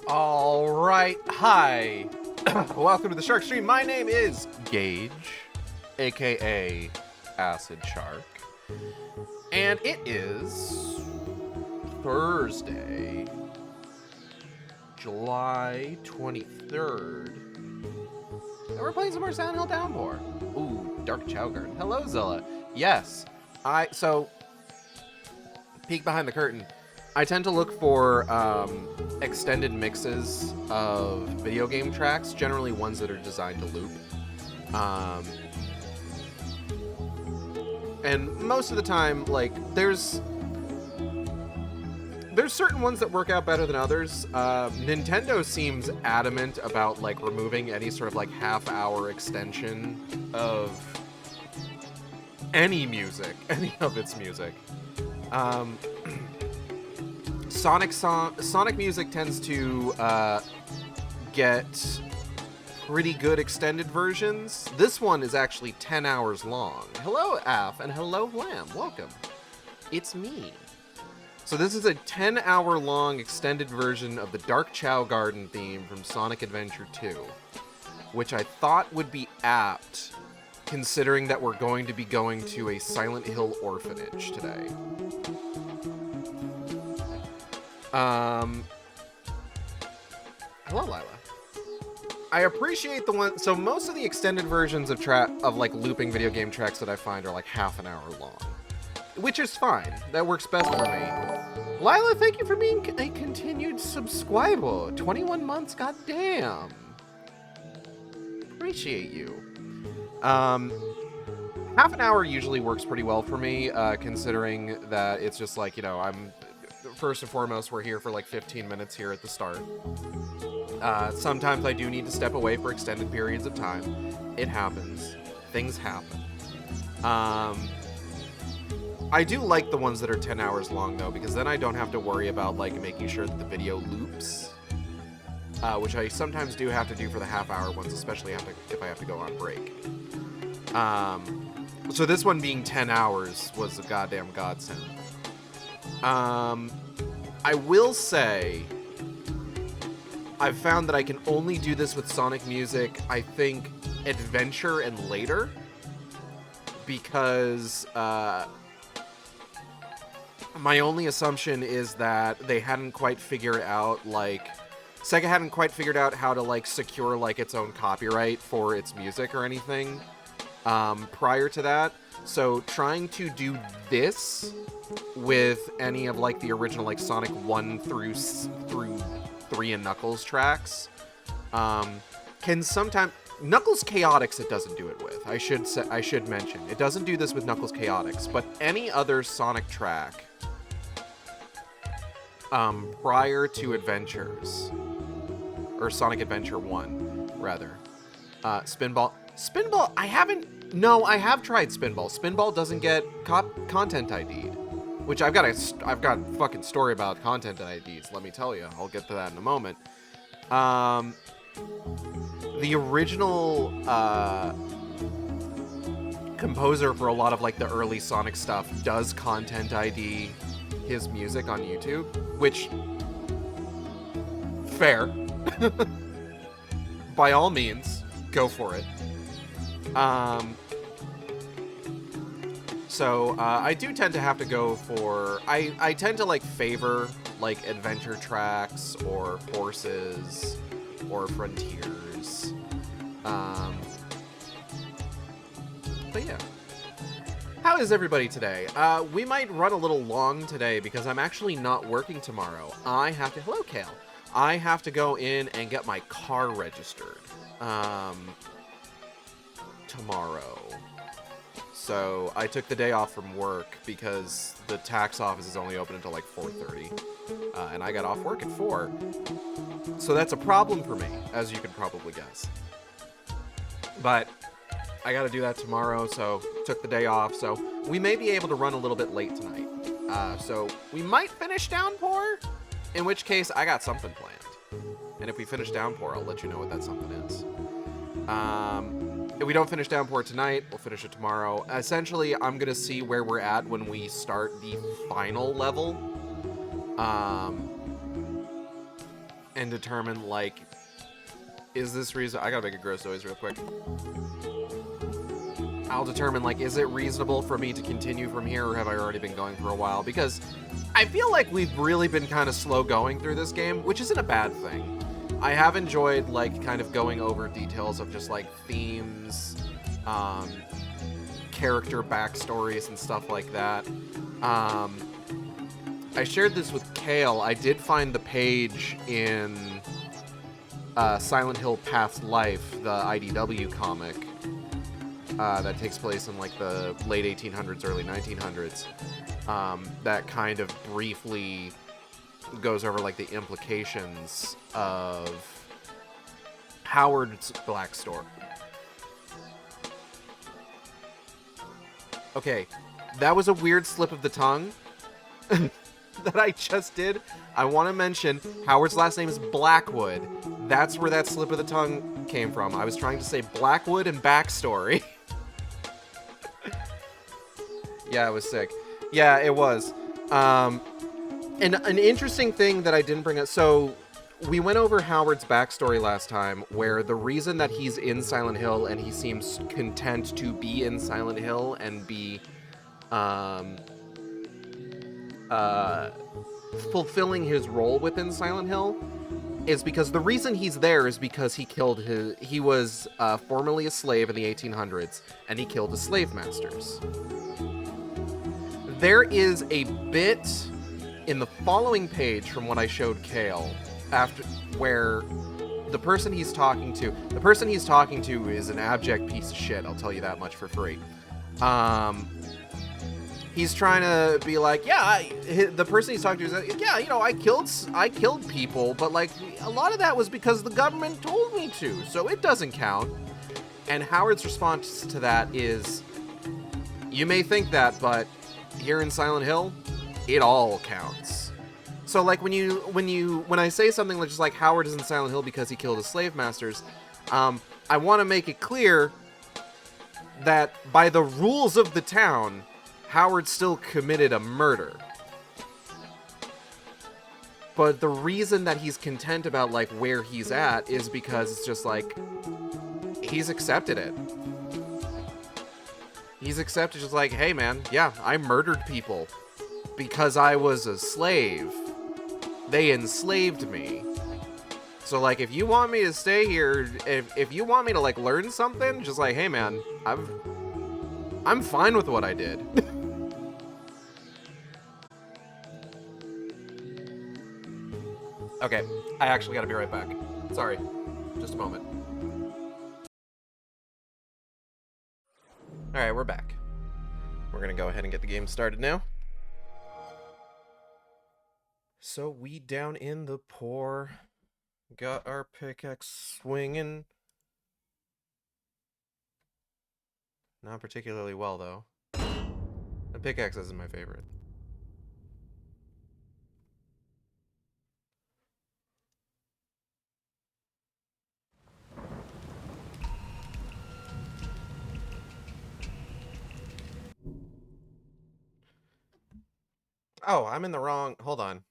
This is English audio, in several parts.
All right, hi. Welcome to the Shark Stream. My name is Gage, aka Acid Shark, and it is Thursday, July 23rd, and we're playing some more Silent Hill Downpour. Ooh, Dark Chow Garden. Hello, Zilla. Yes, peek behind the curtain. I tend to look for extended mixes of video game tracks, generally ones that are designed to loop. And most of the time, like, there's certain ones that work out better than others. Nintendo seems adamant about, like, removing any sort of, like, half-hour extension of any music, any of its music. Sonic music tends to get pretty good extended versions. This one is actually 10 hours long. Hello, Af, and hello, Lamb. Welcome. It's me. So this is a 10-hour long extended version of the Dark Chow Garden theme from Sonic Adventure 2, which I thought would be apt, considering that we're going to be going to a Silent Hill orphanage today. Hello, Lila. I appreciate the one. So most of the extended versions of like looping video game tracks that I find are like half an hour long, which is fine. That works best for me. Lila, thank you for being a continued subscriber. 21 months, goddamn. Appreciate you. Half an hour usually works pretty well for me, considering that it's just like, you know, first and foremost, we're here for like 15 minutes here at the start. Sometimes I do need to step away for extended periods of time. It happens. Things happen. I do like the ones that are 10 hours long, though, because then I don't have to worry about, like, making sure that the video loops, which I sometimes do have to do for the half-hour ones, especially if I have to go on break. So this one being 10 hours was a goddamn godsend. I will say, I've found that I can only do this with Sonic music, I think, Adventure and later, because, my only assumption is that they hadn't quite figured out, like, Sega hadn't quite figured out how to, like, secure, like, its own copyright for its music or anything, prior to that. So trying to do this with any of, like, the original, like, Sonic 1 through 3 and Knuckles tracks, can sometimes... Knuckles Chaotix it doesn't do it with, I should mention. It doesn't do this with Knuckles Chaotix, but any other Sonic track prior to Adventures, or Sonic Adventure 1, rather. Spinball, I have tried Spinball. Spinball doesn't get content ID'd, which I've got a fucking story about content IDs, let me tell you. I'll get to that in a moment. The original composer for a lot of, like, the early Sonic stuff does content ID his music on YouTube, which, fair. By all means, go for it. So, I do tend to have to go for... I tend to, like, favor, like, adventure tracks, or horses, or frontiers. But yeah. How is everybody today? We might run a little long today, because I'm actually not working tomorrow. Hello, Kale. I have to go in and get my car registered, tomorrow. So I took the day off from work because the tax office is only open until like 4:30, and I got off work at 4. So that's a problem for me, as you can probably guess. But I got to do that tomorrow, so took the day off. So we may be able to run a little bit late tonight. So we might finish Downpour, in which case I got something planned. And if we finish Downpour, I'll let you know what that something is. If we don't finish Downpour tonight, we'll finish it tomorrow. Essentially, I'm going to see where we're at when we start the final level. and determine, like, is this reason? I gotta make a gross noise real quick. I'll determine, like, is it reasonable for me to continue from here, or have I already been going for a while? Because I feel like we've really been kind of slow going through this game, which isn't a bad thing. I have enjoyed, like, kind of going over details of just, like, themes, character backstories and stuff like that. I shared this with Kale. I did find the page in Silent Hill Past Life, the IDW comic, that takes place in, like, the late 1800s, early 1900s, that kind of briefly goes over, like, the implications of Howard's Black Store. Okay, that was a weird slip of the tongue that I just did. I want to mention Howard's last name is Blackwood. That's where that slip of the tongue came from. I was trying to say Blackwood and backstory. Yeah, it was sick. Yeah, it was. And an interesting thing that I didn't bring up, so we went over Howard's backstory last time, where the reason that he's in Silent Hill and he seems content to be in Silent Hill and be fulfilling his role within Silent Hill is because the reason he's there is because he was formerly a slave in the 1800s, and he killed his slave masters. There is a bit in the following page from what I showed Kale, where the person he's talking to is an abject piece of shit, I'll tell you that much for free. He's trying to be like, yeah, the person he's talking to is like, yeah, you know, I killed people, but, like, a lot of that was because the government told me to, so it doesn't count. And Howard's response to that is, you may think that, but here in Silent Hill, it all counts. So, like, when I say something like just like Howard is in Silent Hill because he killed his slave masters, I want to make it clear that by the rules of the town, Howard still committed a murder. But the reason that he's content about, like, where he's at is because it's just like, he's accepted it. He's accepted just like, hey man, yeah, I murdered people because I was a slave. They enslaved me. So, like, if you want me to stay here, if you want me to, like, learn something, just like, hey man, I'm fine with what I did. Okay, I actually gotta be right back. Sorry, just a moment. Alright, we're back. We're gonna go ahead and get the game started now. So we down in the pour, got our pickaxe swinging. Not particularly well, though. The pickaxe isn't my favorite. Oh, I'm in the wrong... Hold on.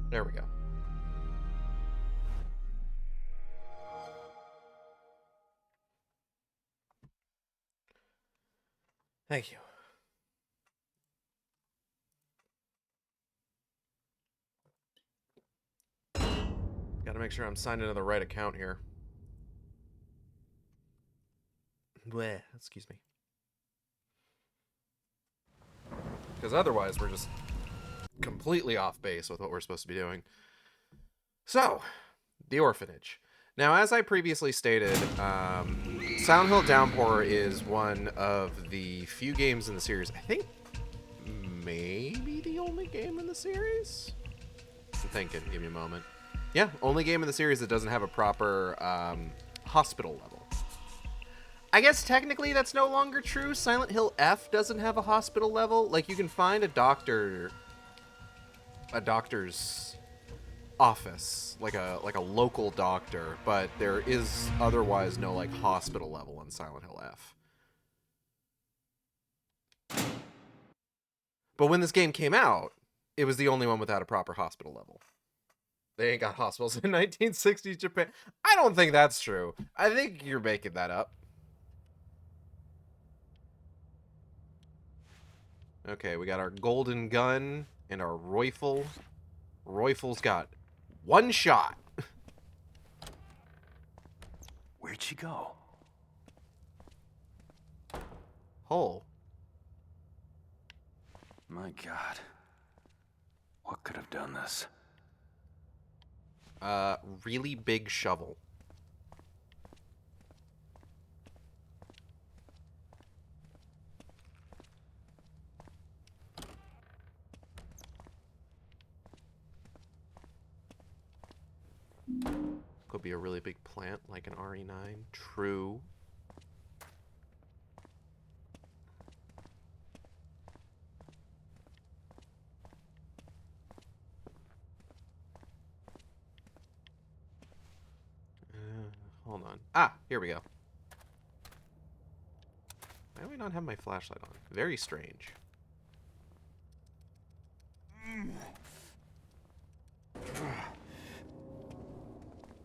There we go. Thank you. Gotta make sure I'm signed into the right account here. Bleh, excuse me. Because otherwise we're just completely off base with what we're supposed to be doing. So, the orphanage. Now, as I previously stated, Silent Hill Downpour is one of the few games in the series, I think maybe the only game in the series? I'm thinking, give me a moment. Yeah, only game in the series that doesn't have a proper hospital level. I guess technically that's no longer true. Silent Hill F doesn't have a hospital level. Like, you can find a doctor's office, like a local doctor, but there is otherwise no, like, hospital level in Silent Hill F. But when this game came out, it was the only one without a proper hospital level. They ain't got hospitals in 1960s Japan. I don't think that's true. I think you're making that up. Okay, we got our golden gun and our rifle. Rifle's got one shot. Where'd she go? Hole. My God. What could have done this? Really big shovel. Could be a really big plant like an RE9. True. Hold on. Ah, here we go. Why do I not have my flashlight on? Very strange.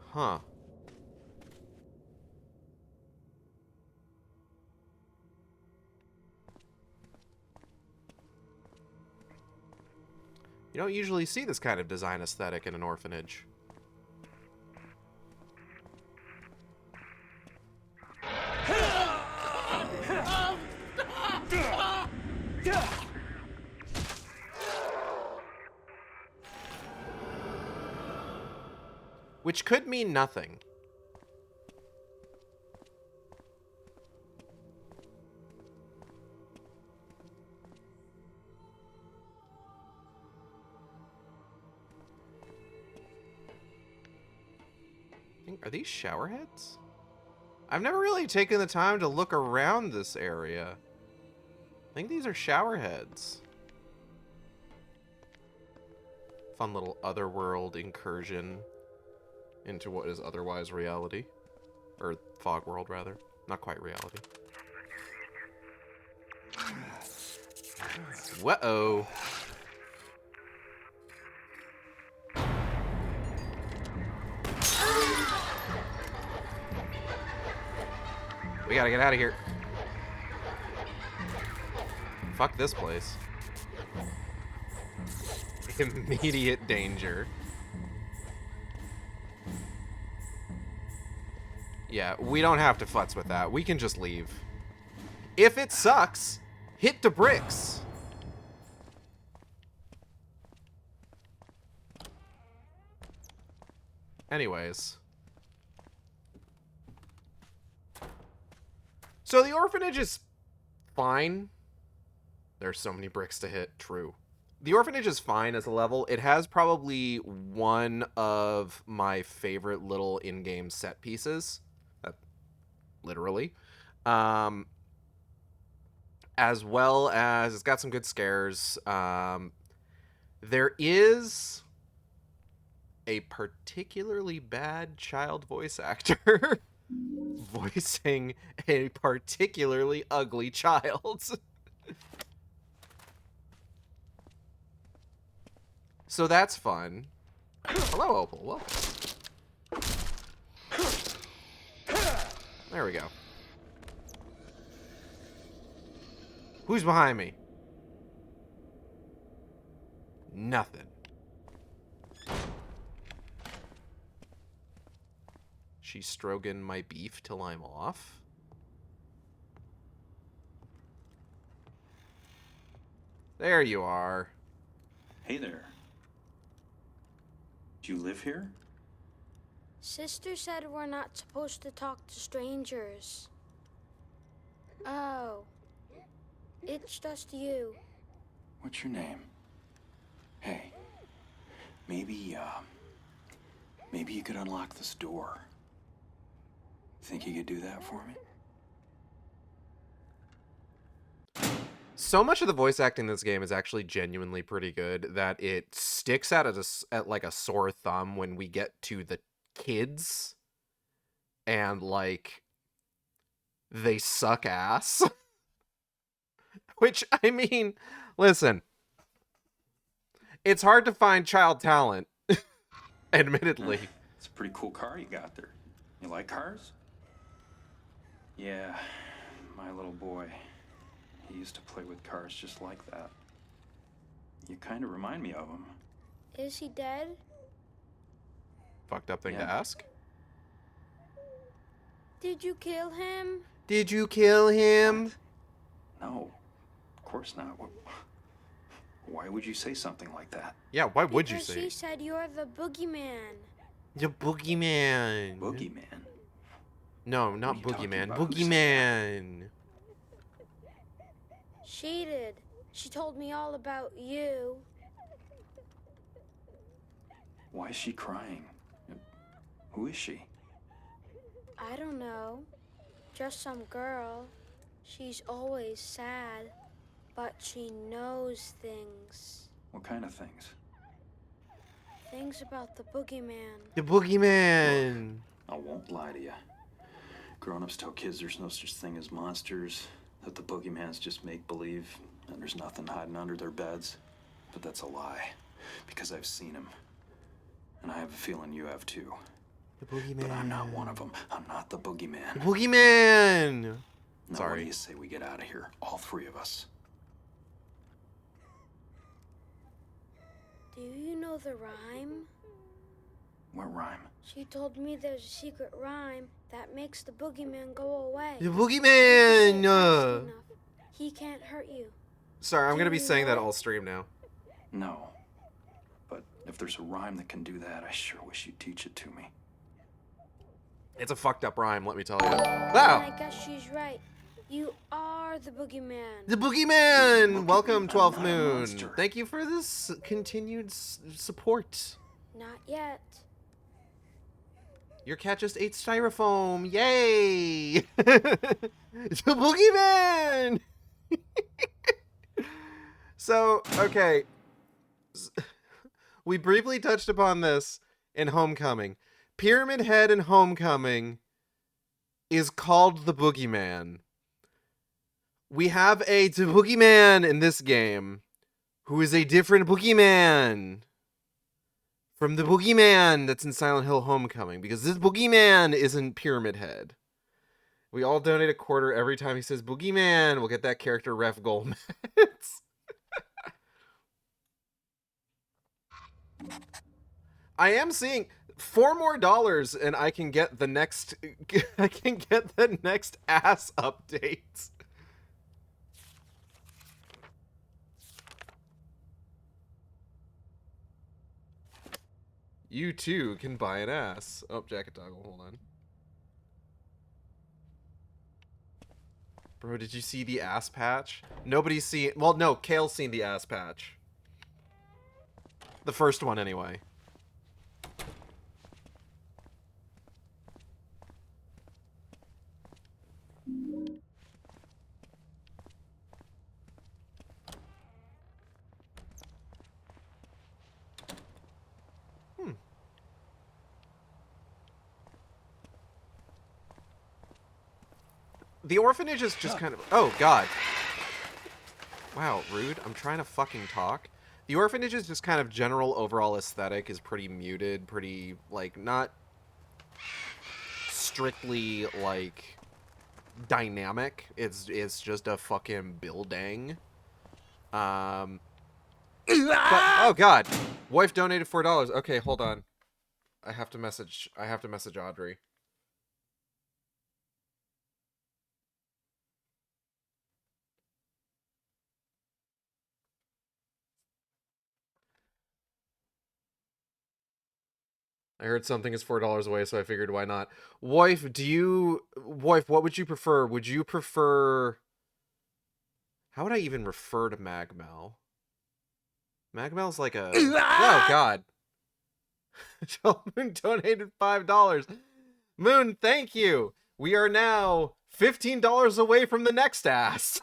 Huh. You don't usually see this kind of design aesthetic in an orphanage. Which could mean nothing. Are these shower heads? I've never really taken the time to look around this area. I think these are shower heads. Fun little otherworld incursion into what is otherwise reality. Or fog world, rather. Not quite reality. Whoa. We gotta get out of here. Fuck this place. Immediate danger. Yeah, we don't have to futz with that. We can just leave. If it sucks, hit the bricks. Anyways. So the orphanage is fine. There's so many bricks to hit. True. The orphanage is fine as a level. It has probably one of my favorite little in-game set pieces. Literally. As well as it's got some good scares. There is a particularly bad child voice actor voicing a particularly ugly child. So that's fun. Hello, Opal. Welcome. There we go. Who's behind me? Nothing. She's stroking my beef till I'm off. There you are. Hey there. Do you live here? Sister said we're not supposed to talk to strangers. Oh. It's just you. What's your name? Hey. Maybe you could unlock this door. Think you could do that for me? So much of the voice acting in this game is actually genuinely pretty good that it sticks out at like a sore thumb when we get to the kids and like they suck ass. Which, I mean, listen, It's hard to find child talent, admittedly. It's a pretty cool car you got there. You like cars? Yeah, my little boy. He used to play with cars just like that. You kind of remind me of him. Is he dead? Fucked up thing to Yeah. ask. Did you kill him? Did you kill him? No, of course not. Why would you say something like that? Yeah, why would you Because say he it? said you're the boogeyman. The boogeyman. Boogeyman? No, not What are you talking boogeyman. about? Who said Boogeyman. She did. She told me all about you. Why is she crying? Who is she? I don't know. Just some girl. She's always sad, but she knows things. What kind of things? Things about the boogeyman. The boogeyman. I won't lie to you. Grown-ups tell kids there's no such thing as monsters, that the boogeyman's just make-believe, and there's nothing hiding under their beds. But that's a lie, because I've seen him. And I have a feeling you have too. The boogeyman. But I'm not one of them. I'm not the boogeyman. The boogeyman. Now, what Sorry. do you say we get out of here, all three of us? Do you know the rhyme? What rhyme? She told me there's a secret rhyme that makes the boogeyman go away. The If you say boogeyman. it fast enough, he can't hurt you. Sorry, I'm Do gonna be you saying know that it? all stream now. No. But if there's a rhyme that can do that, I sure wish you'd teach it to me. It's a fucked up rhyme, let me tell you. And Wow. I guess she's right. You are the boogeyman. The boogeyman. Look, Welcome, I'm 12th not a Moon. monster. Thank you for this continued support. Not yet. Your cat just ate styrofoam. Yay! It's a boogeyman! So, okay. We briefly touched upon this in Homecoming. Pyramid Head in Homecoming is called the Boogeyman. We have a boogeyman in this game who is a different boogeyman from the boogeyman that's in Silent Hill Homecoming, because this boogeyman isn't Pyramid Head. We all donate a quarter every time he says boogeyman. We'll get that character ref gold mats. I am seeing $4 more and I can get the next ass update. You too can buy an ass. Oh, jacket toggle, hold on. Bro, did you see the ass patch? Nobody's seen, well, no, Kale's seen the ass patch. The first one, anyway. The orphanage is just kind of... Oh, God. Wow, rude. I'm trying to fucking talk. The orphanage is just kind of general overall aesthetic is pretty muted, pretty, like, not strictly, like, dynamic. It's just a fucking building. But, oh, God. Wife donated $4. Okay, hold on. I have to message Audrey. I heard something is $4 away, so I figured why not. Wife, what would you prefer? Would you prefer... How would I even refer to Magmel? Magmel's like a... Oh, God. Moon donated $5. Moon, thank you. We are now $15 away from the next ass.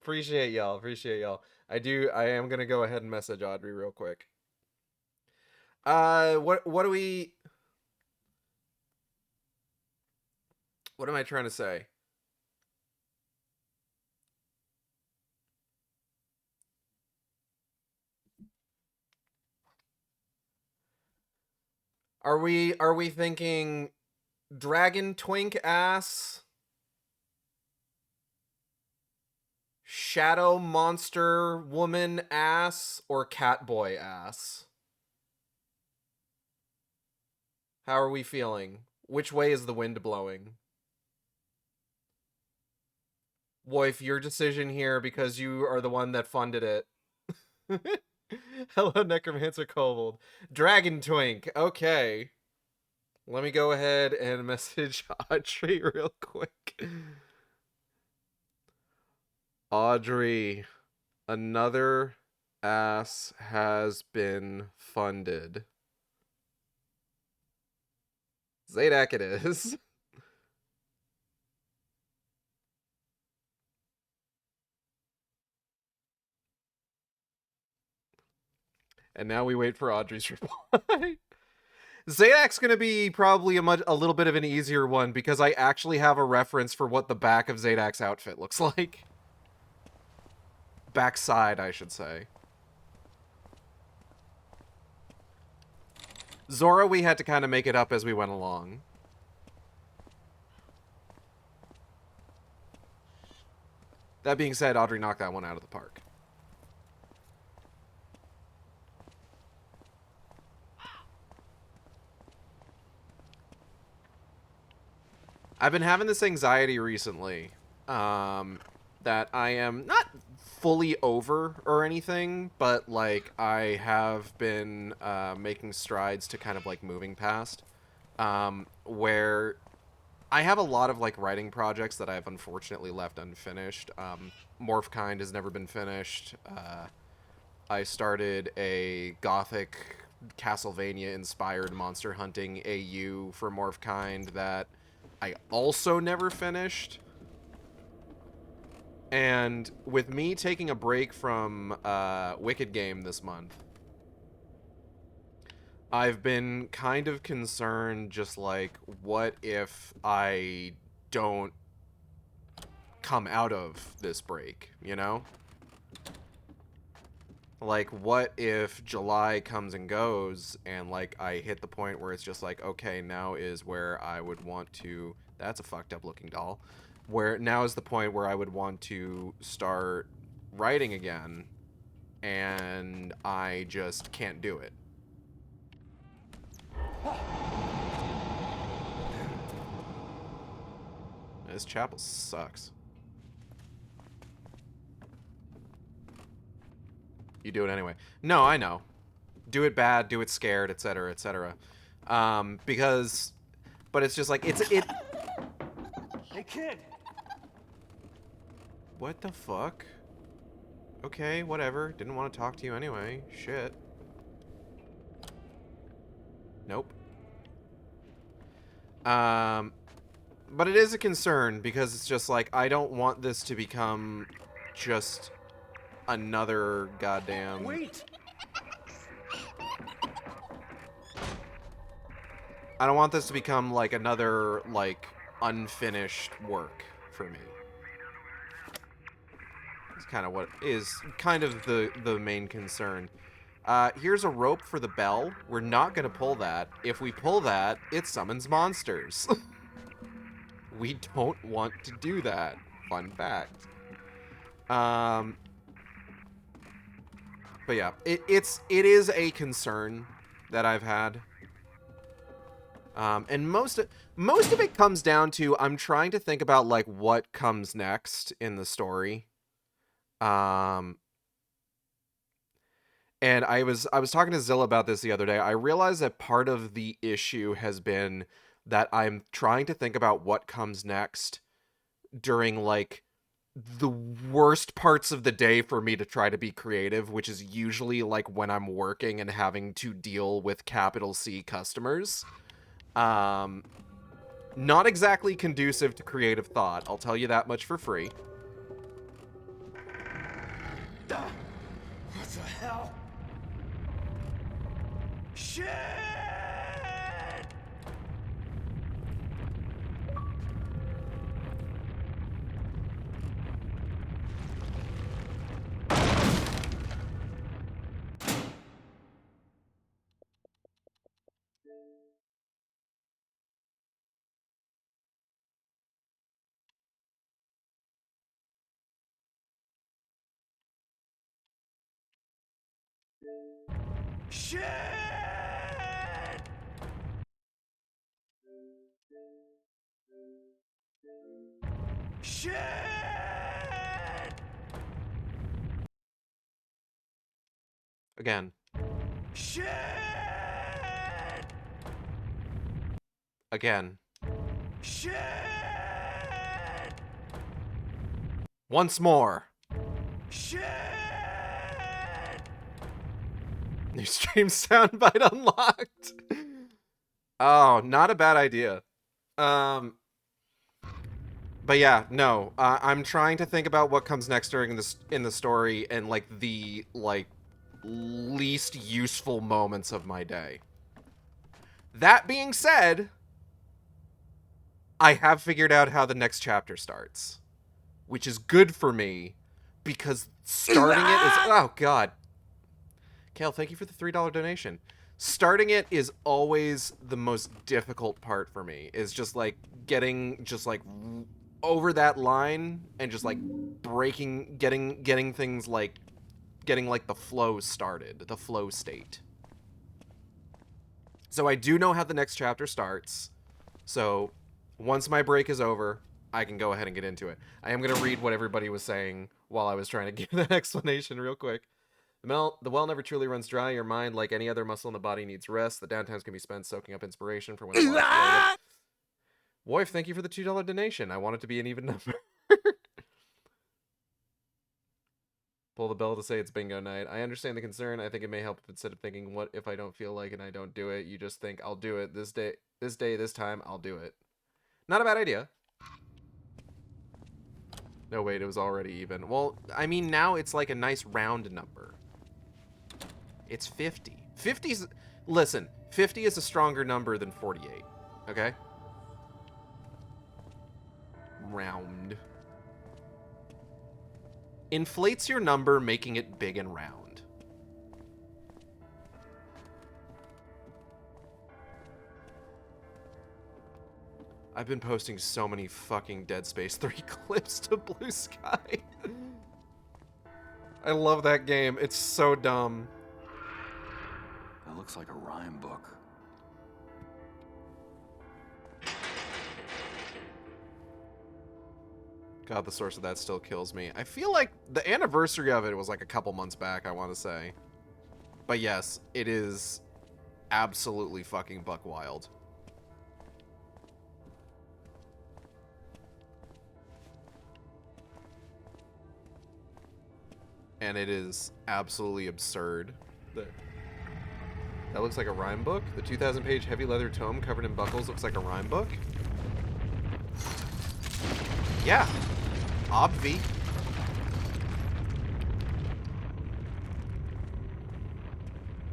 Appreciate y'all. I am gonna go ahead and message Audrey real quick. What am I trying to say? Are we thinking dragon twink ass? Shadow monster woman ass? Or cat boy ass? How are we feeling? Which way is the wind blowing? Woif, your decision here because you are the one that funded it. Hello, Necromancer Kobold. Dragon Twink. Okay. Let me go ahead and message Audrey real quick. Audrey, another ass has been funded. Zadak it is. And now we wait for Audrey's reply. Zadak's gonna be probably a little bit of an easier one because I actually have a reference for what the back of Zadak's outfit looks like. Backside, I should say. Zora, we had to kind of make it up as we went along. That being said, Audrey knocked that one out of the park. I've been having this anxiety recently that I am not fully over or anything, but like I have been making strides to kind of like moving past, where I have a lot of like writing projects that I've unfortunately left unfinished. Morphkind has never been finished. I started a gothic Castlevania inspired monster hunting AU for Morphkind that I also never finished. And with me taking a break from Wicked Game this month, I've been kind of concerned just like, what if I don't come out of this break, you know? Like, what if July comes and goes and, like, I hit the point where it's just like, okay, now is where I would want to... That's a fucked up looking doll. Where now is the point where I would want to start writing again, and I just can't do it. This chapel sucks. You do it anyway. No, I know. Do it bad, do it scared, etc., etc. Because... But it's just like, Hey, kid! What the fuck? Okay, whatever. Didn't want to talk to you anyway. Shit. Nope. But it is a concern because it's just like, I don't want this to become just another goddamn... Wait! I don't want this to become like another, like, unfinished work for me. It's kind of what is kind of the main concern. Here's a rope for the bell. We're not going to pull that. If we pull that, it summons monsters. We don't want to do that. Fun fact. But yeah, it is a concern that I've had. And most of it comes down to I'm trying to think about like what comes next in the story. And I was talking to Zilla about this the other day. I realized that part of the issue has been that I'm trying to think about what comes next during like the worst parts of the day for me to try to be creative, which is usually like when I'm working and having to deal with capital C customers. Not exactly conducive to creative thought. I'll tell you that much for free. What the hell? Shit! Shit! Shit! Again. Shit! Again. Shit! Once more. Shit! New stream soundbite unlocked. Oh, not a bad idea. But yeah, no. I'm trying to think about what comes next during this in the story and like the least useful moments of my day. That being said, I have figured out how the next chapter starts, which is good for me because starting it is oh god. Kale, thank you for the $3 donation. Starting it is always the most difficult part for me. Is just like getting just like over that line and just like breaking getting things like getting like the flow started, the flow state. So I do know how the next chapter starts. So once my break is over, I can go ahead and get into it. I am going to read what everybody was saying while I was trying to give that explanation real quick. The well never truly runs dry. Your mind, like any other muscle in the body, needs rest. The downtimes can be spent soaking up inspiration for when the water's Woif, thank you for the $2 donation. I want it to be an even number. Pull the bell to say it's bingo night. I understand the concern. I think it may help if instead of thinking, what if I don't feel like it and I don't do it, you just think, I'll do it. This day, this time, I'll do it. Not a bad idea. No, wait, it was already even. Well, I mean, now it's like a nice round number. It's 50. 50's... Listen, 50 is a stronger number than 48. Okay? Round. Inflates your number, making it big and round. I've been posting so many fucking Dead Space 3 clips to Blue Sky. I love that game. It's so dumb. That looks like a rhyme book. God, the source of that still kills me. I feel like the anniversary of it was like a couple months back, I want to say. But yes, it is absolutely fucking buck wild. And it is absolutely absurd. That looks like a rhyme book. The 2,000-page heavy leather tome covered in buckles looks like a rhyme book. Yeah. Obvi.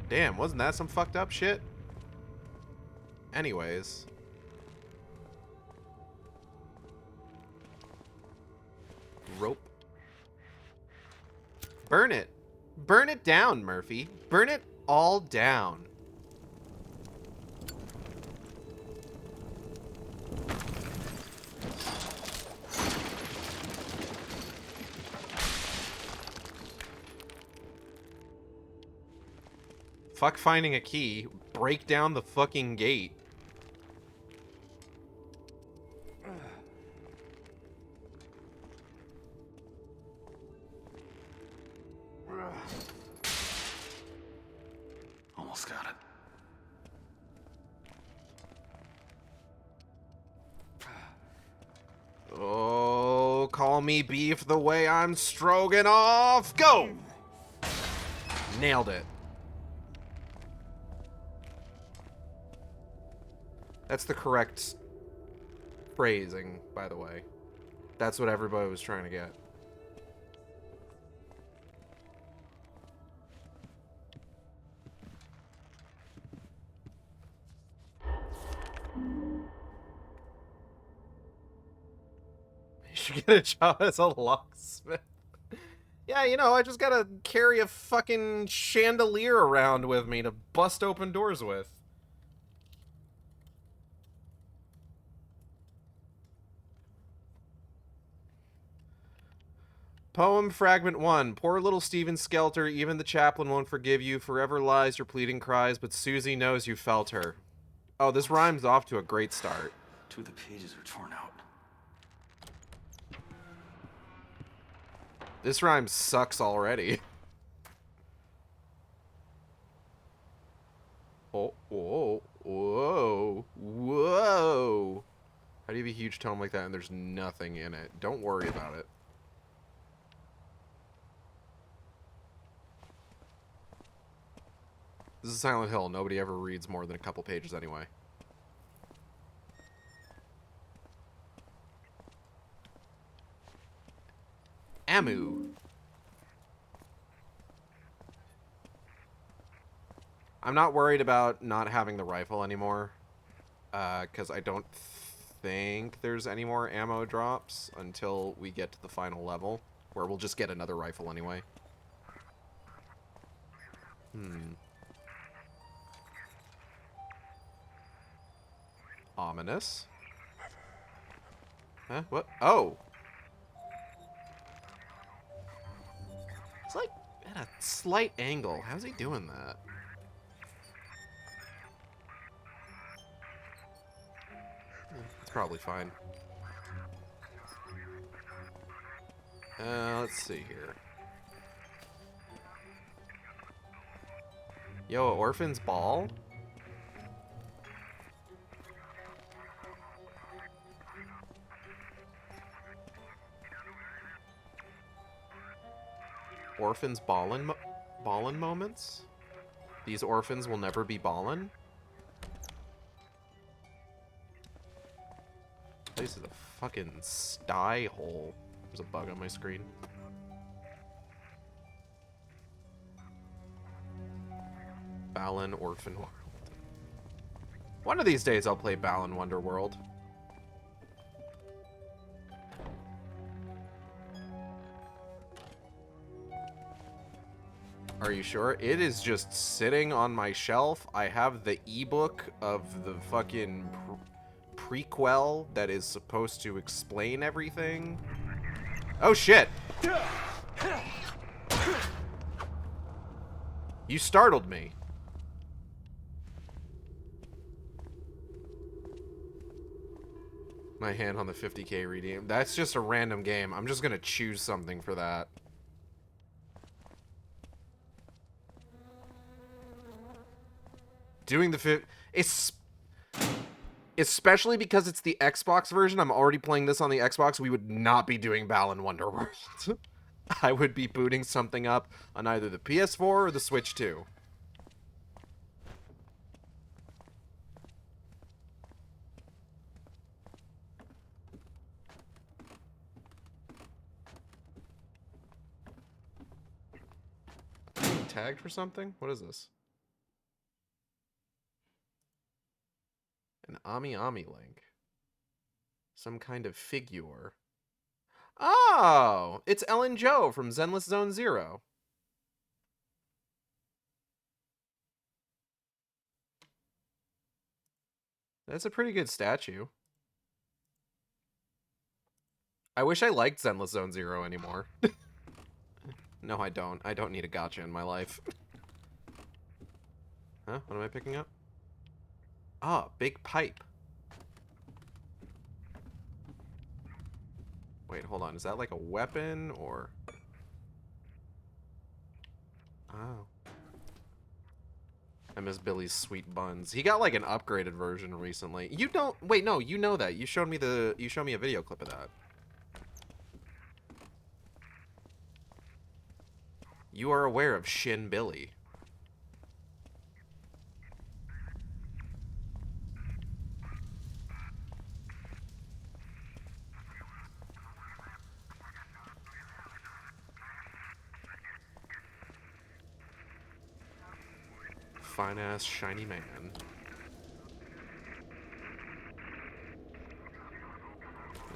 Damn, wasn't that some fucked up shit? Anyways. Rope. Burn it. Burn it down, Murphy. Burn it all down. Fuck finding a key. Break down the fucking gate. Almost got it. Oh, call me beef the way I'm stroganoff. Go! Nailed it. That's the correct phrasing, by the way. That's what everybody was trying to get. You should get a job as a locksmith. Yeah, you know, I just gotta carry a fucking chandelier around with me to bust open doors with. Poem Fragment 1. Poor little Stephen Skelter, even the chaplain won't forgive you. Forever lies your pleading cries, but Susie knows you felt her. Oh, this rhyme's off to a great start. 2 of the pages are torn out. This rhyme sucks already. Oh, whoa, whoa, whoa. How do you have a huge tome like that and there's nothing in it? Don't worry about it. This is Silent Hill. Nobody ever reads more than a couple pages anyway. Amu. I'm not worried about not having the rifle anymore. Because I don't think there's any more ammo drops until we get to the final level. Where we'll just get another rifle anyway. Ominous. Huh? What? Oh! It's like at a slight angle. How's he doing that? It's probably fine. Let's see here. Yo, Orphan's Ball? Orphans ballin' moments? These orphans will never be ballin'? This is a fucking sty hole. There's a bug on my screen. Balan Orphan World. One of these days I'll play Balan Wonder World. Are you sure? It is just sitting on my shelf. I have the ebook of the fucking prequel that is supposed to explain everything. Oh shit! You startled me. My hand on the 50k redeem. That's just a random game. I'm just gonna choose something for that. Doing the especially because it's the Xbox version. I'm already playing this on the Xbox. We would not be doing Balan Wonderworld. I would be booting something up on either the PS4 or the Switch 2. Tagged for something? What is this? An Ami link. Some kind of figure. Oh! It's Ellen Joe from Zenless Zone Zero. That's a pretty good statue. I wish I liked Zenless Zone Zero anymore. No, I don't. I don't need a gacha in my life. Huh? What am I picking up? Ah, big pipe. Wait, hold on. Is that like a weapon or... Oh. I miss Billy's sweet buns. He got like an upgraded version recently. You don't... Wait, no, you know that. You showed me a video clip of that. You are aware of Shin Billy. Fine ass shiny man.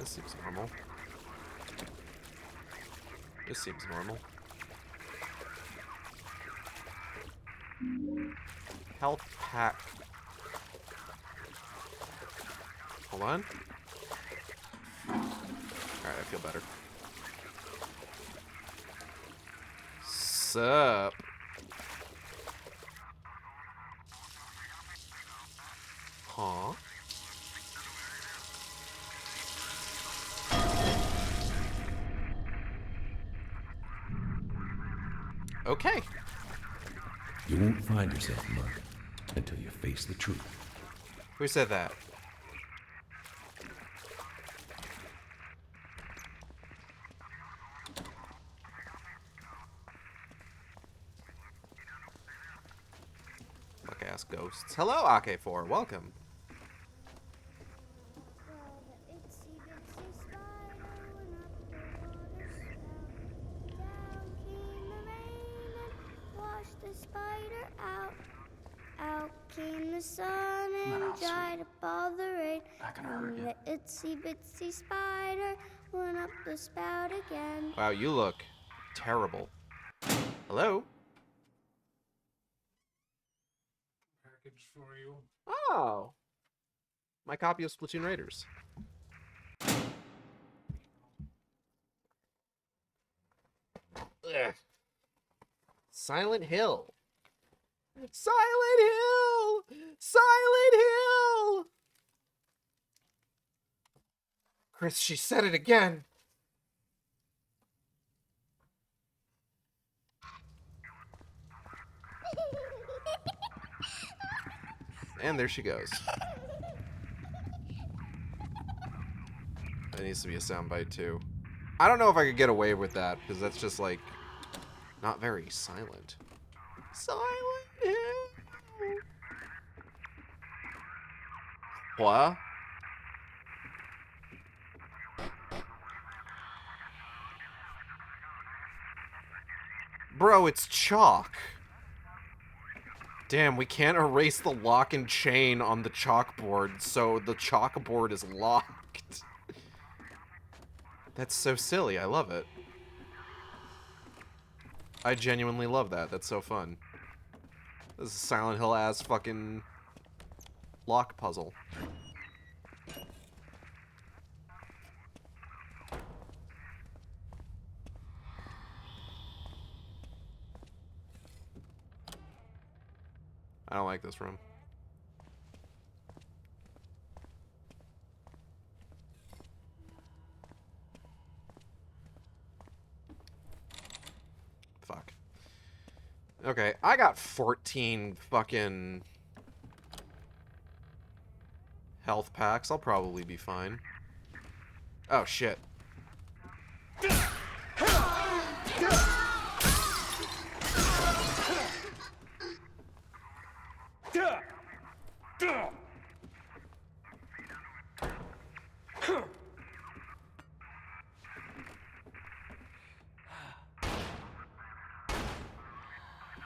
This seems normal. This seems normal. Health pack. Hold on. Alright, I feel better. What's up? Huh? Okay. You won't find yourself, Merc, until you face the truth. Who said that? Fuck ass ghosts. Hello, AK4. Welcome. The spider out. Out came the sun and dried up all the rain. Not gonna hurt you. The itsy bitsy spider went up the spout again. Wow, you look terrible. Hello? Package for you. Oh. My copy of Splatoon Raiders. Ugh. Silent Hill. Silent Hill! Silent Hill! Chris, she said it again. And there she goes. That needs to be a soundbite too. I don't know if I could get away with that, because that's just like not very silent. Silent Hill. What? Bro, it's chalk. Damn, we can't erase the lock and chain on the chalkboard, so the chalkboard is locked. That's so silly. I love it. I genuinely love that. That's so fun. This is a Silent Hill ass fucking lock puzzle. I don't like this room. Fuck. Okay, I got 14 fucking health packs. I'll probably be fine. Oh, shit.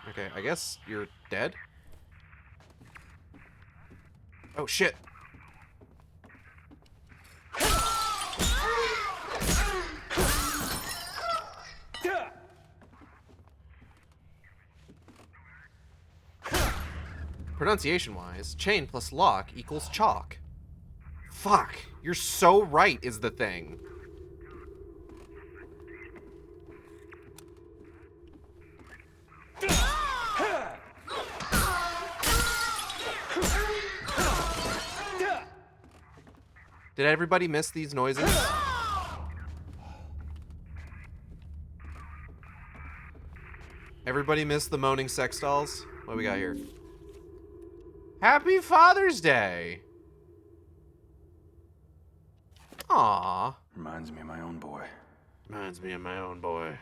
Okay, I guess you're dead? Oh, shit. Pronunciation-wise, chain plus lock equals chalk. Fuck, you're so right is the thing. Did everybody miss these noises? Everybody miss the moaning sex dolls? What do we got here? Happy Father's Day! Aww. Reminds me of my own boy. Reminds me of my own boy.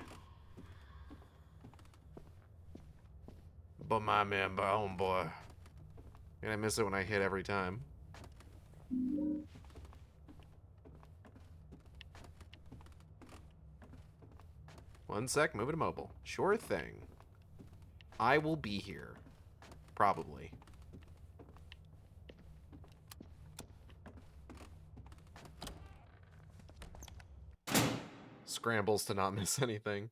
But my man, my own boy. And I miss it when I hit every time. One sec, moving to mobile. Sure thing. I will be here. Probably. Scrambles to not miss anything.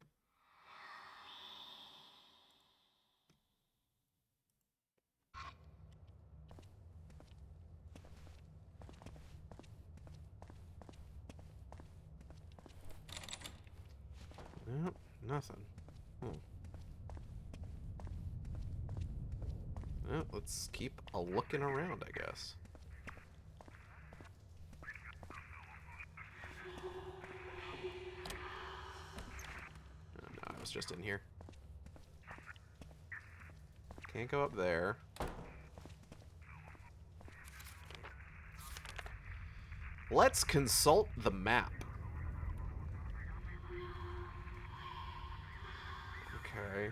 Nope, nothing. let's keep a looking around, I guess. Oh, no, I was just in here. Can't go up there. Let's consult the map. Okay.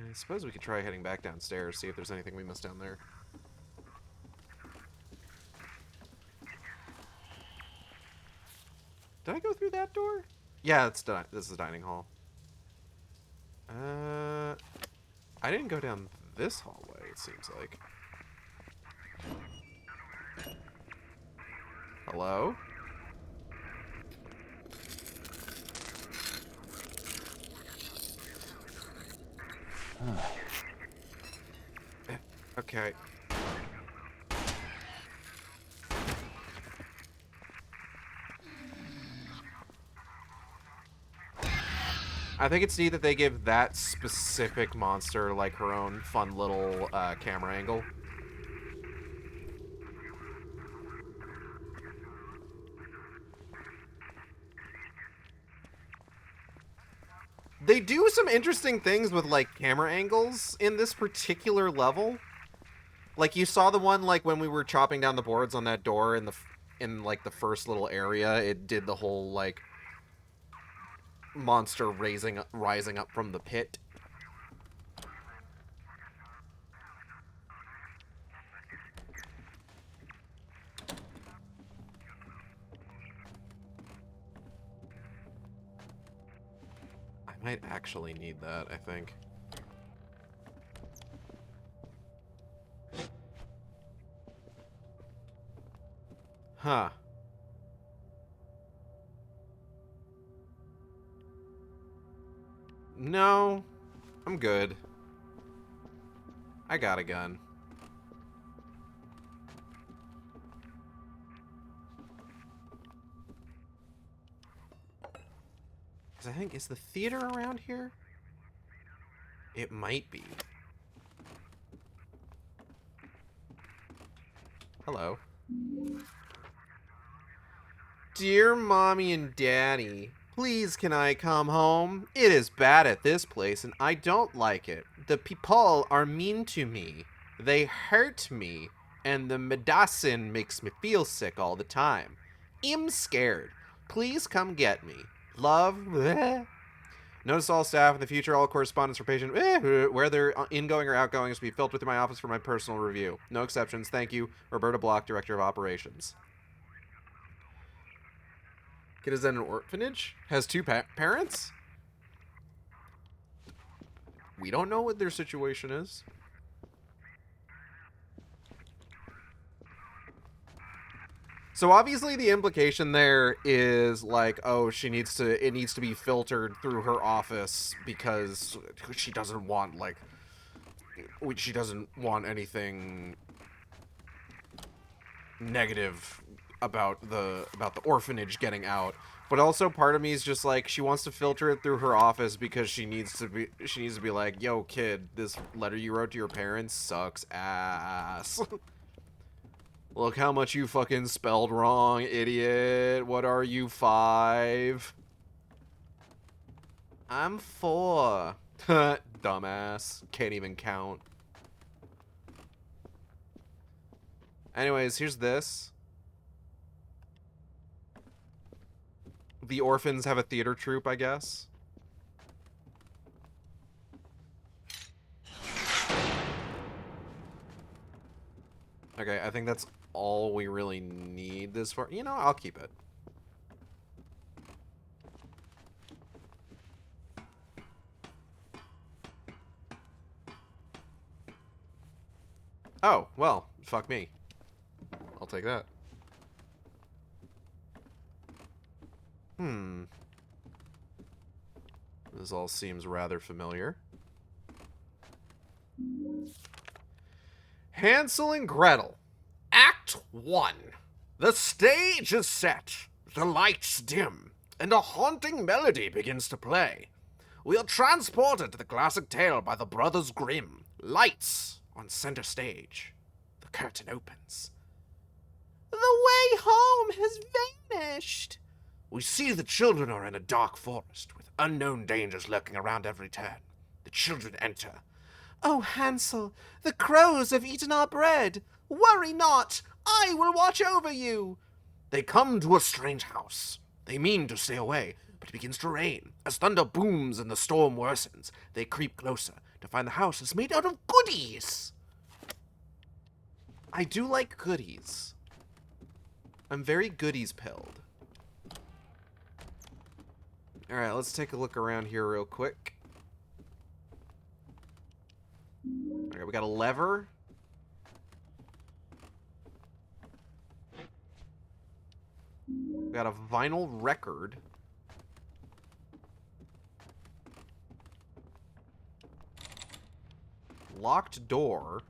I suppose we could try heading back downstairs, see if there's anything we missed down there. Did I go through that door? Yeah, this is the dining hall. I didn't go down this hallway, it seems like. Hello? Okay. I think it's neat that they give that specific monster like her own fun little camera angle. They do some interesting things with like camera angles in this particular level. Like you saw the one like when we were chopping down the boards on that door in like the first little area, it did the whole like monster rising up from the pit. I might actually need that, I think. Huh. No, I'm good. I got a gun. Because I think, is the theater around here? It might be. Hello. Dear Mommy and Daddy, please can I come home? It is bad at this place and I don't like it. The people are mean to me. They hurt me. And the medicine makes me feel sick all the time. I'm scared. Please come get me. Love. Notice all staff in the future, all correspondence for patient, whether ingoing or outgoing, is to be filtered through my office for my personal review. No exceptions. Thank you. Roberta Block, Director of Operations. Kid is in an orphanage? Has two parents? We don't know what their situation is. So obviously the implication there is like, oh, it needs to be filtered through her office because she doesn't want anything negative about the orphanage getting out. But also part of me is just like, she wants to filter it through her office because she needs to be like, yo kid, this letter you wrote to your parents sucks ass. Look how much you fucking spelled wrong, idiot. What are you, 5? I'm 4. Dumbass. Can't even count. Anyways, here's this. The orphans have a theater troupe, I guess. Okay, I think that's all we really need this for. You know, I'll keep it. Oh, well, fuck me. I'll take that. This all seems rather familiar. Hansel and Gretel, Act 1. The stage is set, the lights dim, and a haunting melody begins to play. We are transported to the classic tale by the Brothers Grimm. Lights on center stage. The curtain opens. The way home has vanished. We see the children are in a dark forest with unknown dangers lurking around every turn. The children enter. Oh, Hansel, the crows have eaten our bread. Worry not, I will watch over you. They come to a strange house. They mean to stay away, but it begins to rain. As thunder booms and the storm worsens, they creep closer to find the house is made out of goodies. I do like goodies. I'm very goodies-pilled. Alright, let's take a look around here real quick. Alright, we got a lever. We got a vinyl record. Locked door.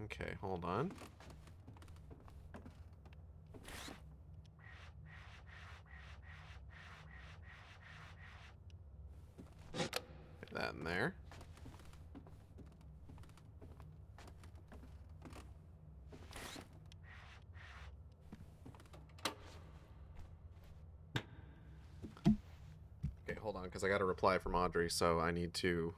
Okay, hold on. Get that in there. Okay, hold on, because I got a reply from Audrey, so I need to...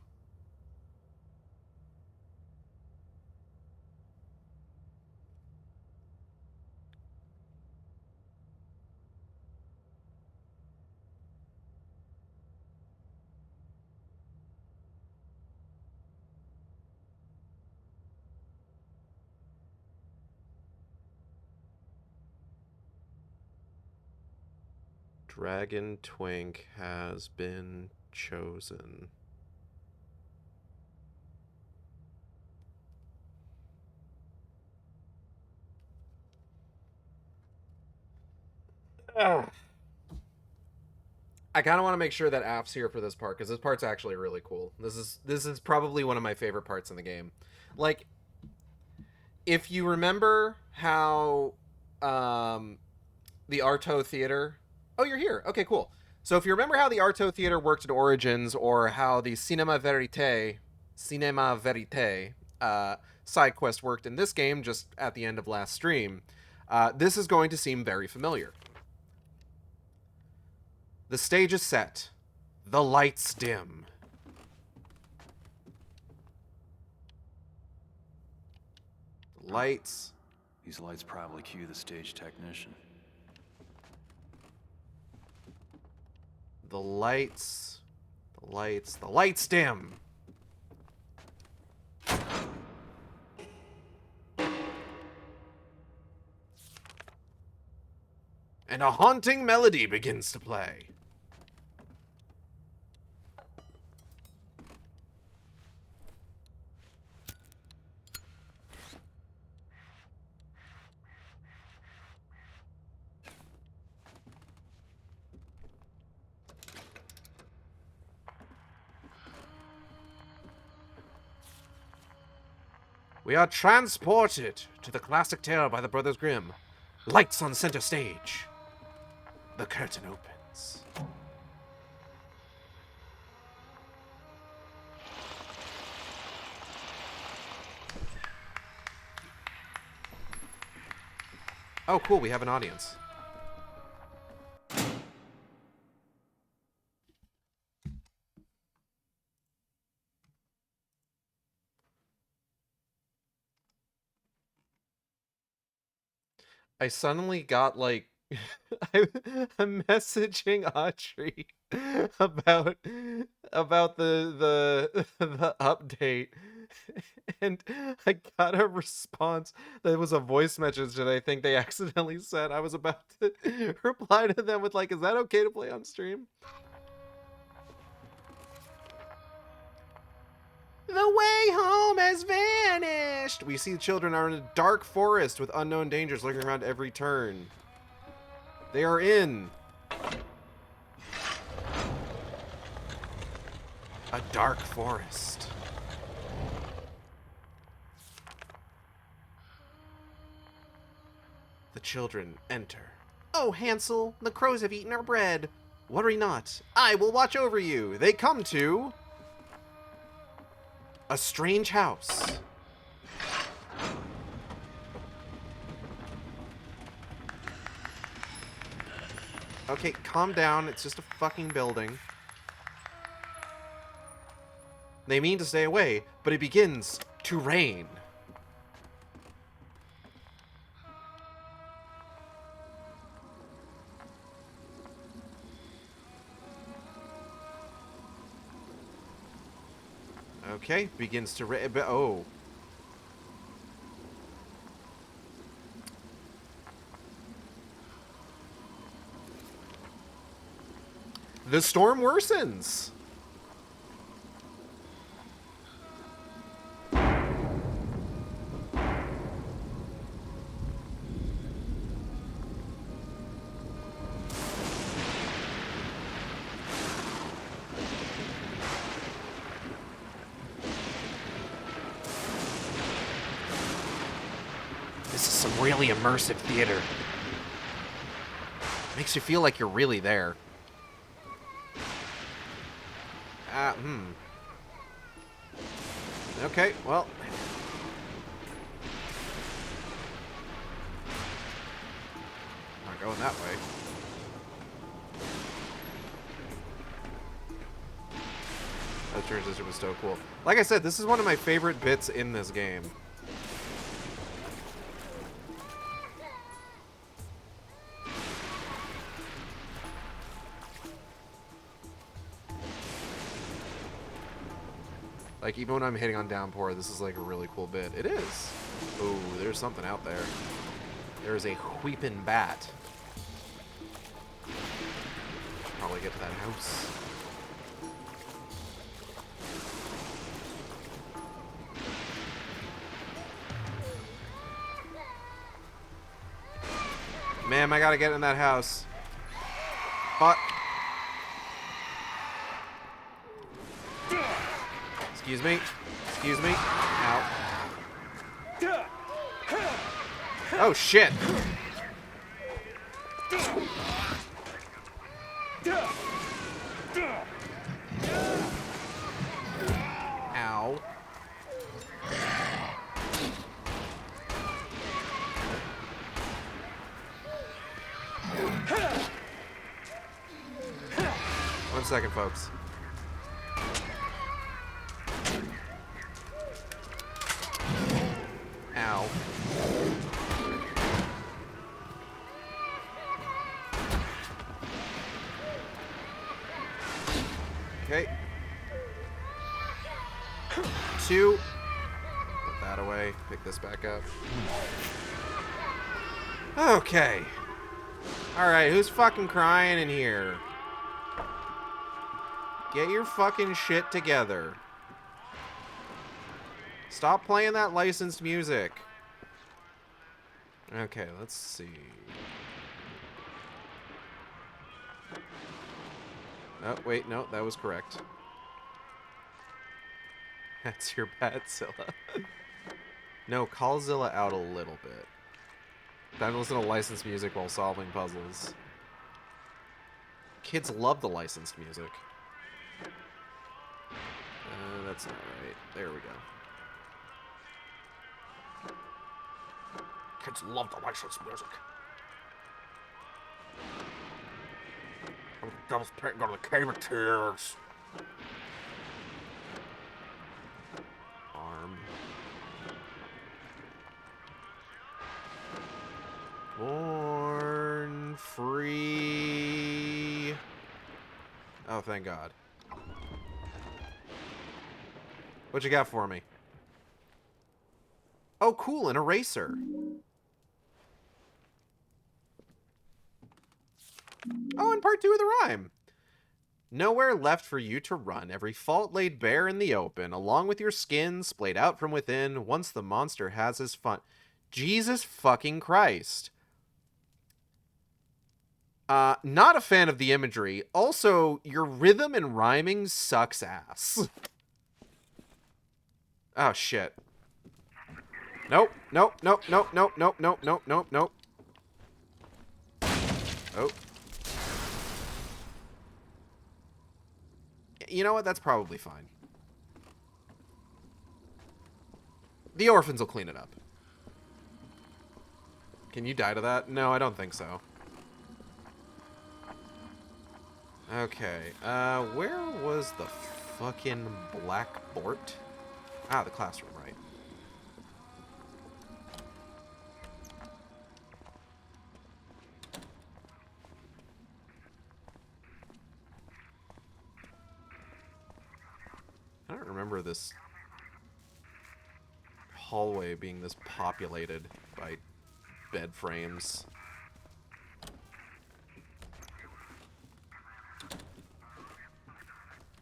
Dragon Twink has been chosen. Ugh. I kind of want to make sure that Af's here for this part, because this part's actually really cool. This is probably one of my favorite parts in the game. Like, if you remember how the Arto Theater... Oh, you're here. Okay, cool. So if you remember how the Arto Theater worked in Origins, or how the Cinema Verite side quest worked in this game just at the end of last stream, this is going to seem very familiar. The stage is set. The lights dim. The lights. These lights probably cue the stage technician. The lights. The lights. The lights dim. And a haunting melody begins to play. We are transported to the classic tale by the Brothers Grimm. Lights on center stage. The curtain opens. Oh, cool, we have an audience. I suddenly got, like, I'm messaging Audrey about the update, and I got a response that was a voice message that I think they accidentally sent. I was about to reply to them with, like, is that okay to play on stream? The way home has vanished! We see the children are in a dark forest with unknown dangers lurking around every turn. They are in a dark forest. children enter. Oh, Hansel, the crows have eaten our bread. Worry not, I will watch over you. They come to a strange house. Okay, calm down. It's just a fucking building. They mean to stay away, but it begins to rain. Okay, begins to rain. Oh. The storm worsens. This is some really immersive theater. Makes you feel like you're really there. Okay, well. Not going that way. That transition was so cool. Like I said, this is one of my favorite bits in this game. Like, even when I'm hitting on Downpour, this is like a really cool bit. It is. Oh, there's something out there. There's a weeping bat. Probably get to that house. Ma'am, I gotta get in that house. Fuck. Excuse me. Excuse me. Ow. Oh, shit. Ow. One second, folks. Ow. Okay. 2. Put that away. Pick this back up. Okay. Alright, who's fucking crying in here? Get your fucking shit together. Stop playing that licensed music. Okay, let's see. Oh, wait, no, that was correct. That's your bad, Zilla. No, call Zilla out a little bit. Don't listen to licensed music while solving puzzles. Kids love the licensed music. That's not right. There we go. Kids love the licensed music. Devil's Pit, go to the Cave of Tears. Arm. Born free. Oh, thank God. What you got for me? Oh, cool, an eraser. Oh, and part 2 of the rhyme. Nowhere left for you to run, every fault laid bare in the open, along with your skin splayed out from within, once the monster has his fun. Jesus fucking Christ. Not a fan of the imagery. Also, your rhythm and rhyming sucks ass. Oh, shit. Nope, nope, nope, nope, nope, nope, nope, nope, nope, nope. Oh. You know what? That's probably fine. The orphans will clean it up. Can you die to that? No, I don't think so. Okay, where was the fucking blackboard? Ah, the classroom, right. I don't remember this hallway being this populated by bed frames.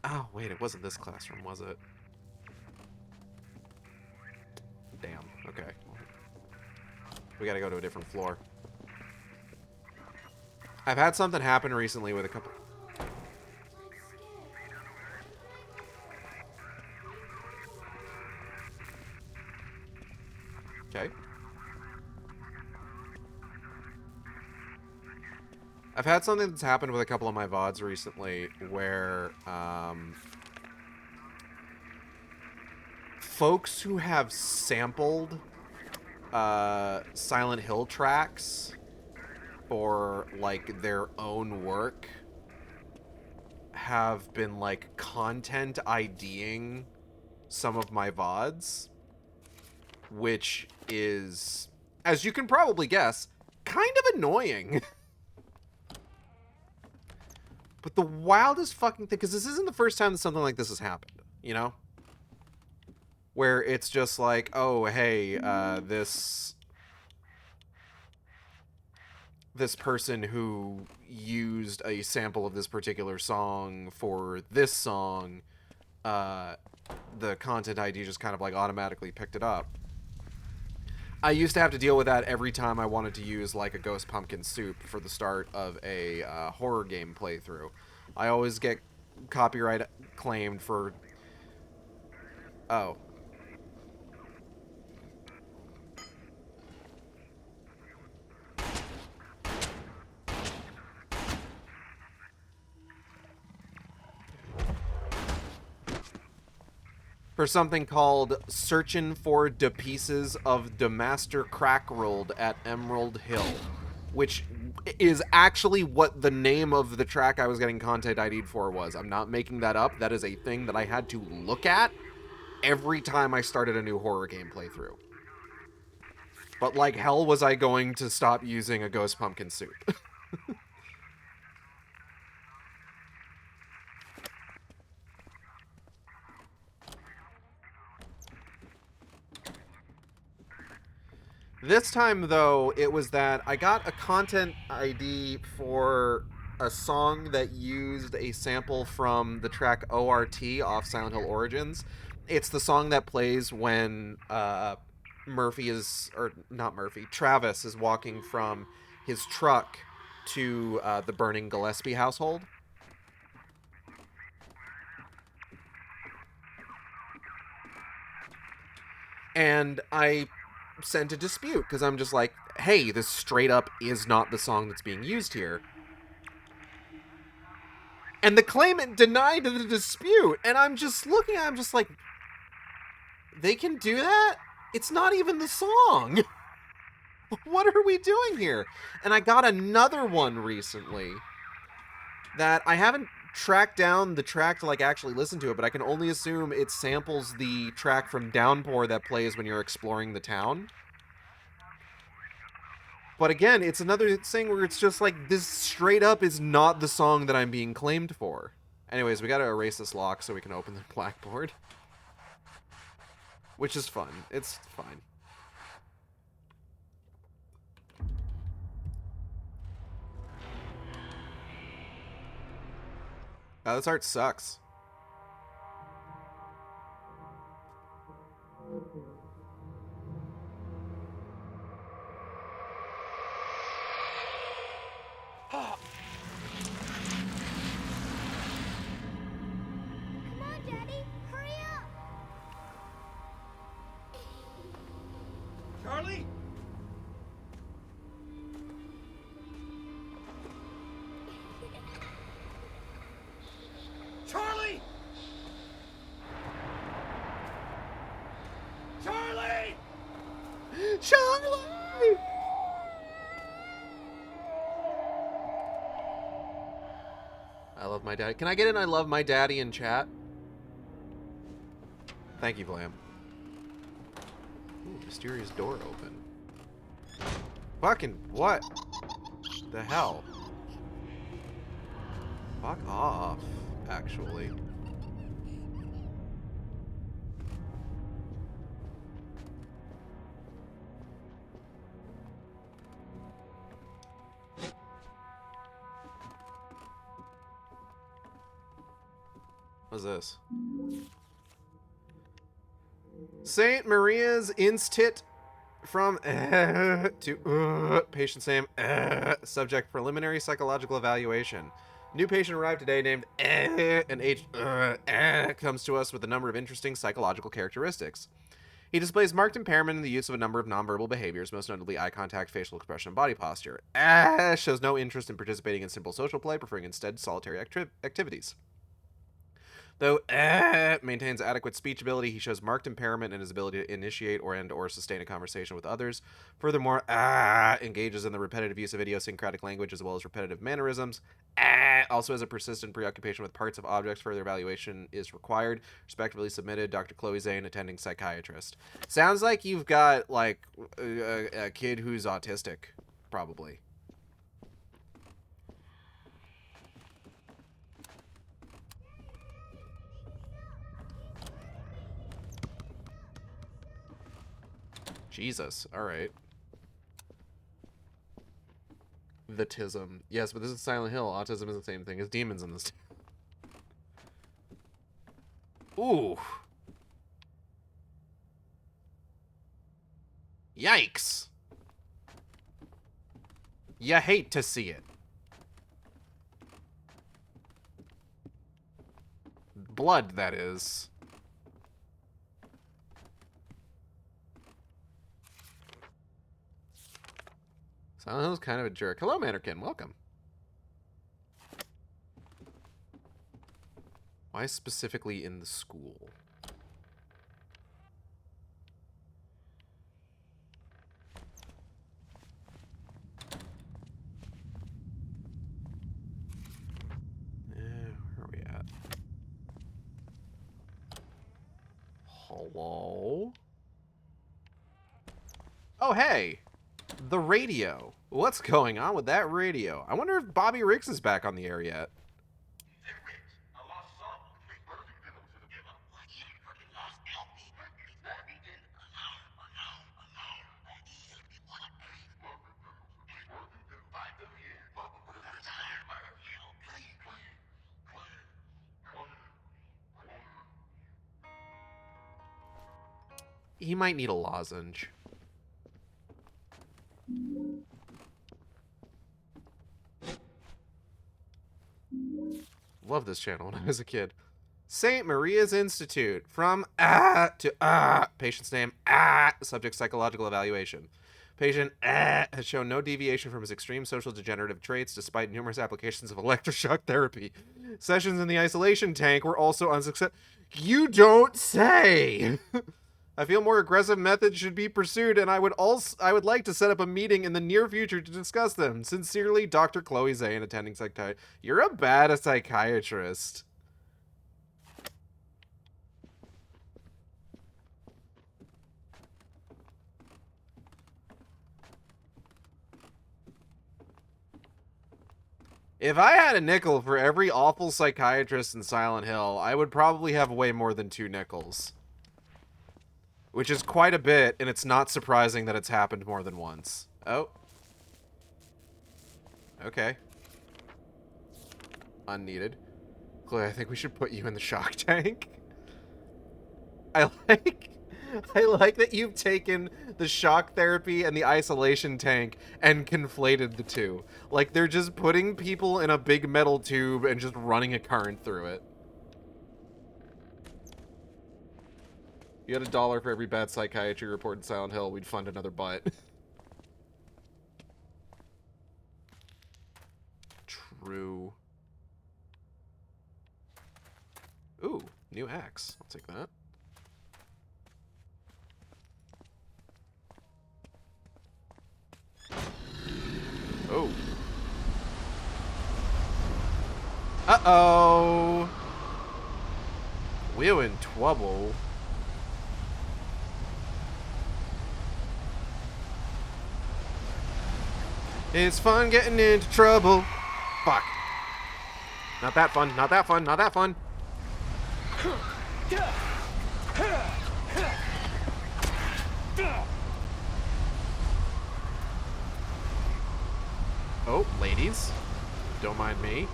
Oh, wait, it wasn't this classroom, was it? Damn, okay. We gotta go to a different floor. I've had something happen recently with a couple... Okay. I've had something that's happened with a couple of my VODs recently where, folks who have sampled, Silent Hill tracks for, like, their own work have been, like, content IDing some of my VODs, which is, as you can probably guess, kind of annoying. But the wildest fucking thing, because this isn't the first time that something like this has happened, you know? Where it's just like, oh, hey, this person who used a sample of this particular song for this song, the content ID just kind of like automatically picked it up. I used to have to deal with that every time I wanted to use like a Ghost Pumpkin Soup for the start of a horror game playthrough. I always get copyright claimed for... Oh. For something called Searchin' for de Pieces of de Master Crack Rolled at Emerald Hill, which is actually what the name of the track I was getting content ID'd for was. I'm not making that up. That is a thing that I had to look at every time I started a new horror game playthrough. But like hell was I going to stop using a Ghost Pumpkin Soup. This time, though, it was that I got a content ID for a song that used a sample from the track ORT off Silent Hill Origins. It's the song that plays when Travis is walking from his truck to the burning Gillespie household. And I sent a dispute because I'm just like, hey, this straight up is not the song that's being used here. And the claimant denied the dispute, and I'm just looking at him just like, they can do that? It's not even the song. What are we doing here? And I got another one recently that I haven't tracked down the track to like actually listen to it, but I can only assume it samples the track from Downpour that plays when you're exploring the town. But again, it's another thing where it's just like, this straight up is not the song that I'm being claimed for. Anyways, we gotta erase this lock so we can open the blackboard. Which is fun. It's fine. This art sucks. Come on, Daddy, hurry up! Charlie? my daddy. Can I get an I love my daddy in chat? Thank you, Vlam. Ooh, mysterious door open. Fucking what? The hell? Fuck off, actually. What's this? Saint Maria's Institute from to patient's name. Subject preliminary psychological evaluation. New patient arrived today named and age comes to us with a number of interesting psychological characteristics. He displays marked impairment in the use of a number of nonverbal behaviors, most notably eye contact, facial expression, and body posture. Shows no interest in participating in simple social play, preferring instead solitary activities. Though maintains adequate speech ability, he shows marked impairment in his ability to initiate or sustain a conversation with others. Furthermore, engages in the repetitive use of idiosyncratic language as well as repetitive mannerisms. Also has a persistent preoccupation with parts of objects. Further evaluation is required. Respectively submitted, Dr. Chloe Zane, attending psychiatrist. Sounds like you've got, like, a kid who's autistic, probably. Jesus. All right. The tism. Yes, but this is Silent Hill. Autism is the same thing as demons in this. Ooh. Yikes. You hate to see it. Blood, that is. Silent Hill's kind of a jerk. Hello, Mannequin. Welcome. Why specifically in the school? Where are we at? Hello? Oh, hey! The radio. What's going on with that radio? I wonder if Bobby Riggs is back on the air yet. He might need a lozenge. Love this channel when I was a kid. St. Maria's Institute. From to patient's name subject psychological evaluation. Patient has shown no deviation from his extreme social degenerative traits despite numerous applications of electroshock therapy. Sessions in the isolation tank were also unsuccessful. You don't say. I feel more aggressive methods should be pursued, and I would like to set up a meeting in the near future to discuss them. Sincerely, Dr. Chloe Zane, attending psychiatrist. You're a bad psychiatrist. If I had a nickel for every awful psychiatrist in Silent Hill, I would probably have way more than 2 nickels. Which is quite a bit, and it's not surprising that it's happened more than once. Oh. Okay. Unneeded. Chloe, I think we should put you in the shock tank. I like that you've taken the shock therapy and the isolation tank and conflated the two. Like, they're just putting people in a big metal tube and just running a current through it. You had $1 for every bad psychiatry report in Silent Hill, we'd fund another butt. True. Ooh, new axe. I'll take that. Oh. Uh-oh. We're in trouble. It's fun getting into trouble. Fuck. Not that fun, not that fun, not that fun. Oh, ladies. Don't mind me.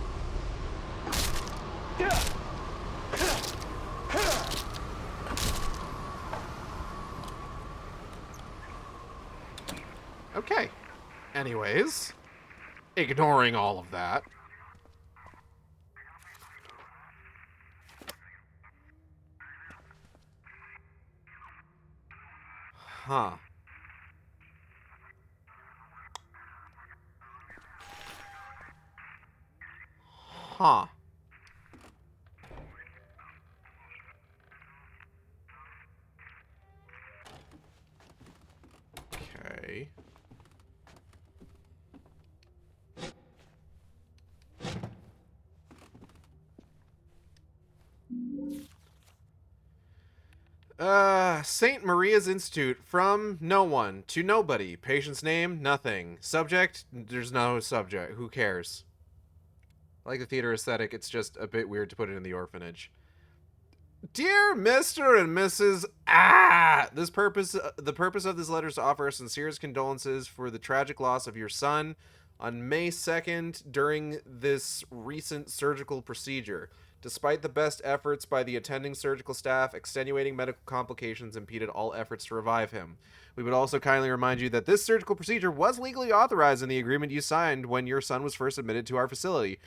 Okay. Anyways, ignoring all of that. Huh. Huh. Okay. St. Maria's Institute. From no one to nobody. Patient's name, nothing. Subject, there's no subject. Who cares? Like the theater aesthetic, it's just a bit weird to put it in the orphanage. Dear Mr. and Mrs. The purpose of this letter is to offer our sincerest condolences for the tragic loss of your son on May 2nd during this recent surgical procedure. Despite the best efforts by the attending surgical staff, extenuating medical complications impeded all efforts to revive him. We would also kindly remind you that this surgical procedure was legally authorized in the agreement you signed when your son was first admitted to our facility.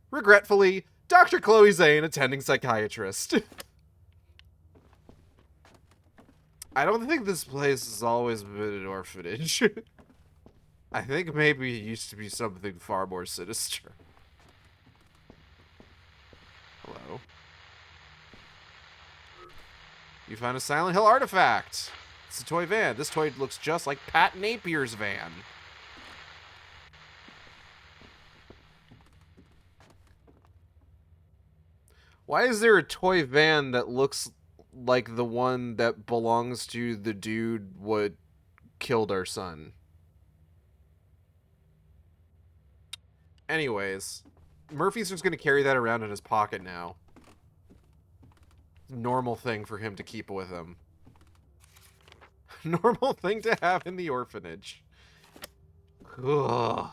Regretfully, Dr. Chloe Zane, attending psychiatrist. I don't think this place has always been an orphanage. I think maybe it used to be something far more sinister. Hello. You found a Silent Hill artifact. It's a toy van. This toy looks just like Pat Napier's van. Why is there a toy van that looks like the one that belongs to the dude what killed our son? Anyways, Murphy's just gonna carry that around in his pocket now. Normal thing for him to keep with him. Normal thing to have in the orphanage. Ugh.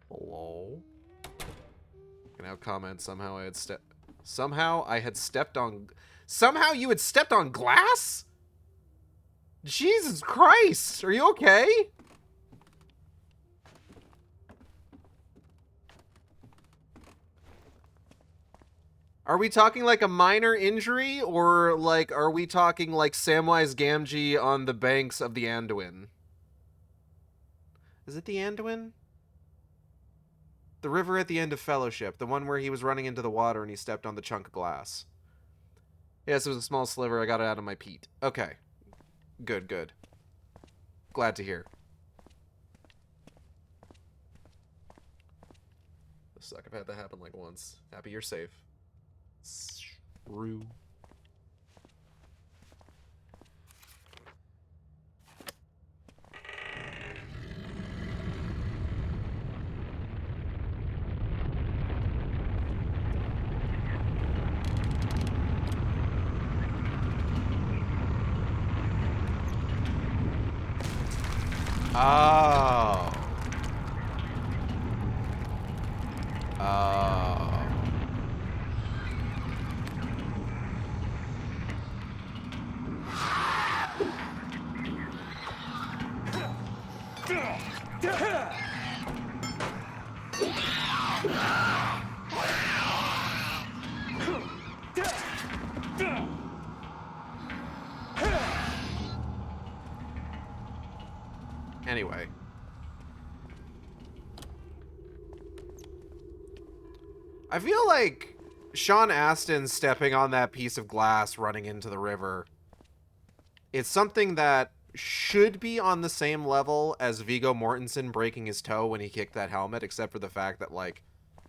Hello? Can I comment somehow I had stepped on somehow you had stepped on glass? Jesus Christ, are you okay? Are we talking like a minor injury, or like are we talking like Samwise Gamgee on the banks of the Anduin? Is it the Anduin? The river at the end of Fellowship, the one where he was running into the water and he stepped on the chunk of glass. Yes, it was a small sliver. I got it out of my peat. Okay. Good, good. Glad to hear. This suck. I've had that happen like once. Happy you're safe. Shrew. Oh. Oh. Anyway. I feel like Sean Astin stepping on that piece of glass running into the river. It's something that should be on the same level as Viggo Mortensen breaking his toe when he kicked that helmet, except for the fact that, like,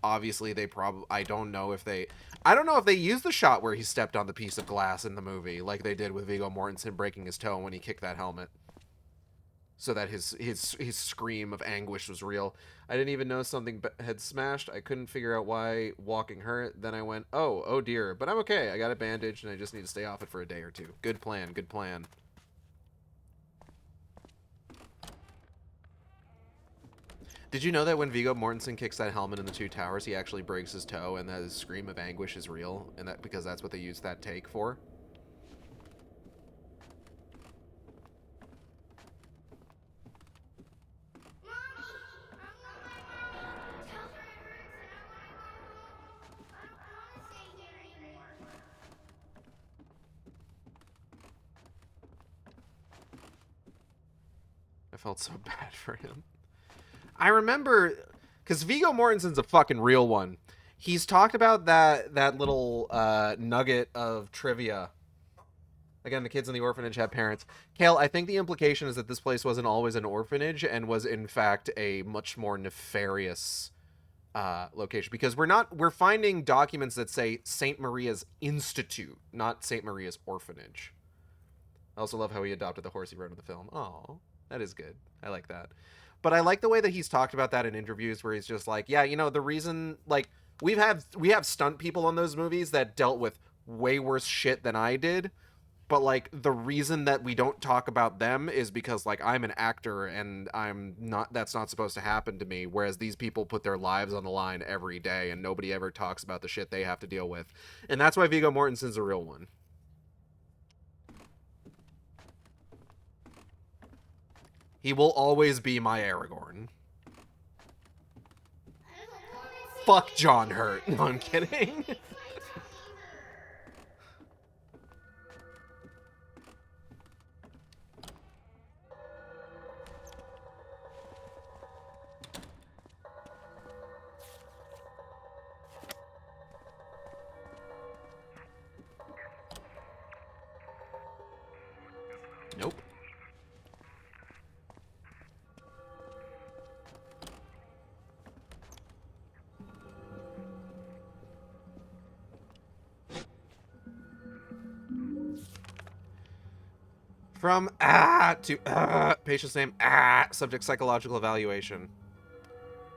obviously they probably, I don't know if they used the shot where he stepped on the piece of glass in the movie like they did with Viggo Mortensen breaking his toe when he kicked that helmet, so that his scream of anguish was real. I didn't even know something had smashed. I couldn't figure out why walking hurt. Then I went, oh dear, but I'm okay. I got a bandage and I just need to stay off it for a day or two. Good plan, good plan. Did you know that when Viggo Mortensen kicks that helmet in the Two Towers, he actually breaks his toe, and that his scream of anguish is real, and that because that's what they used that take for? I felt so bad for him. I remember, because Viggo Mortensen's a fucking real one. He's talked about that little nugget of trivia. Again, the kids in the orphanage have parents. Kale, I think the implication is that this place wasn't always an orphanage and was in fact a much more nefarious location, because we're finding documents that say St. Maria's Institute, not St. Maria's Orphanage. I also love how he adopted the horse he rode in the film. Oh, that is good. I like that. But I like the way that he's talked about that in interviews where he's just like, yeah, you know, the reason, like, we have stunt people on those movies that dealt with way worse shit than I did. But, like, the reason that we don't talk about them is because, like, I'm an actor and that's not supposed to happen to me. Whereas these people put their lives on the line every day and nobody ever talks about the shit they have to deal with. And that's why Viggo Mortensen's a real one. He will always be my Aragorn. Fuck John Hurt. No, I'm kidding. Nope. From to patient's name, subject psychological evaluation.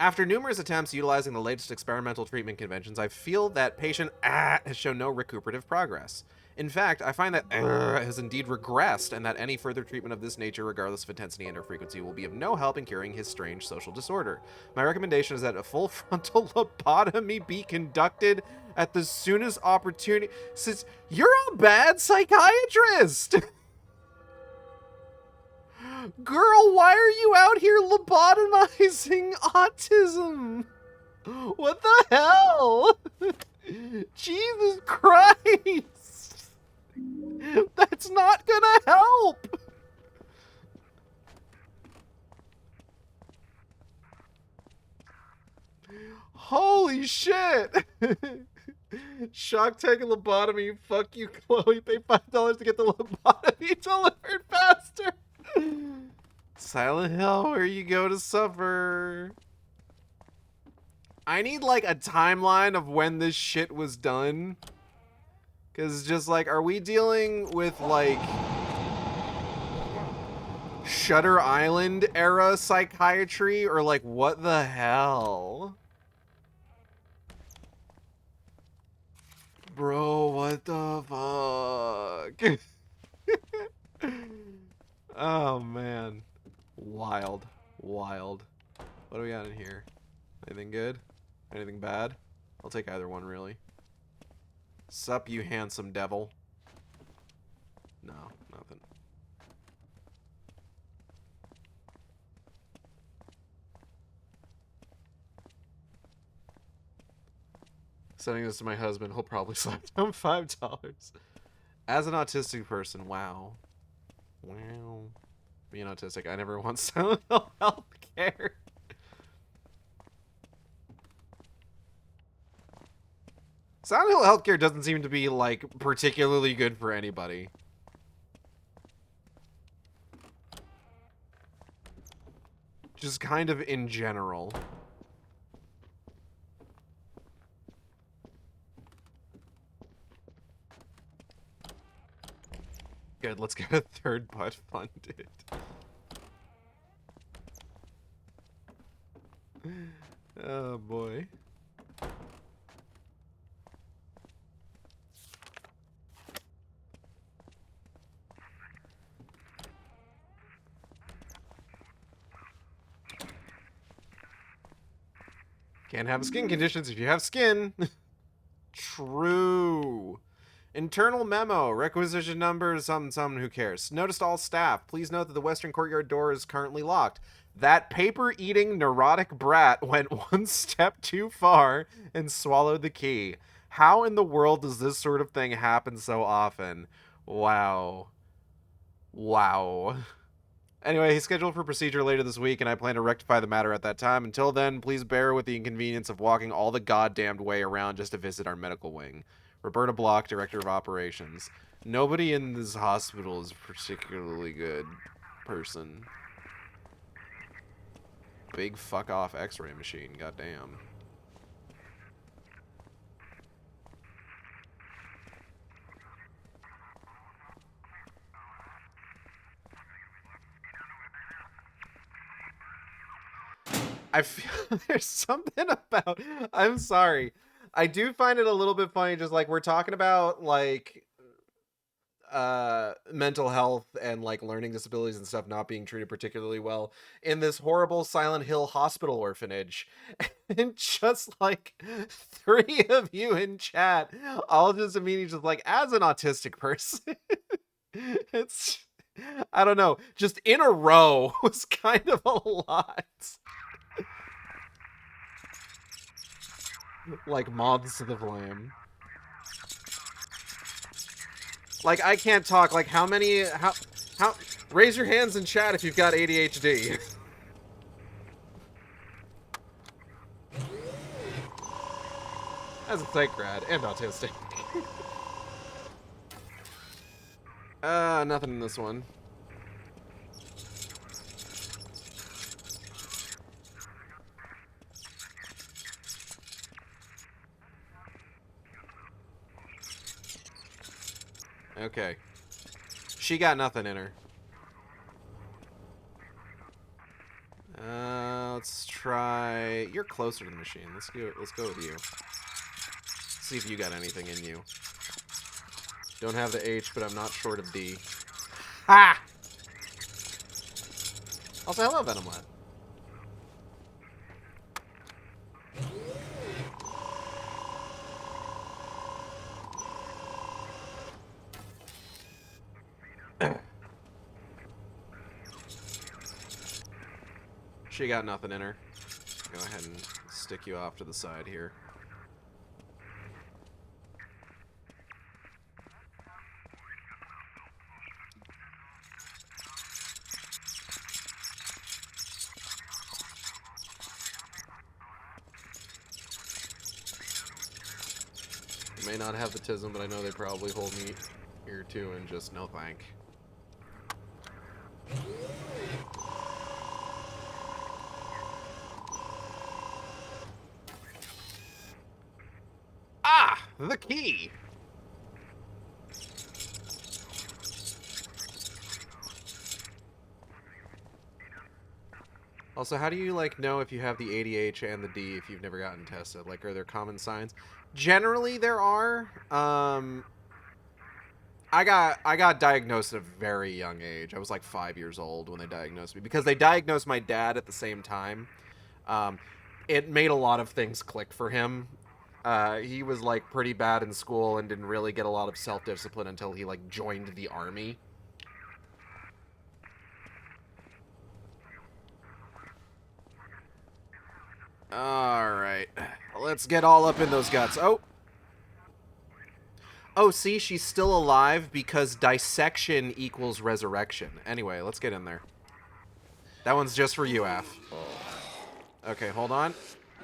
After numerous attempts utilizing the latest experimental treatment conventions, I feel that patient has shown no recuperative progress. In fact, I find that has indeed regressed, and that any further treatment of this nature, regardless of intensity and or frequency, will be of no help in curing his strange social disorder. My recommendation is that a full frontal lobotomy be conducted at the soonest opportunity. Since you're a bad psychiatrist! Girl, why are you out here lobotomizing autism? What the hell? Jesus Christ! That's not gonna help! Holy shit! Shock tank and lobotomy. Fuck you, Chloe. Pay $5 to get the lobotomy delivered faster. Silent Hill, where you go to suffer. I need, like, a timeline of when this shit was done. Because just, like, are we dealing with, like, Shutter Island era psychiatry? Or, like, what the hell? Bro, what the fuck? Oh, man. Wild. Wild. What do we got in here? Anything good? Anything bad? I'll take either one, really. Sup, you handsome devil. No, nothing. Sending this to my husband. He'll probably slap down $5. As an autistic person, wow. Wow. Being autistic, I never want Silent Hill health care. Silent Hill healthcare doesn't seem to be, like, particularly good for anybody. Just kind of in general. Good, let's get a third butt funded. Oh boy. Can't have skin conditions if you have skin. True. Internal memo. Requisition number, something, who cares? Notice to all staff. Please note that the western courtyard door is currently locked. That paper-eating neurotic brat went one step too far and swallowed the key. How in the world does this sort of thing happen so often? Wow. Wow. Anyway, he's scheduled for procedure later this week, and I plan to rectify the matter at that time. Until then, please bear with the inconvenience of walking all the goddamned way around just to visit our medical wing. Roberta Block, Director of Operations. Nobody in this hospital is a particularly good person. Big fuck-off x-ray machine, goddamn. I feel there's something about, I'm sorry. I do find it a little bit funny, just like we're talking about like mental health and like learning disabilities and stuff not being treated particularly well in this horrible Silent Hill hospital orphanage. And just like 3 of you in chat, all just immediately just like, as an autistic person, it's, I don't know, just in a row was kind of a lot. Like moths to the flame. Like, I can't talk. Like, how raise your hands in chat if you've got ADHD. As a psych grad and autistic. Nothing in this one. Okay. She got nothing in her. Let's try... You're closer to the machine. Let's go with you. See if you got anything in you. Don't have the H, but I'm not short of D. Ha! Also, hello, Venomlet. She got nothing in her. Go ahead and stick you off to the side here. May not have the tism, but I know they probably hold me here too, and just no thank. Ah! The key! Also, how do you, like, know if you have the ADH and the D if you've never gotten tested? Like, are there common signs? Generally, there are. I got diagnosed at a very young age. I was, like, 5 years old when they diagnosed me. Because they diagnosed my dad at the same time. It made a lot of things click for him. He was, like, pretty bad in school and didn't really get a lot of self-discipline until he, like, joined the army. Alright. Let's get all up in those guts. Oh! Oh, see? She's still alive because dissection equals resurrection. Anyway, let's get in there. That one's just for you, Af. Okay, hold on.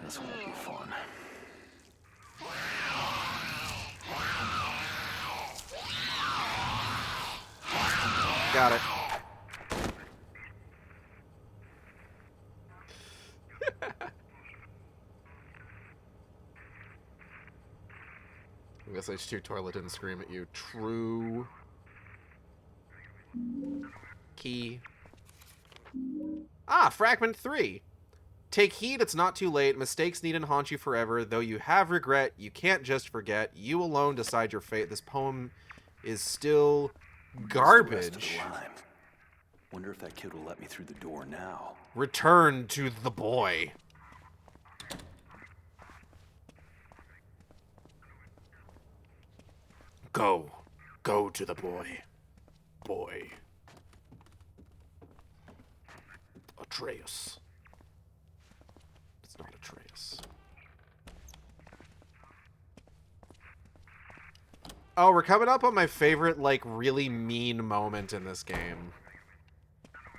This won't be fun. Got it. I guess H2 toilet didn't scream at you. True. Key. Ah, fragment 3. Take heed, it's not too late. Mistakes needn't haunt you forever. Though you have regret, you can't just forget. You alone decide your fate. This poem is still garbage. Wonder if that kid will let me through the door now. Return to the boy. Go. Go to the boy. Boy. Atreus. It's not Atreus. Oh, we're coming up on my favorite, like, really mean moment in this game.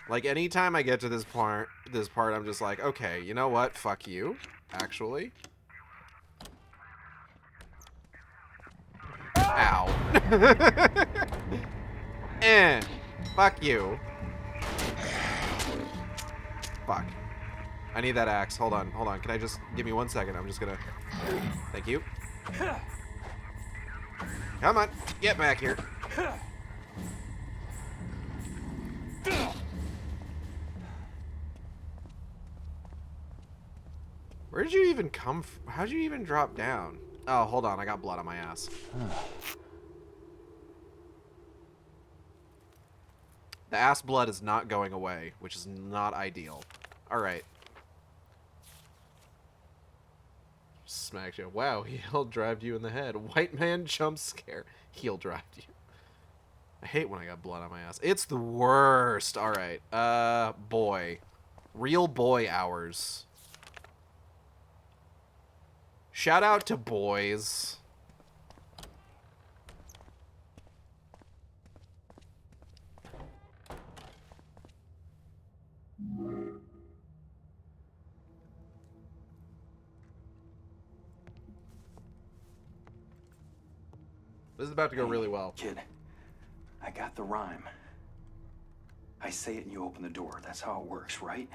Like, anytime I get to this part, I'm just like, okay, you know what? Fuck you, actually. Ow. Fuck you. Fuck. I need that axe. Hold on. Can I just... Give me 1 second. I'm just gonna... Thank you. Come on. Get back here. Where did you even come from? How'd you even drop down? Oh, hold on. I got blood on my ass. The ass blood is not going away, which is not ideal. Alright. Smacked you. Wow, he'll drive you in the head. White man jump scare. He'll drive you. I hate when I got blood on my ass. It's the worst. Alright. Boy. Real boy hours. Shout out to boys. This is about to go really well. Kid, I got the rhyme. I say it and you open the door. That's how it works, right?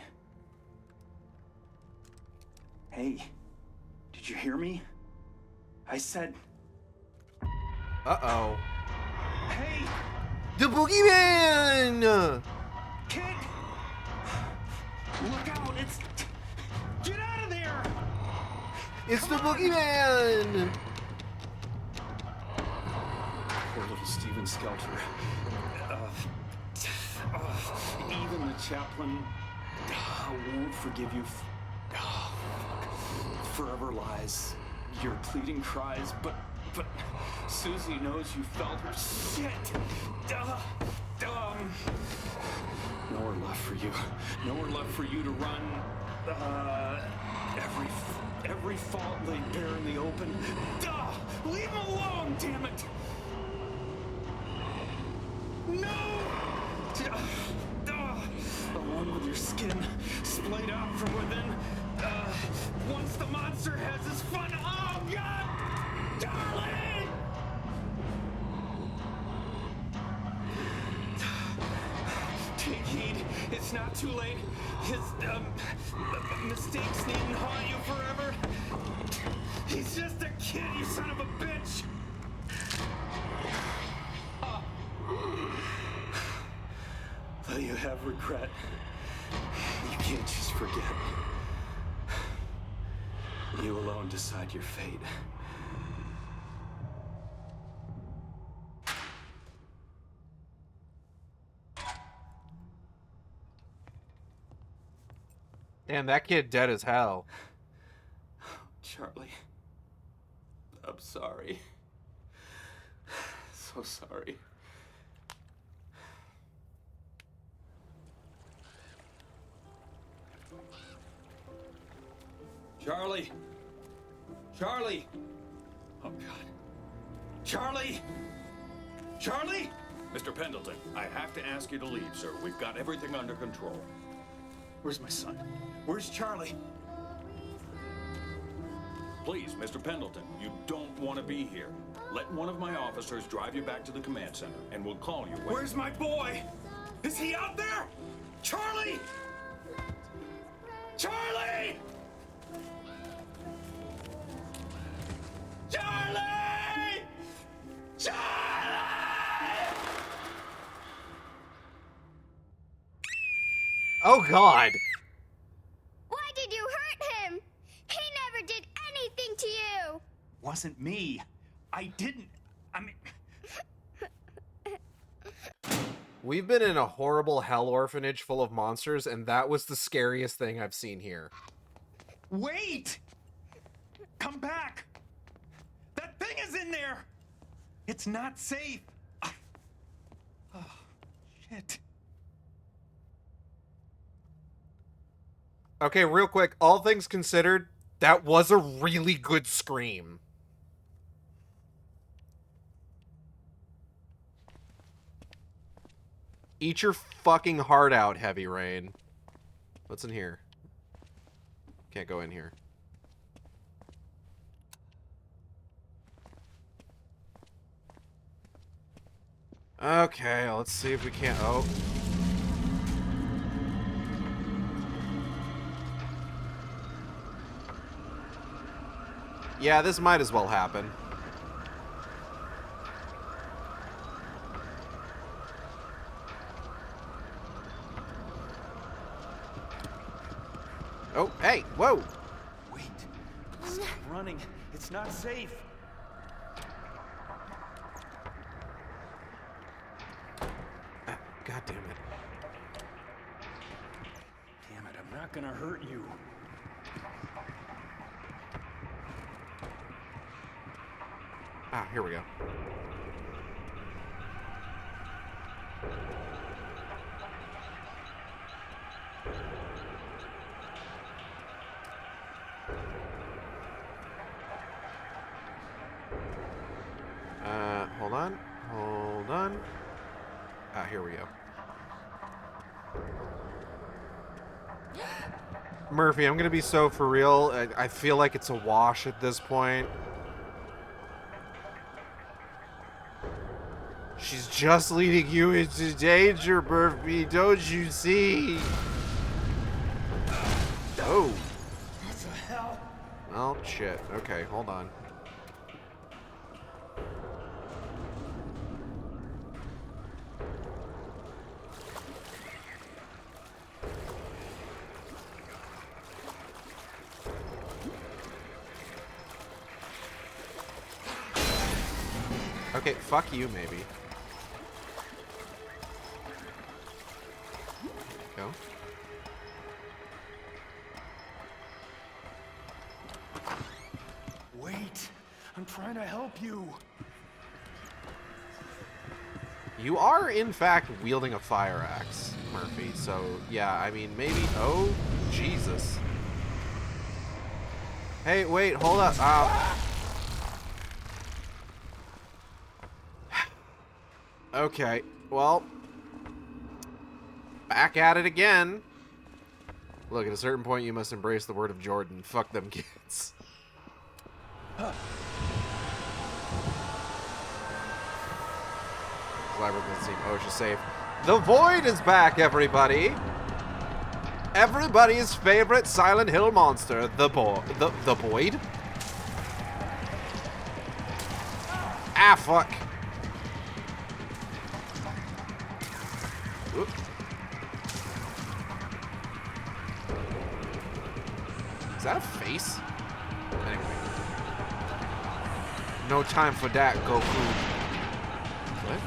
Hey, did you hear me? I said... Uh-oh. Hey! The boogeyman! Kid! Look out! It's... Get out of there! It's the boogeyman! Poor little Steven Skelter. Even the chaplain won't forgive you. Forever lies your pleading cries, but Susie knows you felt her shit. Nowhere left for you. Nowhere left for you to run. Every fault laid bare in the open. Leave him alone, damn it! No! Alone with your skin splayed out from within. Once the monster has his fun. Oh, God! Darling! Take heed. It's not too late. His mistakes needn't haunt you forever. He's just a kid, you son of a bitch. Though you have regret, you can't just forget. You alone decide your fate. Damn, that kid dead as hell. Charlie, I'm sorry. So sorry. Charlie! Charlie! Oh, God. Charlie! Charlie! Mr. Pendleton, I have to ask you to leave, sir. We've got everything under control. Where's my son? Where's Charlie? Please, Mr. Pendleton, you don't want to be here. Let one of my officers drive you back to the command center, and we'll call you when... Where's my boy? Is he out there? Charlie! Charlie! Charlie! Oh, God. Why did you hurt him? He never did anything to you. Wasn't me. I didn't. I mean... We've been in a horrible hell orphanage full of monsters, and that was the scariest thing I've seen here. Wait! Come back! That thing is in there! It's not safe! Oh, shit. Okay, real quick, all things considered, that was a really good scream. Eat your fucking heart out, Heavy Rain. What's in here? Can't go in here. Okay, let's see if we can't... Oh. Yeah, this might as well happen. Oh, hey, whoa! Wait. Stop running. It's not safe. God damn it. Damn it, I'm not gonna hurt you. Ah, here we go. Hold on. Hold on. Ah, here we go. Murphy, I'm gonna be so for real. I feel like it's a wash at this point. She's just leading you into danger, Murphy. Don't you see? Oh. What the hell? Well, shit. Okay, hold on. Okay, fuck you, maybe. Go. Wait. I'm trying to help you. You are, in fact, wielding a fire axe, Murphy. So, yeah, I mean, maybe... Oh, Jesus. Hey, wait, hold up. Okay, well... Back at it again. Look, at a certain point, you must embrace the word of Jordan. Fuck them kids. Labyrinth doesn't seem OSHA safe. The Void is back, everybody! Everybody's favorite Silent Hill monster, the Void? Ah, fuck. Oop. Is that a face? Anyway. No time for that, Goku. What?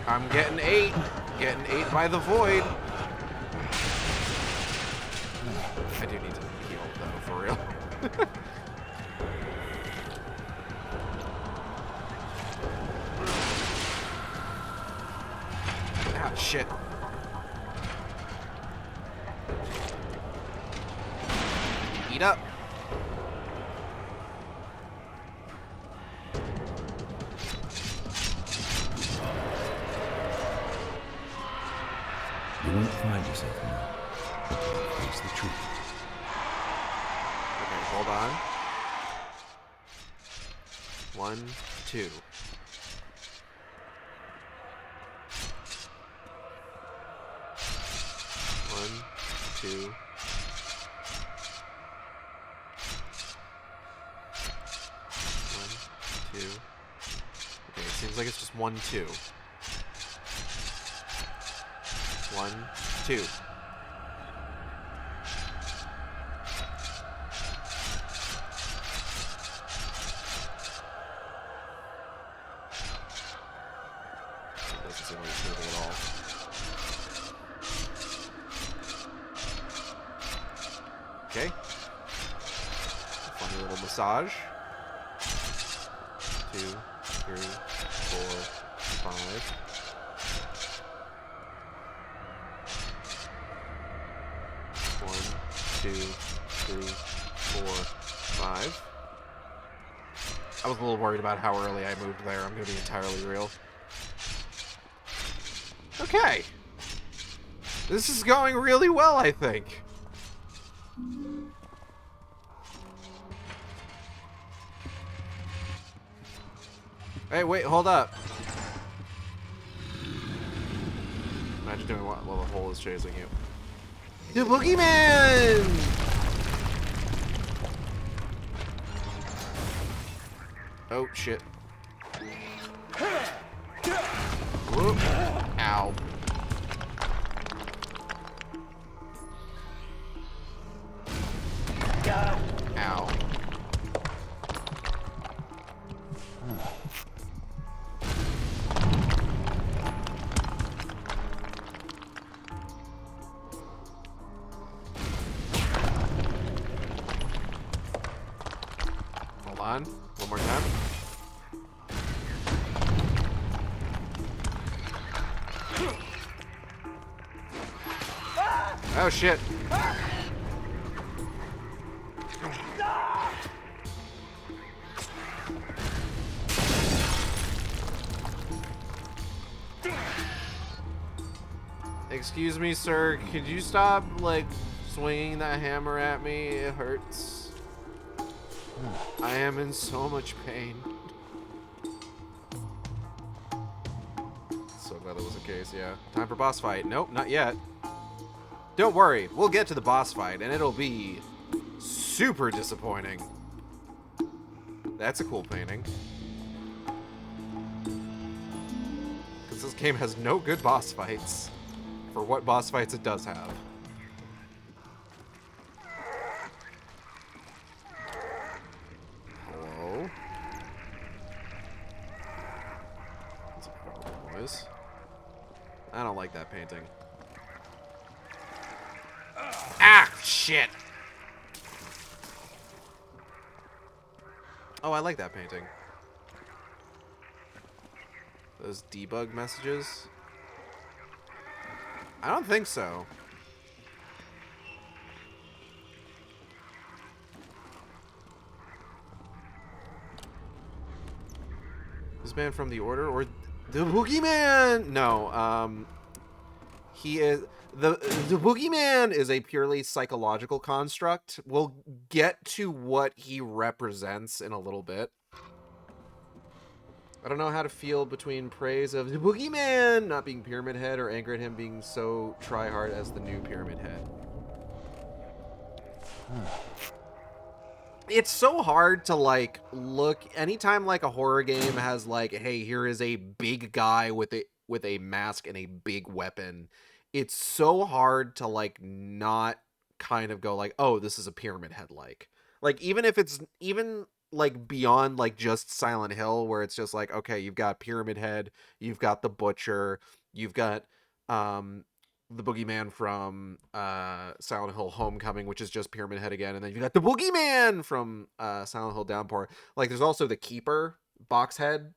I'm getting ate. Getting ate by the Void. I do need to heal though, for real. Ah, shit. Eat up. You won't find yourself now. Face the truth. Okay, hold on. 1, 2. One, two. Seems like it's just 1, 2. 1, 2. Doesn't seem like it's moving at all. Okay. Funny little massage. 2, 3, 4, 5. One, 2, 3, 4, 5. I was a little worried about how early I moved there. I'm gonna be entirely real. Okay. This is going really well, I think. Hey, wait, hold up. Imagine doing what while the hole is chasing you. The boogeyman! Oh, shit. Whoop. Ow. Ow. Hold on. One more time. Oh, shit. Excuse me, sir. Could you stop, like, swinging that hammer at me? It hurts. I am in so much pain. So glad that was the case, yeah. Time for boss fight. Nope, not yet. Don't worry, we'll get to the boss fight, and it'll be super disappointing. That's a cool painting. Because this game has no good boss fights for what boss fights it does have. Hello? That's a horrible noise. I don't like that painting. Ah, shit! Oh, I like that painting. Those debug messages? I don't think so. This man from the Order or the Boogeyman? No, he is the Boogeyman is a purely psychological construct. We'll get to what he represents in a little bit. I don't know how to feel between praise of the Boogeyman not being Pyramid Head or anger at him being so try-hard as the new Pyramid Head. It's so hard to, like, look... Anytime, like, a horror game has, like, hey, here is a big guy with a mask and a big weapon, it's so hard to, like, not kind of go, like, oh, this is a Pyramid Head-like. Like, even if it's... Even... like beyond like just Silent Hill, where it's just like, okay, you've got Pyramid Head, you've got the Butcher, you've got the Boogeyman from Silent Hill Homecoming, which is just Pyramid Head again, and then you've got the Boogeyman from Silent Hill Downpour. Like, there's also the Keeper box head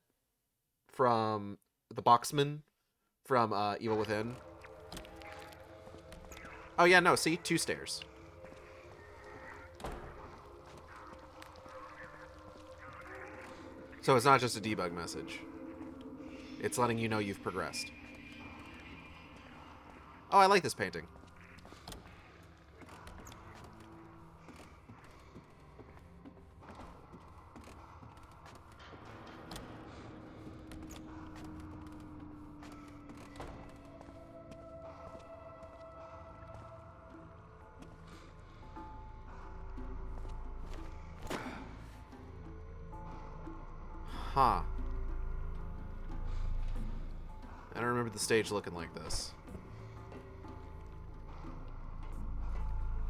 from the Boxman from Evil Within. Oh yeah, no, see, 2 stairs. So it's not just a debug message. It's letting you know you've progressed. Oh, I like this painting. Huh. don't remember the stage looking like this.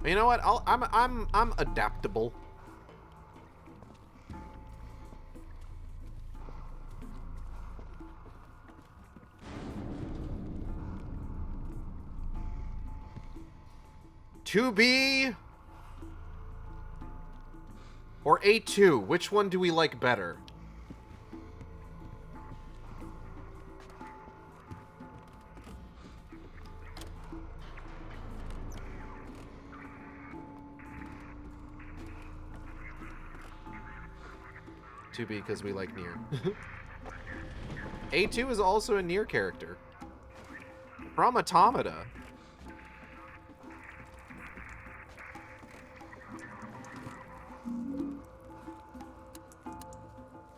But you know what? I'm adaptable. "2B or A2, which one do we like better?" "2B because we like Nier." A2 is also a Nier character. From Automata.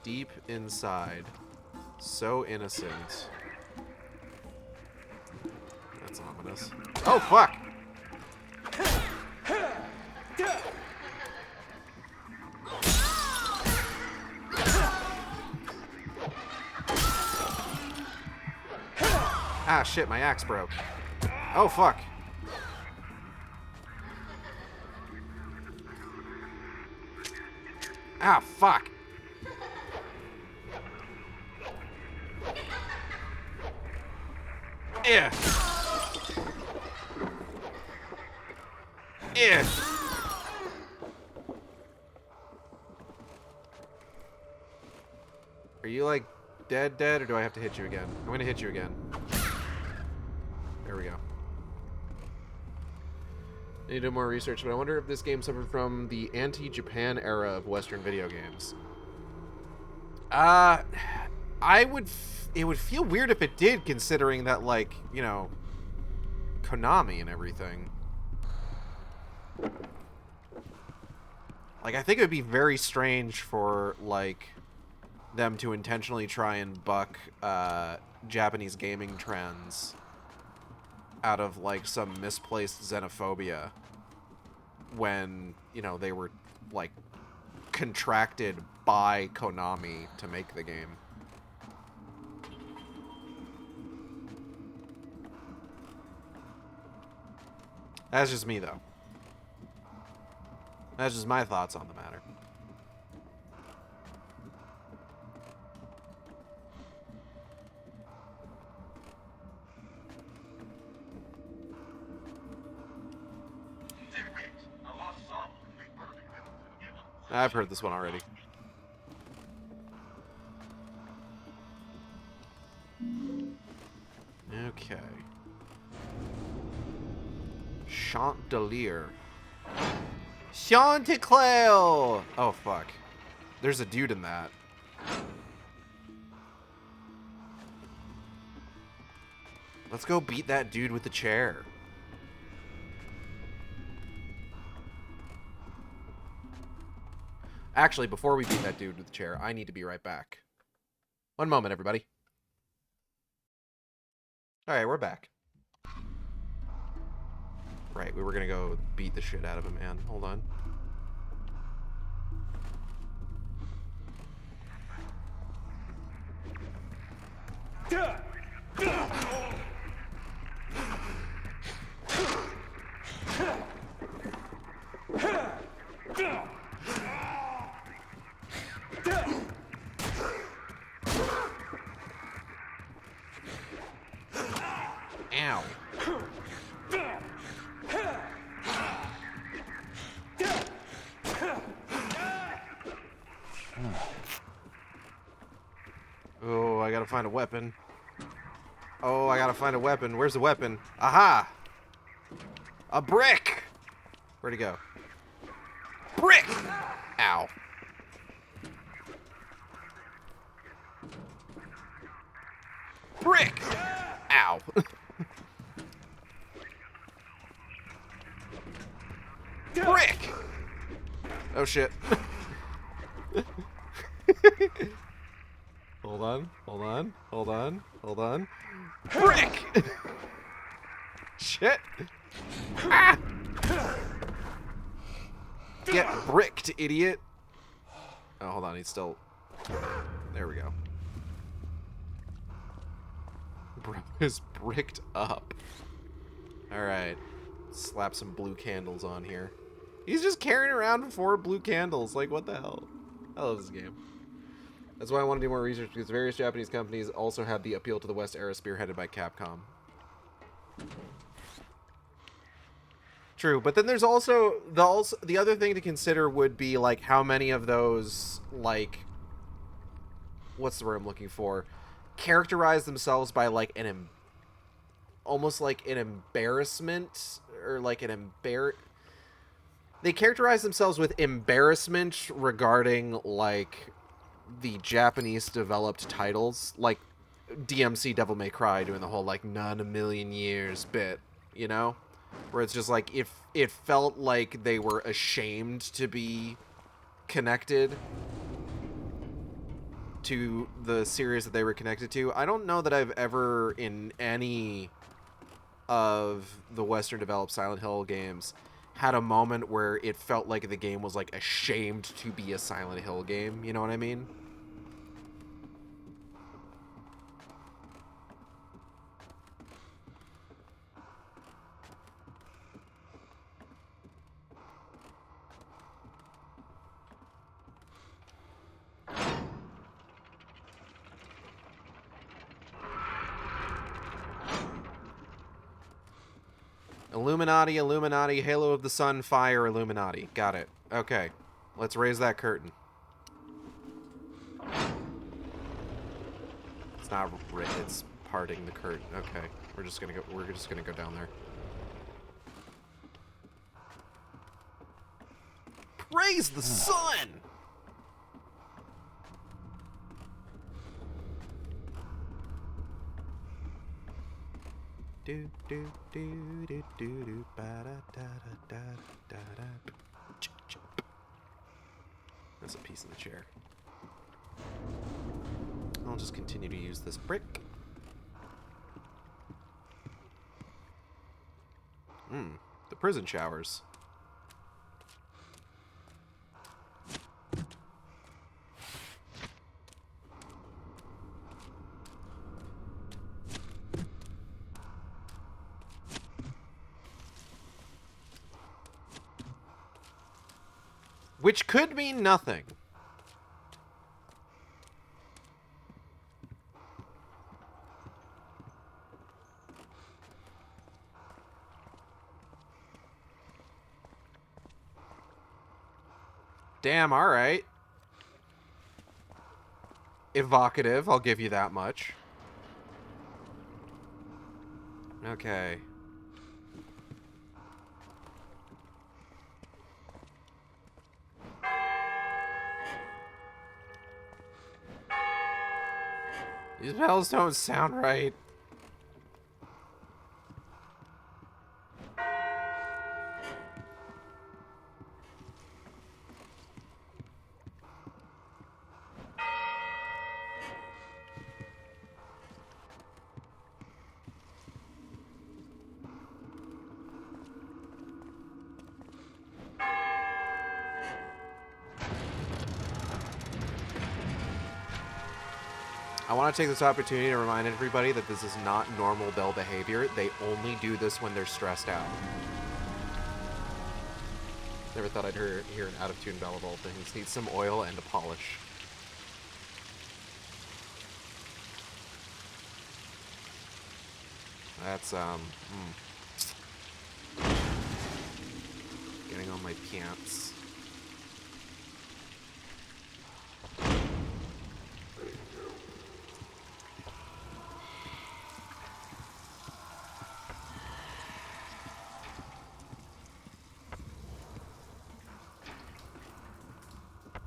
Deep inside. So innocent. That's ominous. Oh, fuck! Ah, shit, my axe broke. Oh, fuck. Ah, fuck. Yeah. Yeah. Are you like dead, or do I have to hit you again? I'm gonna hit you again. There we go. I need to do more research, but I wonder if this game suffered from the anti-Japan era of Western video games. It would feel weird if it did, considering that, like, you know, Konami and everything. Like, I think it would be very strange for, like, them to intentionally try and buck Japanese gaming trends out of, like, some misplaced xenophobia when, you know, they were, like, contracted by Konami to make the game. That's just me, though. That's just my thoughts on the matter. I've heard this one already. Okay. Chandelier. Chanticleer! Oh, fuck. There's a dude in that. Let's go beat that dude with the chair. Actually, before we beat that dude with the chair, I need to be right back. One moment, everybody. Alright, we're back. Right, we were gonna go beat the shit out of him, man. Hold on. Ow. Oh, I gotta find a weapon. Oh, I gotta find a weapon. Where's the weapon? Aha! A brick! Where'd he go? Brick! Ow. Brick! Ow. Brick! Oh, shit. Hold on, hold on, hold on, hold on. Brick! Shit! Ah! Get bricked, idiot! Oh, hold on, he's still... There we go. bro is bricked up. Alright. Slap some blue candles on here. He's just carrying around 4 blue candles. Like, what the hell? I love this game. That's why I want to do more research, because various Japanese companies also have the appeal to the West era spearheaded by Capcom. True, but then there's also the other thing to consider would be, like, how many of those, like, what's the word I'm looking for? Characterize themselves by, like, almost like an embarrassment, or like an they characterize themselves with embarrassment regarding, like, the Japanese developed titles, like DMC Devil May Cry doing the whole, like, not a million years bit, you know? Where it's just like, if it felt like they were ashamed to be connected to the series that they were connected to. I don't know that I've ever, in any of the Western developed Silent Hill games, had a moment where it felt like the game was, like, ashamed to be a Silent Hill game. You know what I mean? Illuminati, Illuminati, Halo of the Sun, Fire, Illuminati. Got it. Okay. Let's raise that curtain. It's not it's parting the curtain. Okay. We're just gonna go down there. Praise the sun! Do do do do do do ba da da da da da da. That's a piece of the chair. I'll just continue to use this brick. The prison showers. Which could mean nothing. Damn, alright. Evocative, I'll give you that much. Okay. These bells don't sound right. I want to take this opportunity to remind everybody that this is not normal bell behavior. They only do this when they're stressed out. Never thought I'd hear an out-of-tune bell of all things. Needs some oil and a polish. That's, getting on my pants.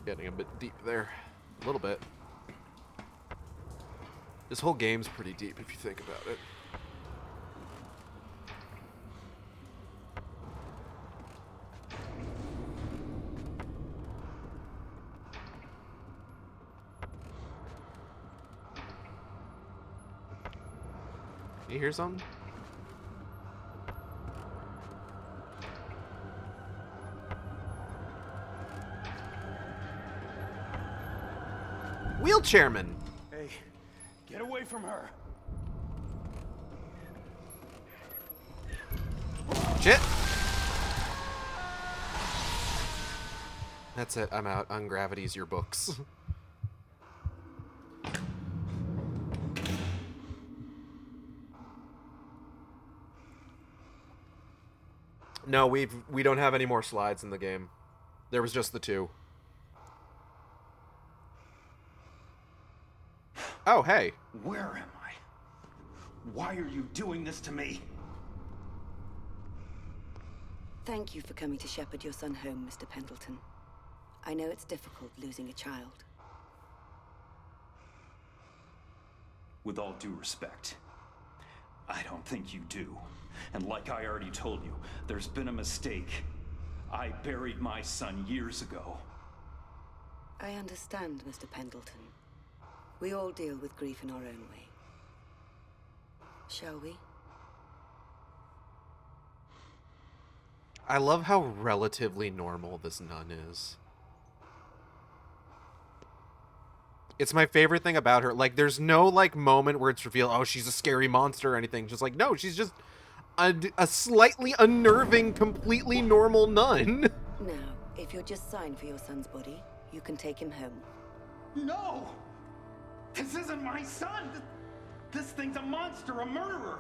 Getting a bit deep there. A little bit. This whole game's pretty deep if you think about it. You hear something? Wheelchairman. Hey, get away from her. Shit! That's it. I'm out. Ungravity's your books. No, we don't have any more slides in the game. There was just the 2. Oh, hey. Where am I? Why are you doing this to me? Thank you for coming to shepherd your son home, Mr. Pendleton. I know it's difficult losing a child. With all due respect, I don't think you do. And like I already told you, there's been a mistake. I buried my son years ago. I understand, Mr. Pendleton. We all deal with grief in our own way. Shall we? I love how relatively normal this nun is. It's my favorite thing about her. Like, there's no, like, moment where it's revealed, oh, she's a scary monster or anything. Just like, no, she's just a slightly unnerving, completely normal nun. Now, if you'll just sign for your son's body, you can take him home. No! This isn't my son! This thing's a monster, a murderer!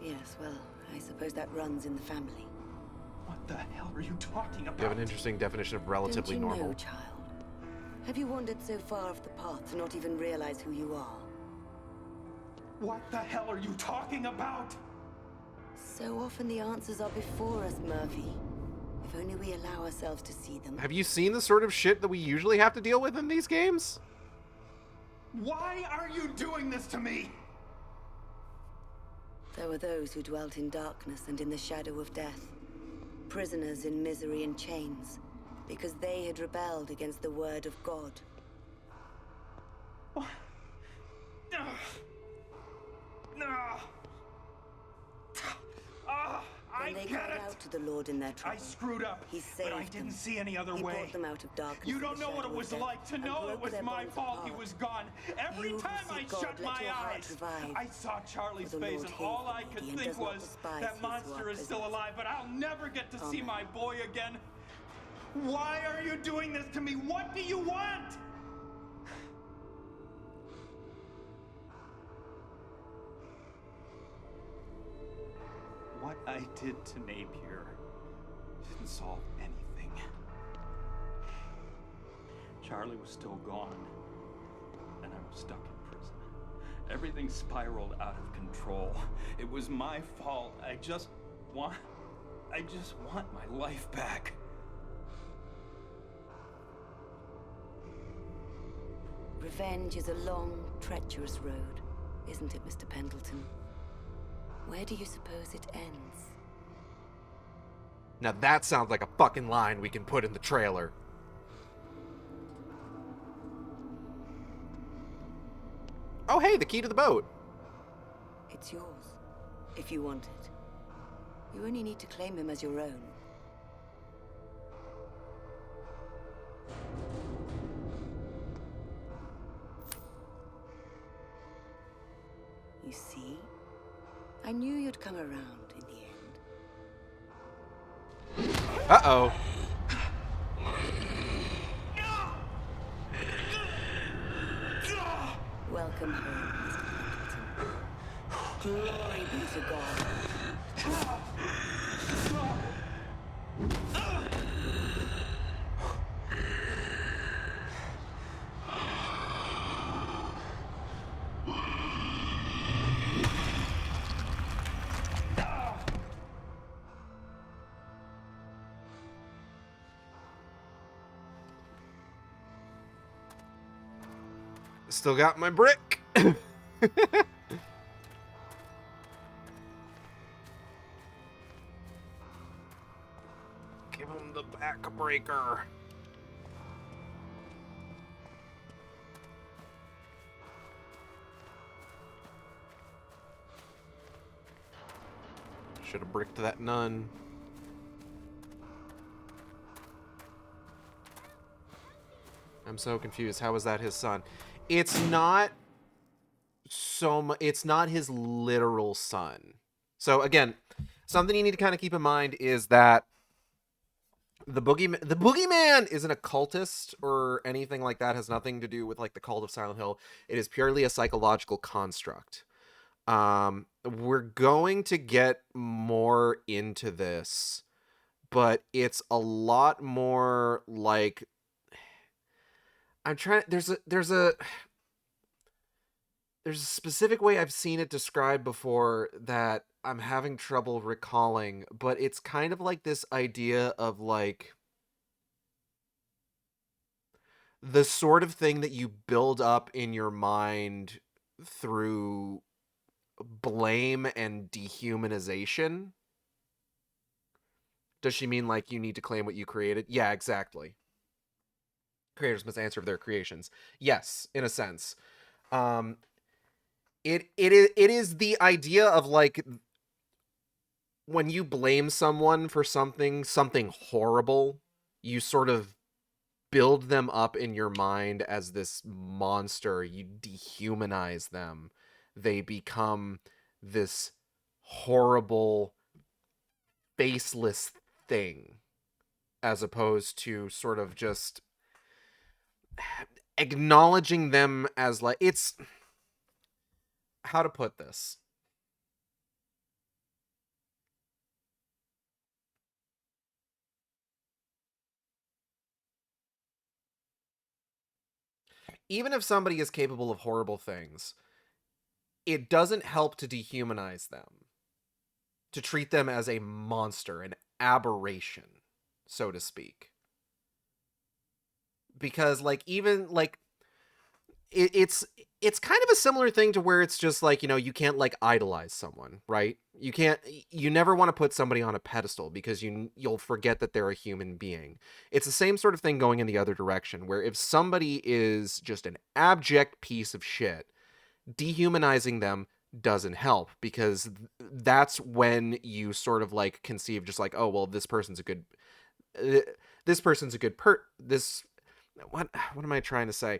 Yes, well, I suppose that runs in the family. What the hell are you talking about? You have an interesting definition of relatively Don't you normal. know, child? Have you wandered so far off the path to not even realize who you are? What the hell are you talking about? So often the answers are before us, Murphy. If only we allow ourselves to see them. Have you seen the sort of shit that we usually have to deal with in these games? Why are you doing this to me? There were those who dwelt in darkness and in the shadow of death. Prisoners in misery and chains, because they had rebelled against the word of God. What? No. No. When they cried out to the Lord in their trouble, I screwed up, He saved but I them. didn't see any other He way. brought them out of darkness. You and don't the know what it shadow of was death, like to and know it broke was their my bonds fault he apart. was gone. Every You who time I seek God, shut let my your heart eyes, revive. I saw Charlie's For the face, Lord and hears all the I needy could and think does not was, despise that his who monster are is still prisoners. alive, but I'll never get to see Amen. my boy again. Why are you doing this to me? What do you want? What I did to Napier didn't solve anything. Charlie was still gone, and I was stuck in prison. Everything spiraled out of control. It was my fault. I just want my life back. Revenge is a long, treacherous road, isn't it, Mr. Pendleton? Where do you suppose it ends? Now that sounds like a fucking line we can put in the trailer. Oh, hey, the key to the boat. It's yours, if you want it. You only need to claim him as your own. You see? I knew you'd come around in the end. Uh-oh. Welcome home, Mr. Pendleton. Glory be to God. Still got my brick. Give him the backbreaker. Should have bricked that nun. I'm so confused. How is that his son? It's not so much. It's not his literal son. So again, something you need to kind of keep in mind is that the boogeyman isn't a cultist or anything like that. Has nothing to do with like the cult of Silent Hill. It is purely a psychological construct. We're going to get more into this, but it's a lot more like I'm trying. There's a specific way I've seen it described before that I'm having trouble recalling, but it's kind of like this idea of like the sort of thing that you build up in your mind through blame and dehumanization. Does she mean like you need to claim what you created? Yeah, exactly. Creators must answer for their creations. Yes, in a sense. Um, it is the idea of like when you blame someone for something horrible, you sort of build them up in your mind as this monster. You dehumanize them. They become this horrible, faceless thing, as opposed to sort of just acknowledging them as like it's how to put this. Even if somebody is capable of horrible things, it doesn't help to dehumanize them, to treat them as a monster, an aberration, so to speak. Because like even like it's kind of a similar thing to where it's just like, you know, you can't like idolize someone, right? You never want to put somebody on a pedestal because you'll forget that they're a human being. It's the same sort of thing going in the other direction, where if somebody is just an abject piece of shit, dehumanizing them doesn't help, because that's when you sort of like conceive just like, oh well, this person's a good this what am I trying to say?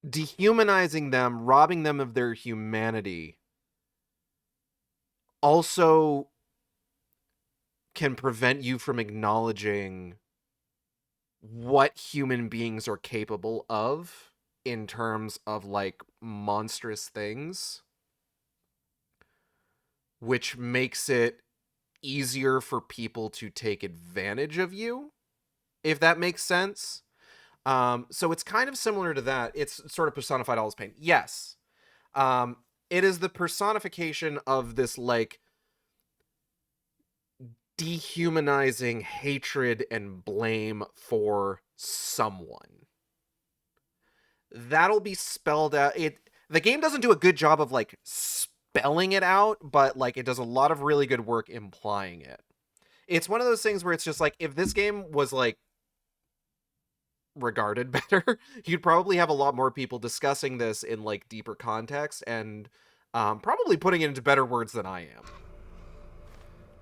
Dehumanizing them, robbing them of their humanity, also can prevent you from acknowledging what human beings are capable of in terms of like monstrous things, which makes it easier for people to take advantage of you, if that makes sense. So it's kind of similar to that. It's sort of personified all this pain. Yes. It is the personification of this like dehumanizing hatred and blame for someone. That'll be spelled out. The game doesn't do a good job of like spelling it out, but like it does a lot of really good work implying it. It's one of those things where it's just like, if this game was like regarded better, you'd probably have a lot more people discussing this in like deeper context and probably putting it into better words than I am.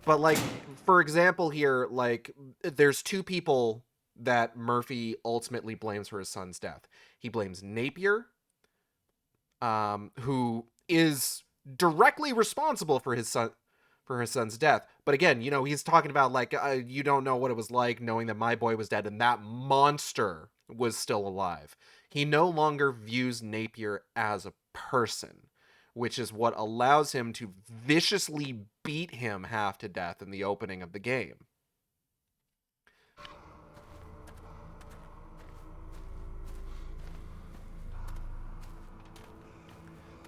But like, for example here, like there's two people that Murphy ultimately blames for his son's death. He blames Napier, who is directly responsible for his son's death. But again, you know, he's talking about like, you don't know what it was like knowing that my boy was dead and that monster was still alive. He no longer views Napier as a person, which is what allows him to viciously beat him half to death in the opening of the game.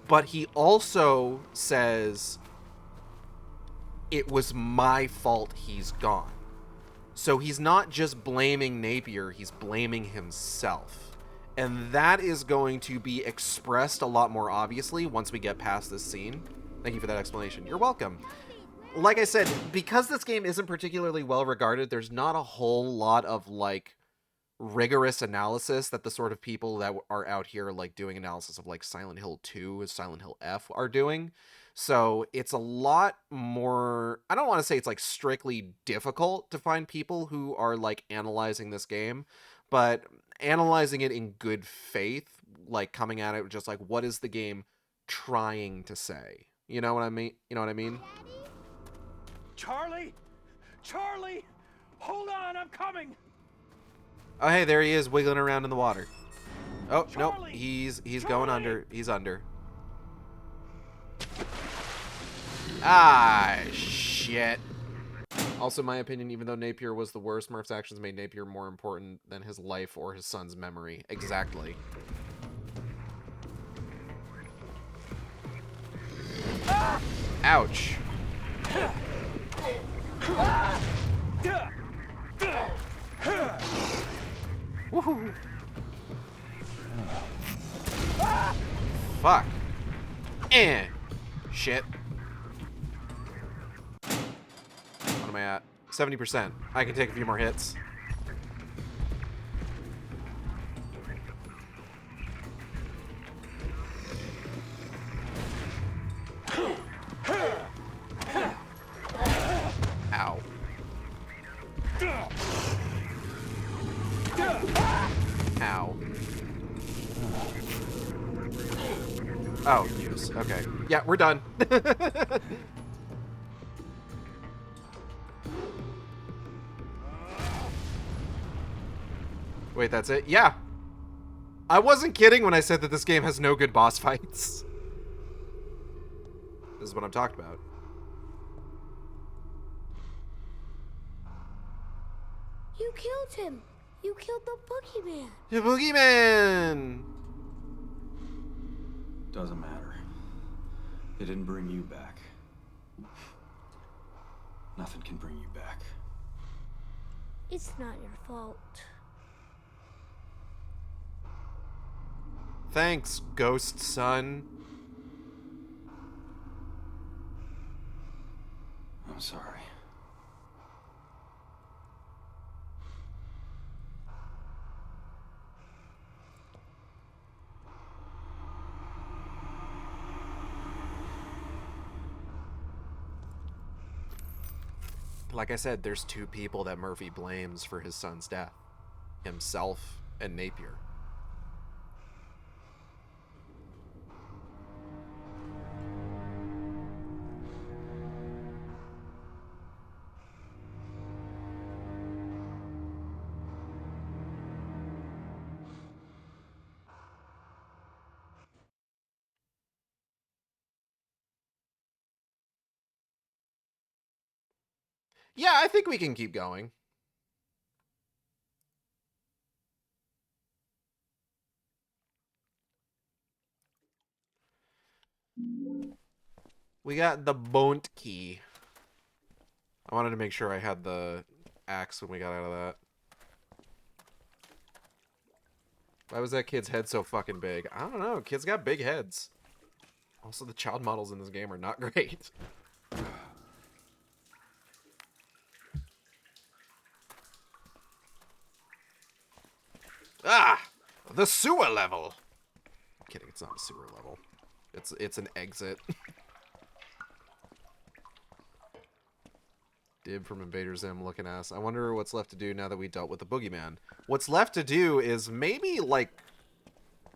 But he also says, it was my fault he's gone. So he's not just blaming Napier, he's blaming himself. And that is going to be expressed a lot more obviously once we get past this scene. Thank you for that explanation. You're welcome. Like I said, because this game isn't particularly well regarded, there's not a whole lot of like rigorous analysis that the sort of people that are out here like doing analysis of like Silent Hill 2 as Silent Hill F are doing. So it's a lot more, I don't want to say it's like strictly difficult to find people who are like analyzing this game, but analyzing it in good faith, like coming at it just like, what is the game trying to say. You know what I mean? You know what I mean? Charlie! Charlie! Hold on, I'm coming! Oh, hey, there he is, wiggling around in the water. Oh, nope, Charlie! he's going Charlie! under. He's under. Ah, shit. Also, my opinion, even though Napier was the worst, Murph's actions made Napier more important than his life or his son's memory. Exactly. Ouch. Woohoo. Fuck. Shit. What am I at? 70%. I can take a few more hits. Ow. Ow. Oh, use. Okay. Yeah, we're done. Wait, that's it? Yeah. I wasn't kidding when I said that this game has no good boss fights. This is what I'm talking about. You killed him. You killed the boogeyman. The boogeyman! Doesn't matter. It didn't bring you back. Nothing can bring you back. It's not your fault. Thanks, ghost son. I'm sorry. Like I said, there's two people that Murphy blames for his son's death. Himself and Napier. Yeah, I think we can keep going. We got the Bont key. I wanted to make sure I had the axe when we got out of that. Why was that kid's head so fucking big? I don't know. Kids got big heads. Also, the child models in this game are not great. Ah! The sewer level! I'm kidding, it's not a sewer level. It's an exit. Dib from Invader Zim looking ass. I wonder what's left to do now that we dealt with the boogeyman. What's left to do is maybe, like,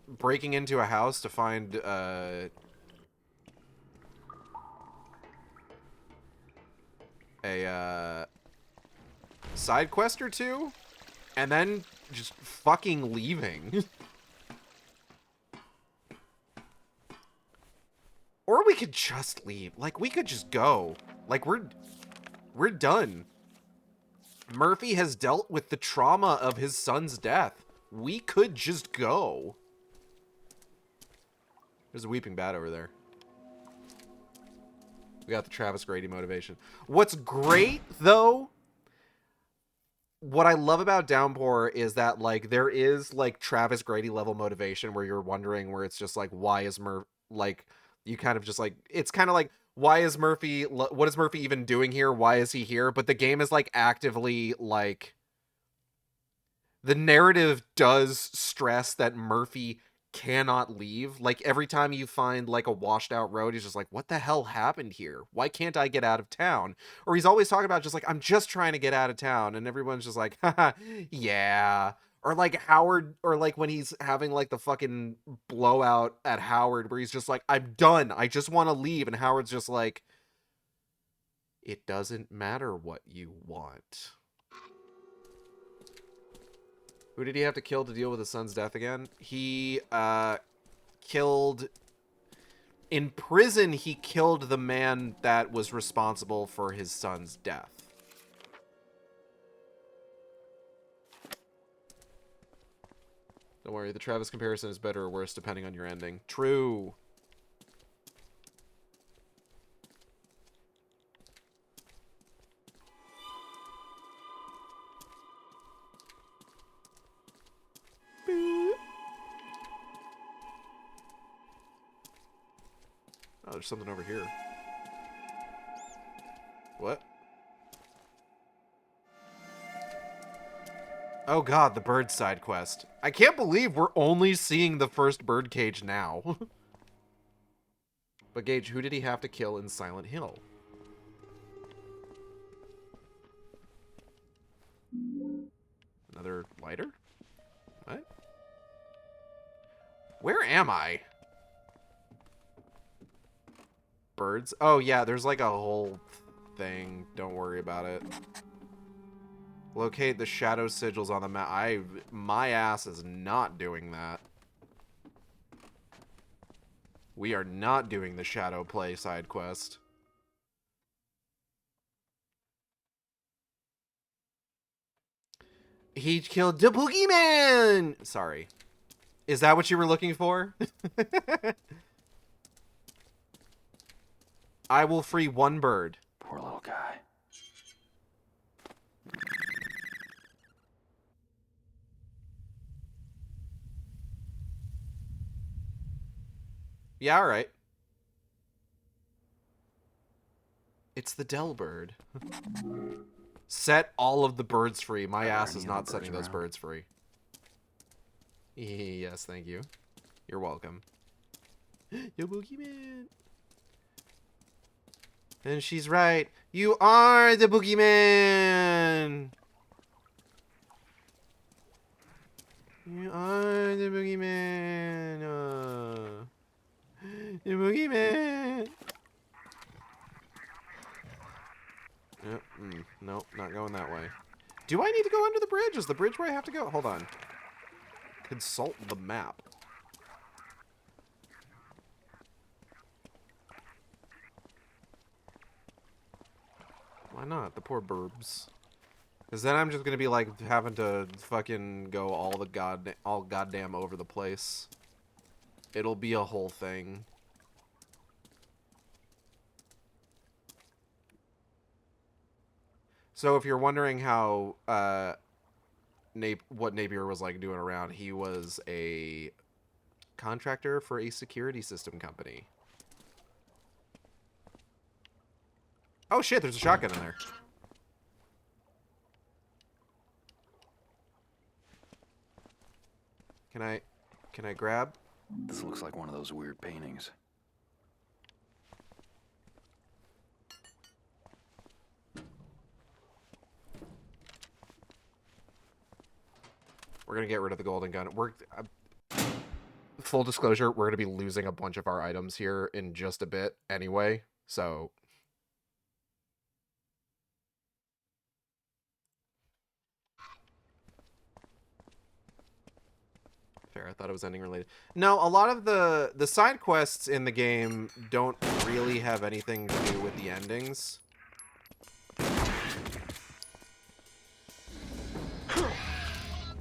breaking into a house to find, a side quest or two? And then just fucking leaving. Or we could just leave. Like, we could just go. Like, we're done. Murphy has dealt with the trauma of his son's death. We could just go. There's a weeping bat over there. We got the Travis Grady motivation. What's great, though, what I love about Downpour is that, like, there is, like, Travis Grady level motivation where you're wondering where it's just like, why is like, you kind of just like, it's kind of like, why is Murphy, what is Murphy even doing here? Why is he here? But the game is, like, actively, like, the narrative does stress that Murphy cannot leave. Like, every time you find, like, a washed out road, he's just like, what the hell happened here? Why can't I get out of town? Or he's always talking about just like, I'm just trying to get out of town. And everyone's just like, haha, yeah, Or like Howard, or like when he's having like the fucking blowout at Howard where he's just like, I'm done. I just want to leave. And Howard's just like, it doesn't matter what you want. Who did he have to kill to deal with his son's death again? He killed... In prison, he killed the man that was responsible for his son's death. Don't worry, the Travis comparison is better or worse depending on your ending. True. Boop. Oh, there's something over here. What? Oh god, the bird side quest. I can't believe we're only seeing the first birdcage now. But Gage, who did he have to kill in Silent Hill? Another lighter? What? Where am I? Birds? Oh yeah, there's like a whole thing. Don't worry about it. Locate the shadow sigils on the map. My ass is not doing that. We are not doing the shadow play side quest. He killed the boogeyman! Sorry. Is that what you were looking for? I will free one bird. Poor little guy. Yeah, alright. It's the Del bird. Set all of the birds free. My ass is not setting those birds free. Yes, thank you. You're welcome. Yo, boogeyman. And she's right. You are the boogeyman. You are the boogeyman. The boogeyman. Yep. Nope, not going that way. Do I need to go under the bridge? Is the bridge where I have to go? Hold on. Consult the map. Why not? The poor burbs. Because then I'm just going to be like having to fucking go all goddamn over the place. It'll be a whole thing. So if you're wondering how what Napier was like doing around, he was a contractor for a security system company. Oh shit, there's a shotgun in there. Can I grab? This looks like one of those weird paintings. We're gonna get rid of the golden gun. Full disclosure, we're gonna be losing a bunch of our items here in just a bit anyway, so... Fair, I thought it was ending related. No, a lot of the side quests in the game don't really have anything to do with the endings.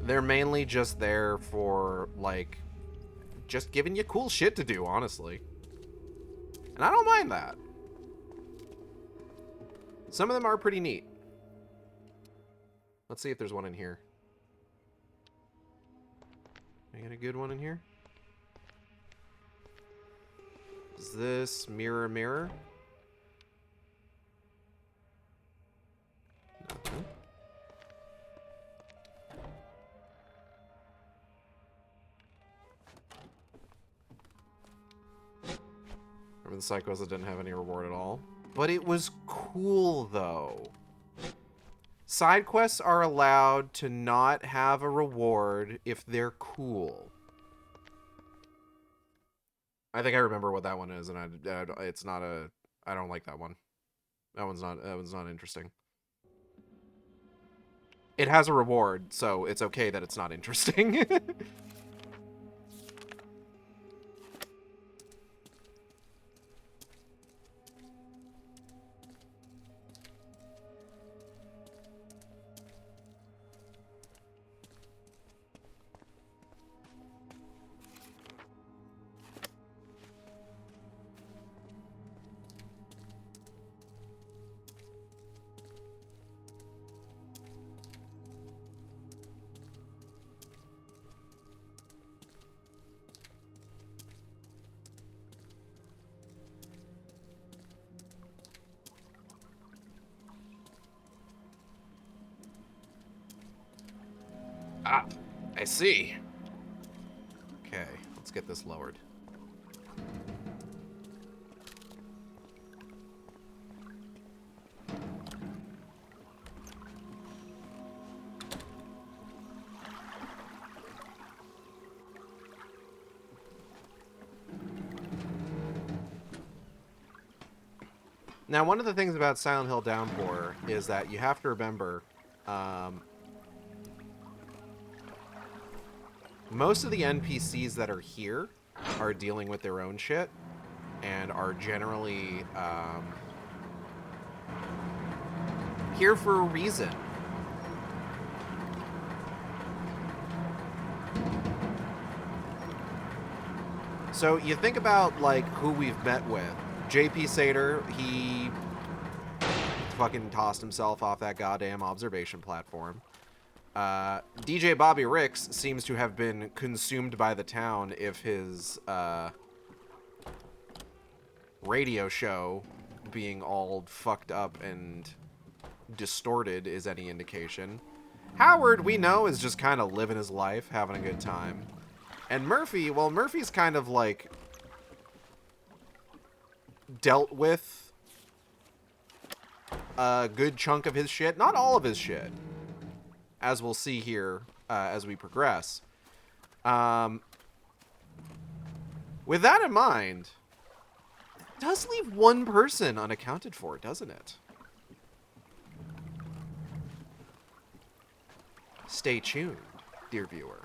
They're mainly just there for, like, just giving you cool shit to do, honestly. And I don't mind that. Some of them are pretty neat. Let's see if there's one in here. I got a good one in here. Is this mirror, mirror? Nothing. Remember the Psychos that didn't have any reward at all? But it was cool, though. Side quests are allowed to not have a reward if they're cool. I think I remember what that one is, and it's not a... I don't like that one. That one's not interesting. It has a reward, so it's okay that it's not interesting. Ah, I see. Okay, let's get this lowered. Now, one of the things about Silent Hill Downpour is that you have to remember, most of the NPCs that are here are dealing with their own shit and are generally here for a reason. So you think about like who we've met with. JP Sater, he fucking tossed himself off that goddamn observation platform. DJ Bobby Ricks seems to have been consumed by the town if his radio show being all fucked up and distorted is any indication. Howard, we know, is just kind of living his life, having a good time. And Murphy, well, Murphy's kind of like dealt with a good chunk of his shit. Not all of his shit, as we'll see here as we progress. With that in mind, it does leave one person unaccounted for, doesn't it? Stay tuned, dear viewer.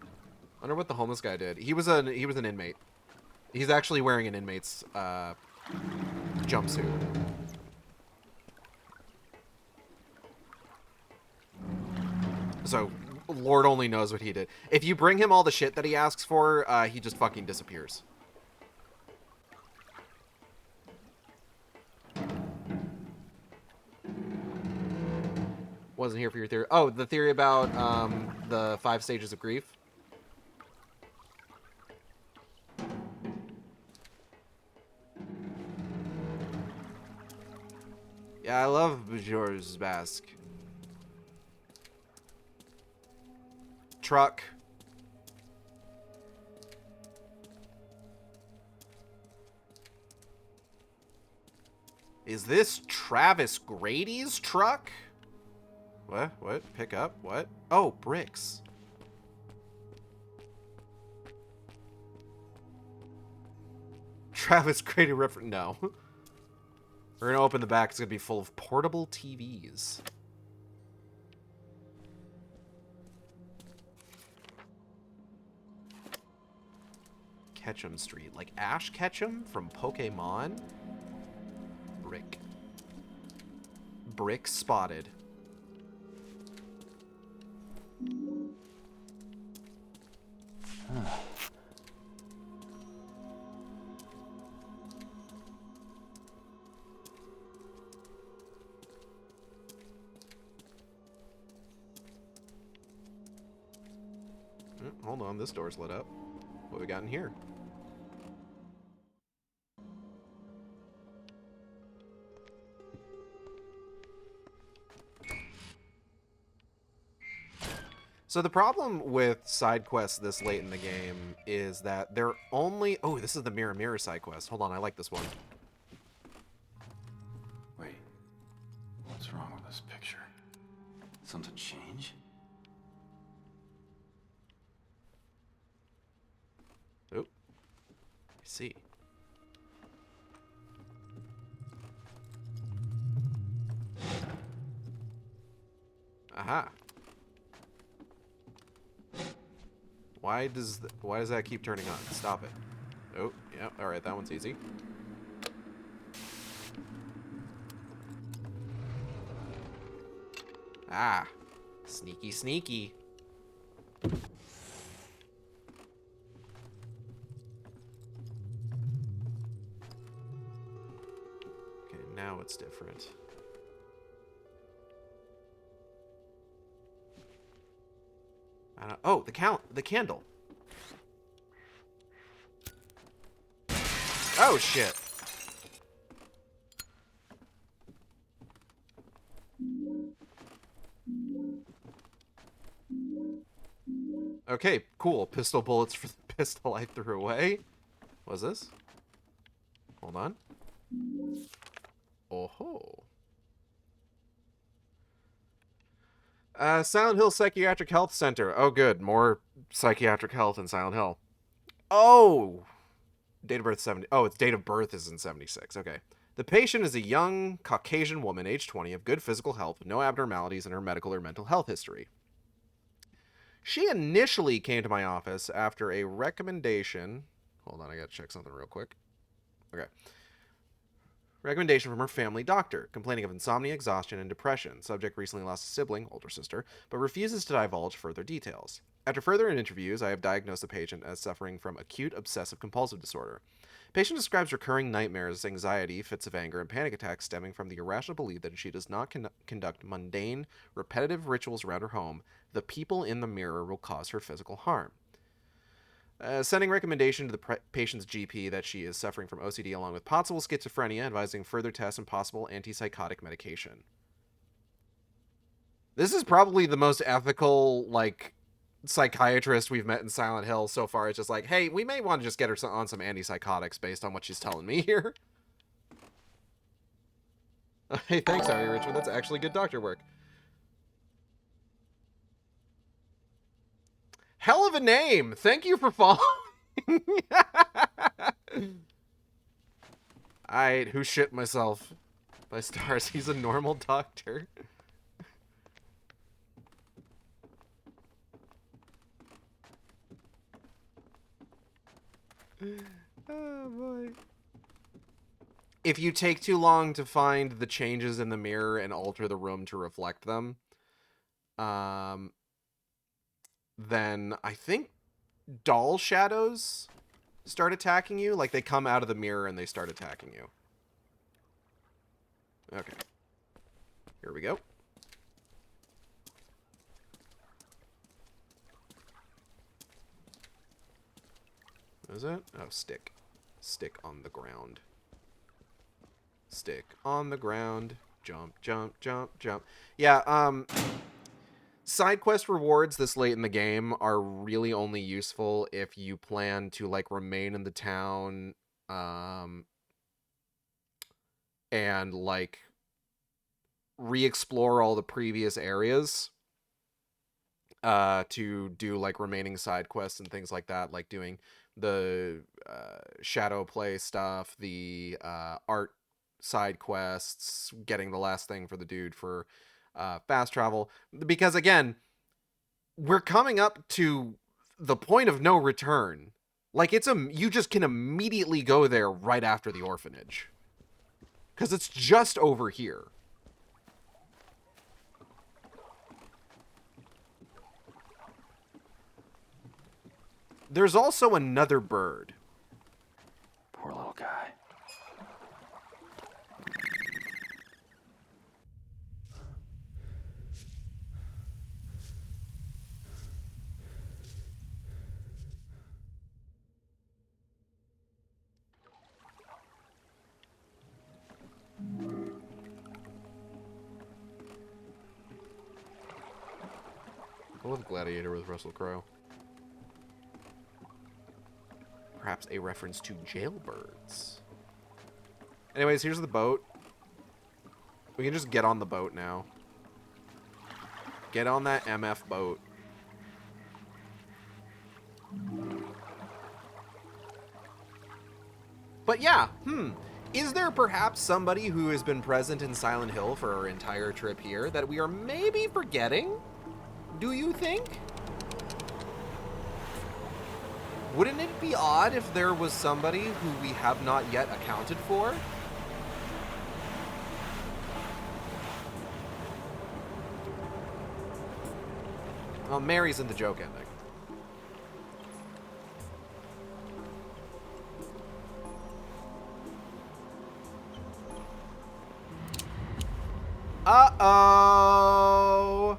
I wonder what the homeless guy did. He was an inmate. He's actually wearing an inmate's jumpsuit. So, Lord only knows what he did. If you bring him all the shit that he asks for, he just fucking disappears. Wasn't here for your theory. Oh, the theory about the 5 stages of grief. Yeah, I love Bajor's Basque. Truck. Is this Travis Grady's truck? What? What? Pick up? What? Oh, bricks. Travis Grady reference. No. We're gonna open the back. It's gonna be full of portable TVs. Ketchum Street. Like Ash Ketchum from Pokemon? Brick. Brick spotted. Hold on, this door's lit up. What we got in here? So the problem with side quests this late in the game is that they're only... Oh, this is the Mirror Mirror side quest. Hold on, I like this one. Wait. What's wrong with this picture? Something change? Oh, I see. Aha. Why does that keep turning on? Stop it. Oh, yeah. All right, that one's easy. Ah. Sneaky, sneaky. Okay, now it's different. Oh, the candle. Oh, shit. Okay, cool. Pistol bullets for the pistol I threw away. What is this? Hold on. Oh ho. Silent Hill Psychiatric Health Center. Oh, good. More psychiatric health in Silent Hill. Oh! Date of birth 70. Oh, its date of birth is in 76. Okay. The patient is a young Caucasian woman, age 20, of good physical health, with no abnormalities in her medical or mental health history. She initially came to my office after a recommendation. Hold on, I gotta check something real quick. Okay. Recommendation from her family doctor, complaining of insomnia, exhaustion, and depression. Subject recently lost a sibling, older sister, but refuses to divulge further details. After further interviews, I have diagnosed the patient as suffering from acute obsessive-compulsive disorder. Patient describes recurring nightmares, anxiety, fits of anger, and panic attacks stemming from the irrational belief that if she does not conduct mundane, repetitive rituals around her home, the people in the mirror will cause her physical harm. Sending recommendation to the patient's GP that she is suffering from OCD along with possible schizophrenia, advising further tests and possible antipsychotic medication. This is probably the most ethical, like, psychiatrist we've met in Silent Hill so far. It's just like, hey, we may want to just get her on some antipsychotics based on what she's telling me here. Hey, thanks, Ari Richard. That's actually good doctor work. Hell of a name. Thank you for following. Alright, who shit myself by stars? He's a normal doctor. Oh boy. If you take too long to find the changes in the mirror and alter the room to reflect them, then I think doll shadows start attacking you. Like, they come out of the mirror and they start attacking you. Okay. Here we go. What is it? Oh, stick. Stick on the ground. Stick on the ground. Jump, jump, jump, jump. Yeah, side quest rewards this late in the game are really only useful if you plan to, like, remain in the town, and, like, re-explore all the previous areas, to do, like, remaining side quests and things like that, like doing the, shadow play stuff, the, art side quests, getting the last thing for the dude for, fast travel, because again, we're coming up to the point of no return. Like, you just can immediately go there right after the orphanage, because it's just over here. There's also another bird. Poor little guy. I love Gladiator with Russell Crowe. Perhaps a reference to jailbirds. Anyways, here's the boat. We can just get on the boat now. Get on that MF boat. But yeah, is there perhaps somebody who has been present in Silent Hill for our entire trip here that we are maybe forgetting? Do you think? Wouldn't it be odd if there was somebody who we have not yet accounted for? Well, Mary's in the joke ending. Uh-oh!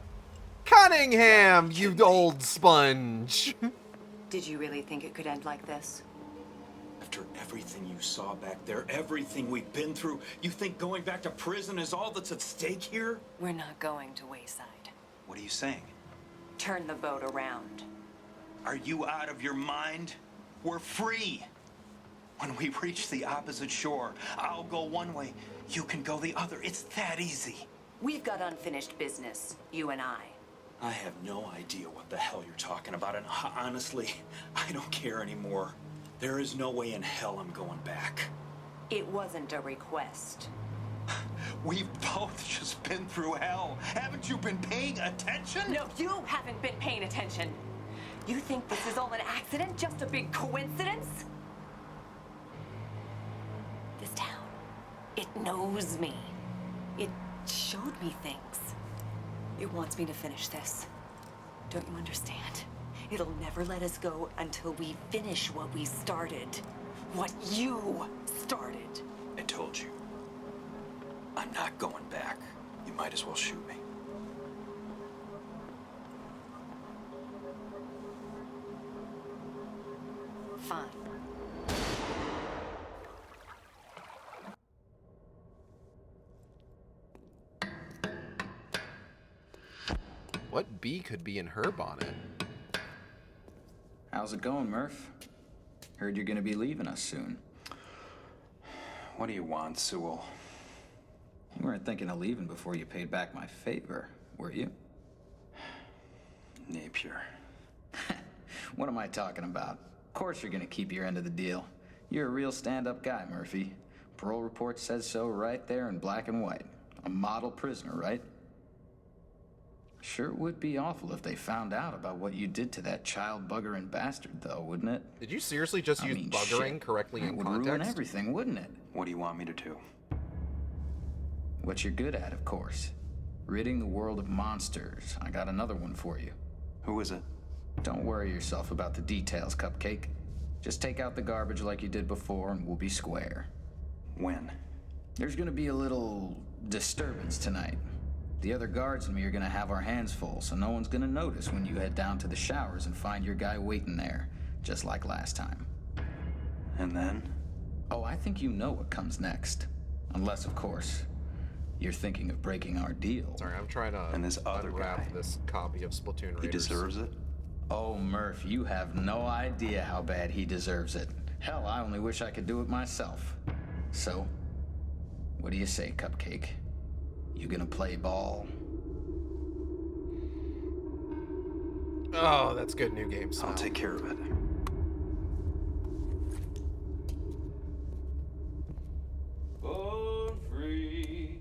Cunningham, you old sponge! Did you really think it could end like this? After everything you saw back there, everything we've been through, you think going back to prison is all that's at stake here? We're not going to Wayside. What are you saying? Turn the boat around. Are you out of your mind? We're free. When we reach the opposite shore, I'll go one way, you can go the other. It's that easy. We've got unfinished business, you and I. I have no idea what the hell you're talking about, and honestly, I don't care anymore. There is no way in hell I'm going back. It wasn't a request. We've both just been through hell. Haven't you been paying attention? No, you haven't been paying attention. You think this is all an accident, just a big coincidence? This town, it knows me. It showed me things. It wants me to finish this. Don't you understand? It'll never let us go until we finish what we started. What you started. I told you. I'm not going back. You might as well shoot me. Fine. What bee could be in her bonnet? How's it going, Murph? Heard you're gonna be leaving us soon. What do you want, Sewell? You weren't thinking of leaving before you paid back my favor, were you? Napier. What am I talking about? Of course you're gonna keep your end of the deal. You're a real stand-up guy, Murphy. Parole report says so right there in black and white. A model prisoner, right? Sure would be awful if they found out about what you did to that child buggering bastard, though, wouldn't it? Did you seriously just use buggering shit. correctly in It would context? ruin everything, wouldn't it? What do you want me to do? What you're good at, of course. Ridding the world of monsters. I got another one for you. Who is it? Don't worry yourself about the details, Cupcake. Just take out the garbage like you did before and we'll be square. When? There's gonna be a little disturbance tonight. The other guards and me are gonna have our hands full, so no one's gonna notice when you head down to the showers and find your guy waiting there, just like last time. And then? Oh, I think you know what comes next. Unless, of course, you're thinking of breaking our deal. Sorry, I'm trying to And this other unwrap guy. this copy of Splatoon Raiders. He deserves it? Oh, Murph, you have no idea how bad he deserves it. Hell, I only wish I could do it myself. So, what do you say, Cupcake? You gonna play ball? Oh, that's good new game style. I'll take care of it. Born free.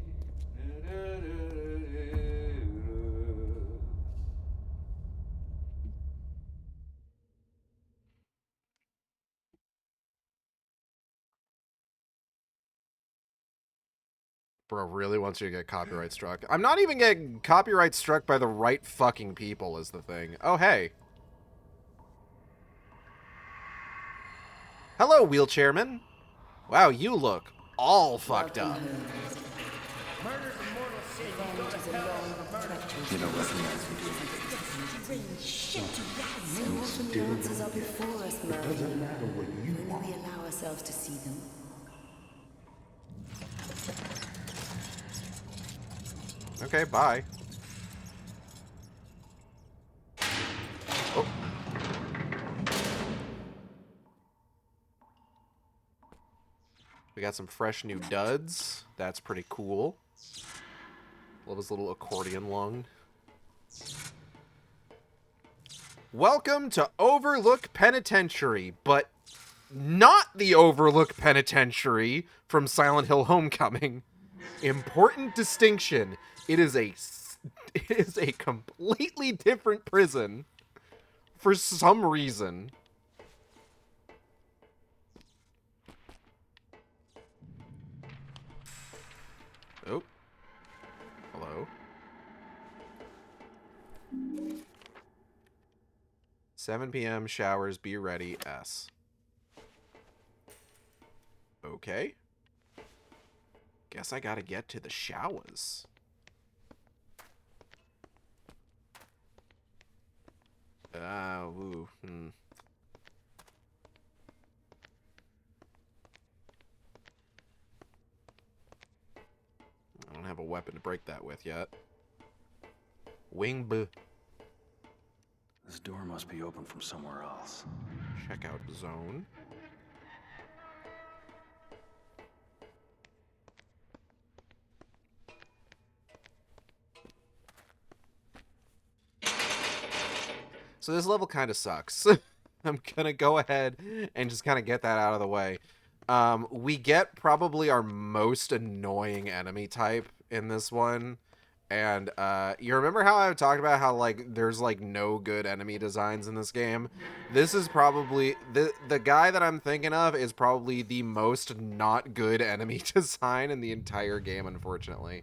Bro really wants you to get copyright struck. I'm not even getting copyright struck by the right fucking people is the thing. Oh, hey. Hello, wheelchairman. Wow, you look all fucked up. You don't recognize me, do you? Answers are before us, Murphy. It doesn't matter what you Only want. we allow ourselves to see them. Okay, bye. Oh. We got some fresh new duds. That's pretty cool. Love his little accordion lung. Welcome to Overlook Penitentiary, but not the Overlook Penitentiary from Silent Hill Homecoming. Important distinction. It is a completely different prison for some reason. Oh. Hello. 7 p.m. showers, be ready, S. Okay. Guess I gotta get to the showers. Ooh, I don't have a weapon to break that with yet. Wing B. This door must be open from somewhere else. Checkout zone. So this level kind of sucks. I'm gonna go ahead and just kind of get that out of the way. We get probably our most annoying enemy type in this one. And you remember how I talked about how like there's like no good enemy designs in this game? This is probably the guy that I'm thinking of is probably the most not good enemy design in the entire game, unfortunately.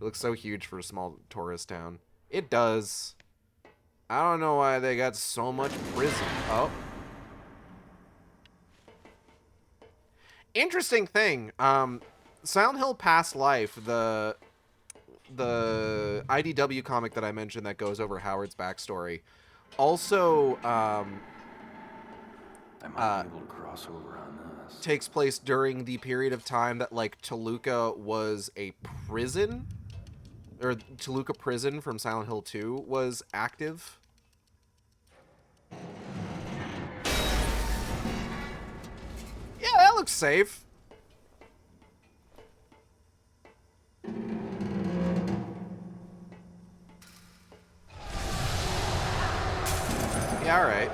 It looks so huge for a small tourist town. It does. I don't know why they got so much prison. Oh. Interesting thing. Silent Hill Past Life, the IDW comic that I mentioned that goes over Howard's backstory, also I might be able to cross over on this. takes place during the period of time that like Toluca was a prison, or Toluca Prison from Silent Hill 2 was active. Yeah, that looks safe. Yeah, all right.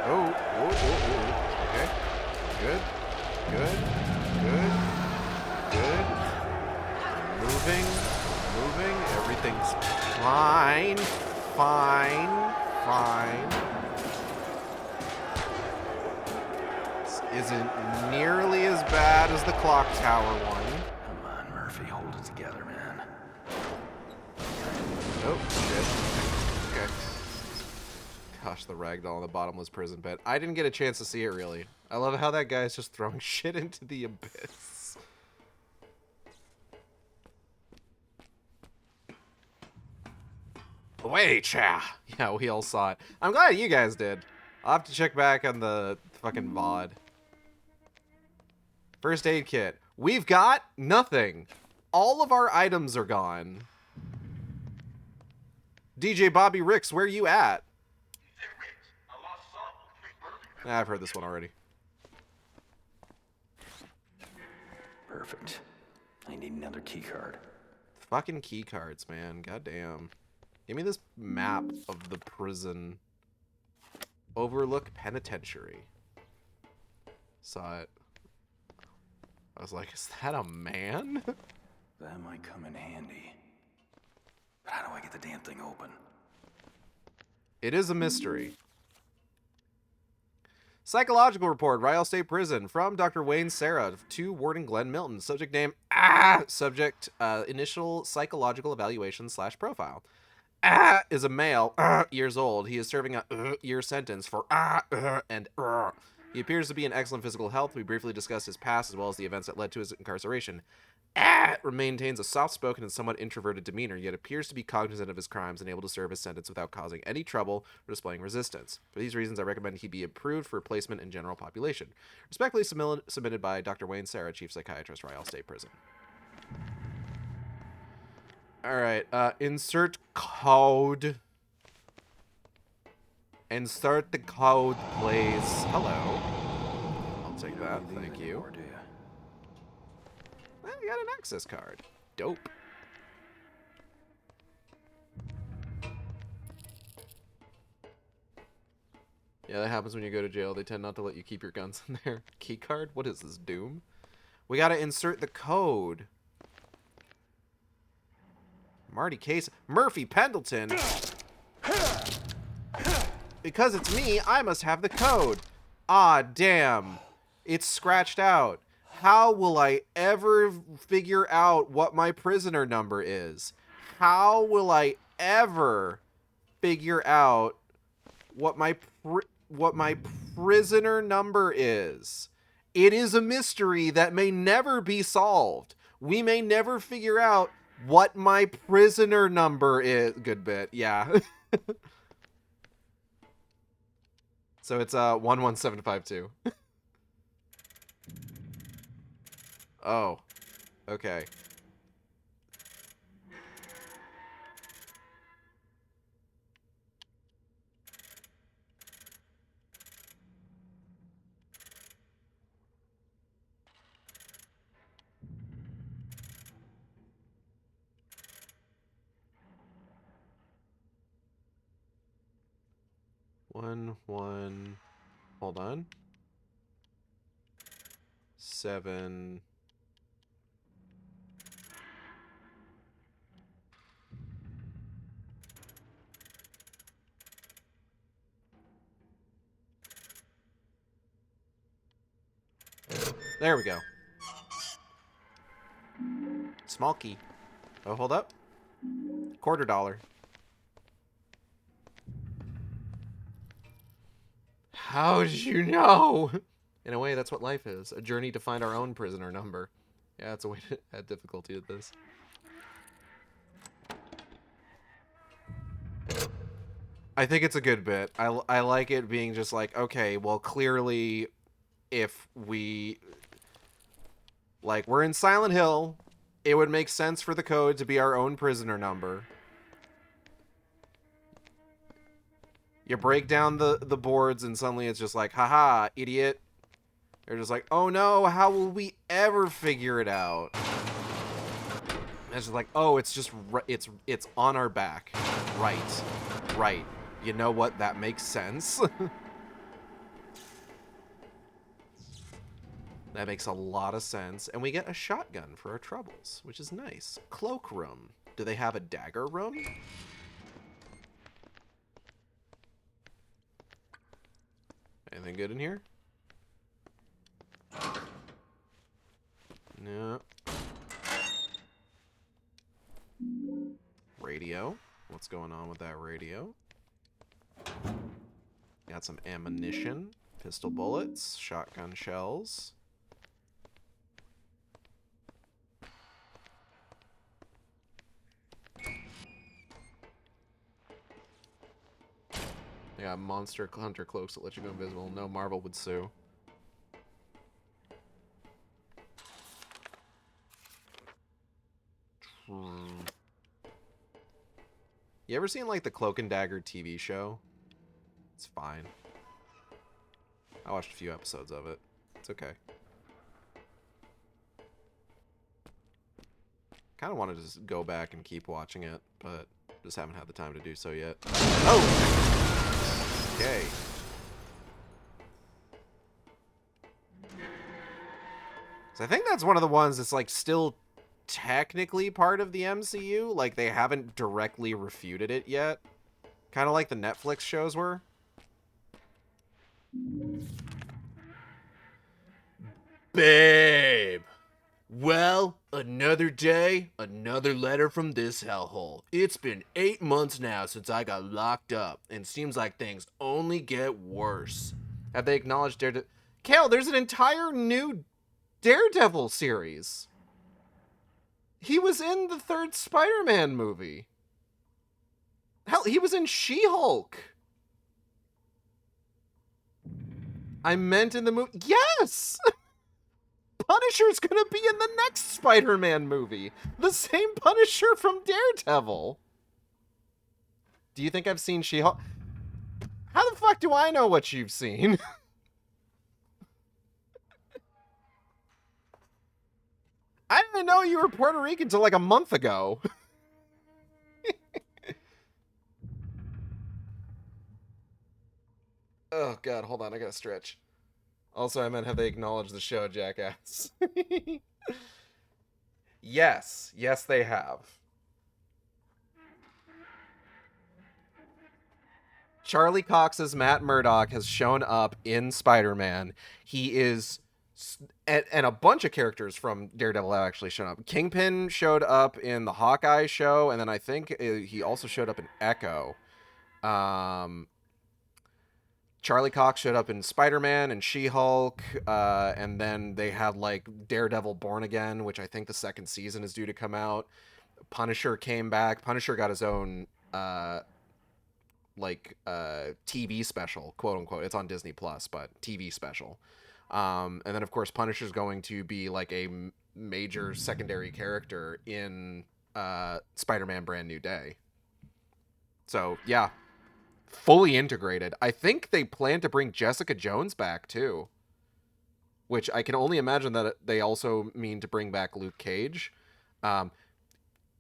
Oh, oh, oh, oh. Okay. Good. Good. Good. Good. Moving. Moving. Everything's fine. Fine. Fine. This isn't nearly as bad as the clock tower one. Come on, Murphy, hold it together, man. Oh, shit. Okay. Gosh, the ragdoll in the bottomless prison pit. I didn't get a chance to see it, really. I love how that guy's just throwing shit into the abyss. Away, cha! Yeah, we all saw it. I'm glad you guys did. I'll have to check back on the fucking VOD. First aid kit. We've got nothing. All of our items are gone. DJ Bobby Ricks, where you at? I've heard this one already. Perfect. I need another key card. Fucking key cards, man. Goddamn. Give me this map of the prison. Overlook Penitentiary. Saw it. I was like, is that a man? That might come in handy. But how do I get the damn thing open? It is a mystery. Psychological report, Ryle State Prison, from Dr. Wayne Sarah to Warden Glenn Milton. Subject name, subject, initial psychological evaluation / profile. Is a male, years old. He is serving a year sentence for and He appears to be in excellent physical health. We briefly discussed his past as well as the events that led to his incarceration. Maintains a soft-spoken and somewhat introverted demeanor, yet appears to be cognizant of his crimes and able to serve his sentence without causing any trouble or displaying resistance. For these reasons, I recommend he be approved for placement in general population. Respectfully submitted by Dr. Wayne Sarah, Chief Psychiatrist, Ryle State Prison. Alright, insert code. Insert the code, please. Hello. I'll take that. Don't leave Thank you. anymore, do you? Well, you got an access card. Dope. Yeah, that happens when you go to jail. They tend not to let you keep your guns in there. Key card? What is this, Doom? We gotta insert the code. Marty Case. Murphy Pendleton. Because it's me, I must have the code. Ah, damn. It's scratched out. How will I ever figure out what my prisoner number is? How will I ever figure out what my prisoner number is? It is a mystery that may never be solved. We may never figure out what my prisoner number is. Good bit, yeah. So it's 11752. Oh, okay. Hold on. 7. There we go. Small key. Oh, hold up. $quarter. How did you know? In a way, that's what life is. A journey to find our own prisoner number. Yeah, it's a way to add difficulty to this. I think it's a good bit. I like it being just like, okay, well, clearly, if we... Like, we're in Silent Hill. It would make sense for the code to be our own prisoner number. You break down the boards and suddenly it's just like, haha, idiot. They're just like, oh no, how will we ever figure it out? And it's just like, oh, it's just, it's on our back. Right. You know what? That makes sense. That makes a lot of sense. And we get a shotgun for our troubles, which is nice. Cloakroom. Do they have a dagger room? Anything good in here? No. Radio. What's going on with that radio? Got some ammunition. Pistol bullets. Shotgun shells. They got monster hunter cloaks that let you go invisible. No, Marvel would sue. You ever seen like the Cloak and Dagger TV show? It's fine. I watched a few episodes of it. It's okay. Kind of wanted to just go back and keep watching it, but just haven't had the time to do so yet. Oh! Okay. So I think that's one of the ones that's like still technically part of the MCU. Like they haven't directly refuted it yet. Kind of like the Netflix shows were. Babe. Well, another day, another letter from this hellhole. It's been 8 months now since I got locked up, and seems like things only get worse. Have they acknowledged Daredevil? Kale, there's an entire new Daredevil series. He was in the third Spider-Man movie. Hell, he was in She-Hulk. I meant in the movie. Yes! Punisher's gonna be in the next Spider-Man movie. The same Punisher from Daredevil. Do you think I've seen She-Hulk? How the fuck do I know what you've seen? I didn't know you were Puerto Rican until like a month ago. Oh, God, hold on. I gotta stretch. Also, I meant have they acknowledged the show, jackass? Yes. Yes, they have. Charlie Cox's Matt Murdock has shown up in Spider-Man. He is... And a bunch of characters from Daredevil have actually shown up. Kingpin showed up in the Hawkeye show, and then I think he also showed up in Echo. Charlie Cox showed up in Spider-Man and She-Hulk, and then they had like Daredevil Born Again, which I think the second season is due to come out. Punisher came back. Punisher got his own TV special, quote unquote. It's on Disney Plus, but TV special. And then of course Punisher's going to be like a major secondary character in Spider-Man Brand New Day. So yeah. Fully integrated. I think they plan to bring Jessica Jones back too, which I can only imagine that they also mean to bring back Luke Cage.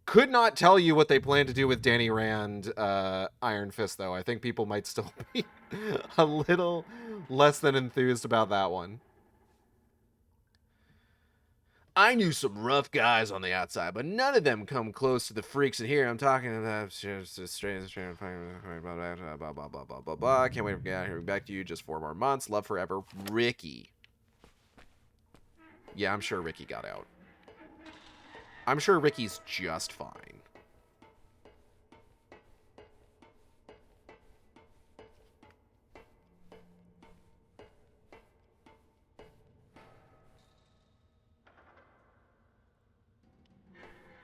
Could not tell you what they plan to do with Danny Rand, Iron Fist, though. I think people might still be a little less than enthused about that one. I knew some rough guys on the outside, but none of them come close to the freaks in here. I'm talking about strange, blah, blah, blah, blah, blah, blah. Can't wait to get out here. Back to you. Just 4 more months. Love forever. Ricky. Yeah, I'm sure Ricky got out. I'm sure Ricky's just fine.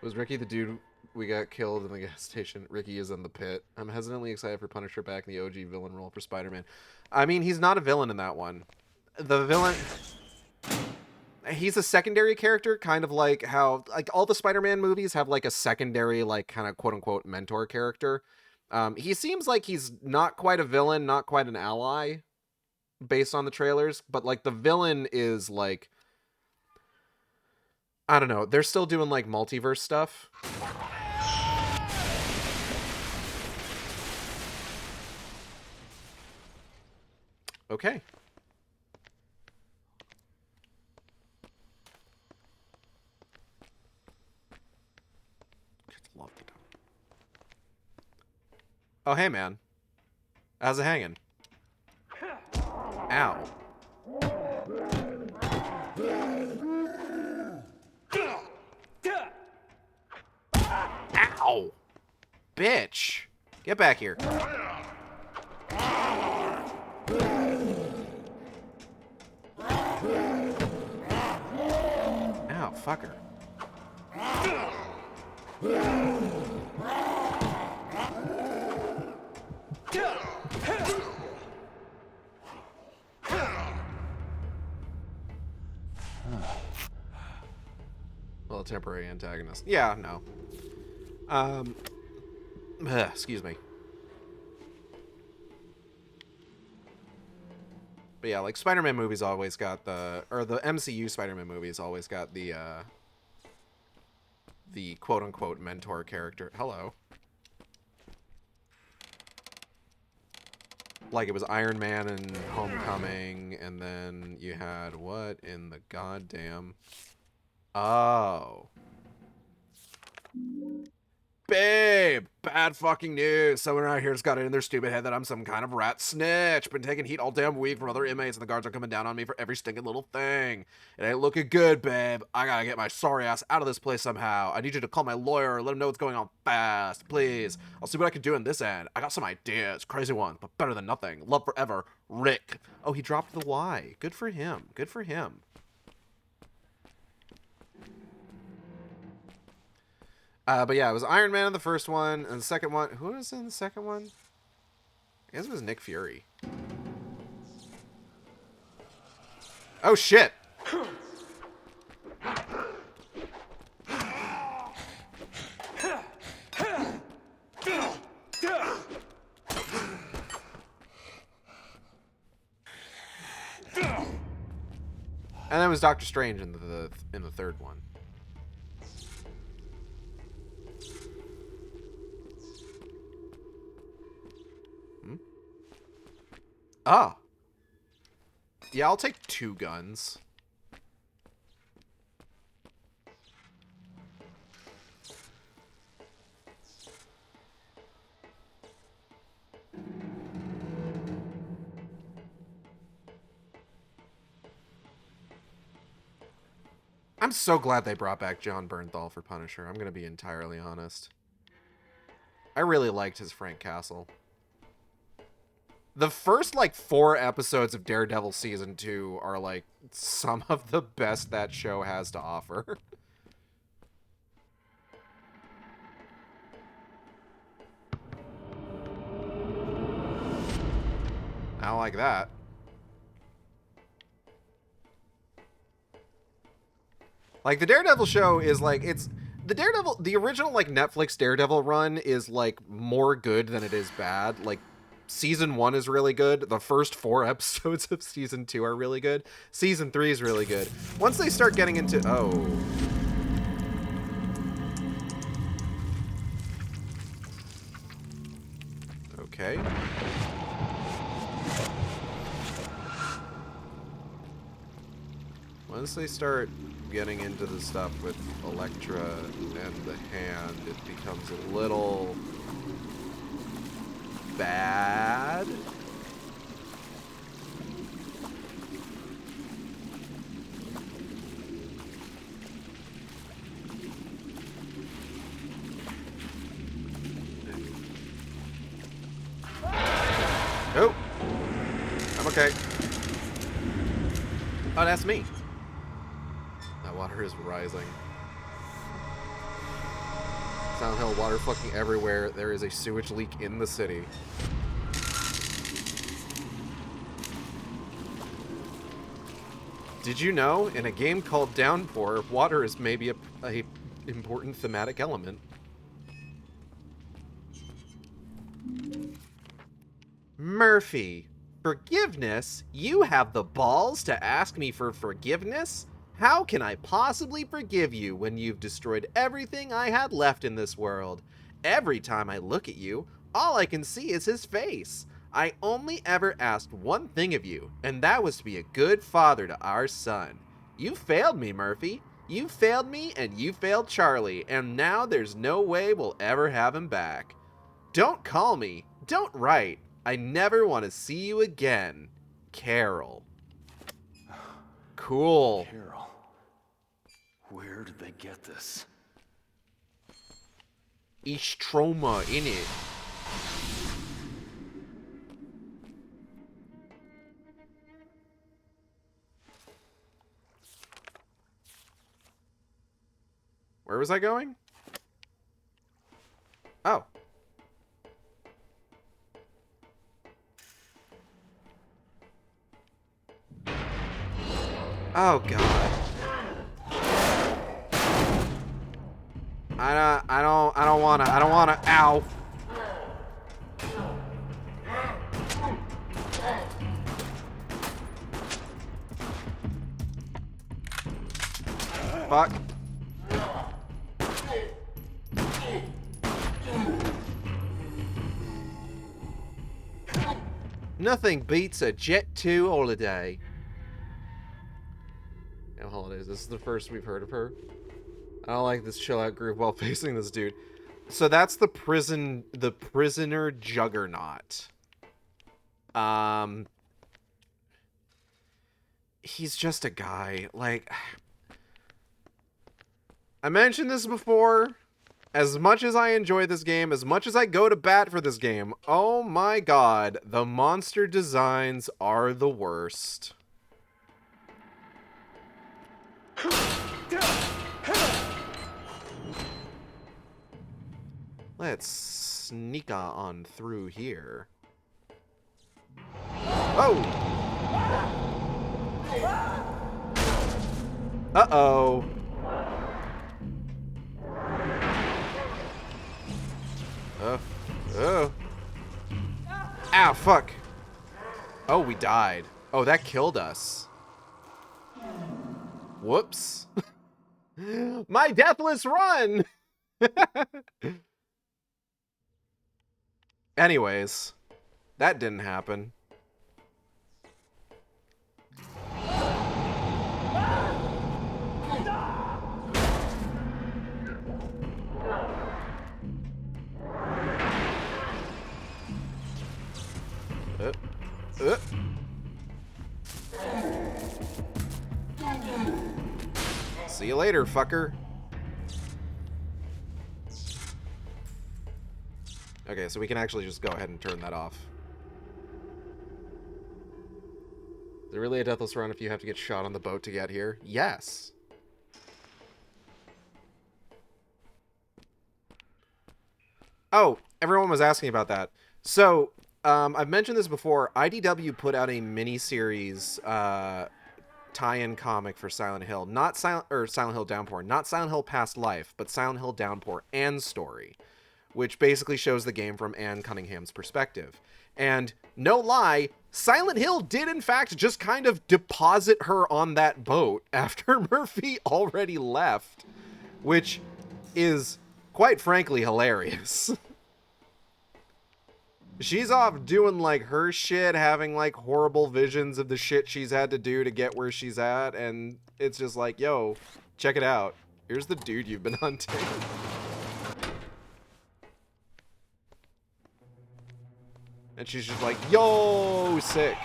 Was Ricky the dude we got killed in the gas station? Ricky is in the pit. I'm hesitantly excited for Punisher back in the OG villain role for Spider-Man. I mean, he's not a villain in that one. The villain... He's a secondary character, kind of like how... Like, all the Spider-Man movies have, like, a secondary, like, kind of quote-unquote mentor character. He seems like he's not quite a villain, not quite an ally, based on the trailers. But, like, the villain is, like... I don't know. They're still doing, like, multiverse stuff. Okay. Oh, hey, man. How's it hanging? Ow. Ow! Bitch! Get back here. Ow, fucker. Well, a temporary antagonist. Yeah, no. Excuse me. But yeah, like Spider-Man movies always got the MCU Spider-Man movies always got the quote-unquote mentor character. Hello. Like it was Iron Man and Homecoming, and then you had what in the goddamn... Oh. Babe! Bad fucking news. Someone around here's got it in their stupid head that I'm some kind of rat snitch. Been taking heat all damn week from other inmates, and the guards are coming down on me for every stinking little thing. It ain't looking good, babe. I gotta get my sorry ass out of this place somehow. I need you to call my lawyer, let him know what's going on fast, please. I'll see what I can do in this end. I got some ideas. Crazy ones, but better than nothing. Love forever. Rick. Oh, he dropped the Y. Good for him. Good for him. But yeah, it was Iron Man in the first one, and the second one... Who was in the second one? I guess it was Nick Fury. Oh, shit! And then it was Doctor Strange in the third one. Ah. Yeah, I'll take 2 guns. I'm so glad they brought back John Bernthal for Punisher. I'm going to be entirely honest. I really liked his Frank Castle. The first, like, 4 episodes of Daredevil Season 2 are, like, some of the best that show has to offer. I don't like that. Like, the Daredevil show is, like, it's... The original, like, Netflix Daredevil run is, like, more good than it is bad. Like, Season 1 is really good. The first 4 episodes of Season 2 are really good. Season 3 is really good. Once they start getting into... Oh. Okay. Once they start getting into the stuff with Elektra and the Hand, it becomes a little bad. Oh, I'm okay. Oh, that's me. That water is rising. Silent Hill, water fucking everywhere. There is a sewage leak in the city. Did you know, in a game called Downpour, water is maybe a important thematic element? Murphy, forgiveness? You have the balls to ask me for forgiveness? How can I possibly forgive you when you've destroyed everything I had left in this world? Every time I look at you, all I can see is his face. I only ever asked one thing of you, and that was to be a good father to our son. You failed me, Murphy. You failed me, and you failed Charlie, and now there's no way we'll ever have him back. Don't call me. Don't write. I never want to see you again. Carol. Cool. Carol. Where did they get this? East trauma in it. Where was I going? Oh. Oh God. I don't wanna, ow. Fuck. Nothing beats a Jet 2 holiday. No holidays. This is the first we've heard of her. I don't like this chill out group while facing this dude. So that's the prisoner Juggernaut. He's just a guy. Like, I mentioned this before. As much as I enjoy this game, as much as I go to bat for this game, oh my God, the monster designs are the worst. Let's sneak on through here. Oh! Uh-oh. Ow, fuck. Oh, we died. Oh, that killed us. Whoops. My deathless run! Anyways, that didn't happen. you later, fucker. Okay, so we can actually just go ahead and turn that off. Is it really a deathless run if you have to get shot on the boat to get here? Yes. Oh, everyone was asking about that. So, I've mentioned this before. IDW put out a mini-series tie-in comic for Silent Hill. Not Silent Hill Downpour. Not Silent Hill Past Life, but Silent Hill Downpour and Story, which basically shows the game from Anne Cunningham's perspective. And no lie, Silent Hill did in fact just kind of deposit her on that boat after Murphy already left, which is quite frankly hilarious. She's off doing like her shit, having like horrible visions of the shit she's had to do to get where she's at, and it's just like, yo, check it out. Here's the dude you've been hunting. And she's just like, yo, sick.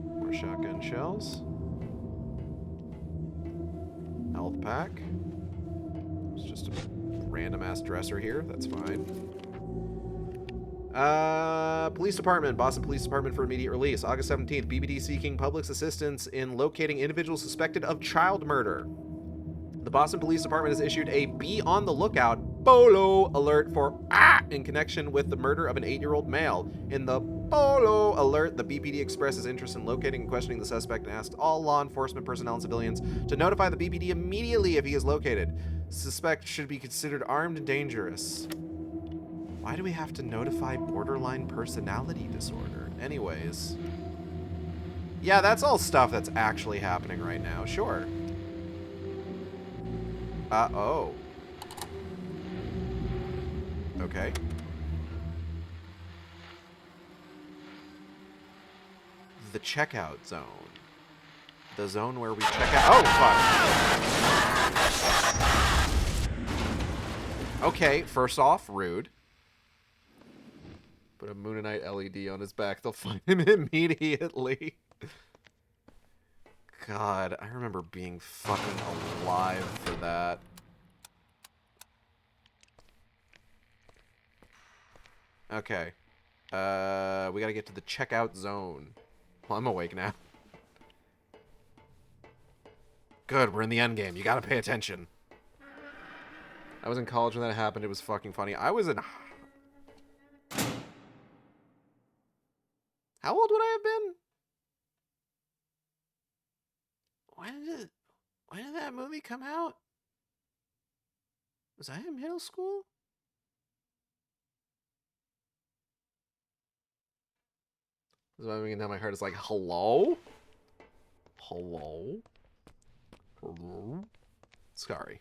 More shotgun shells. Health pack. It's just a random ass dresser here. That's fine. Police Department. Boston Police Department for immediate release. August 17th. BBD seeking public's assistance in locating individuals suspected of child murder. The Boston Police Department has issued a be on the lookout BOLO alert for in connection with the murder of an 8-year-old male. In the BOLO alert, the BPD expresses interest in locating and questioning the suspect and asks all law enforcement personnel and civilians to notify the BPD immediately if he is located. Suspect should be considered armed and dangerous. Why do we have to notify borderline personality disorder? Anyways. Yeah, that's all stuff that's actually happening right now. Sure. Oh. Okay. The checkout zone. The zone where we check out. Oh, fuck. Okay, first off, rude. Put a Moonanite LED on his back. They'll find him immediately. God, I remember being fucking alive for that. Okay. We gotta get to the checkout zone. Well, I'm awake now. Good, we're in the end game. You gotta pay attention. I was in college when that happened. It was fucking funny. I was in... How old would I have been? When did that movie come out? Was I in middle school? Zooming down my heart is like, hello? Hello? Hello? Sorry.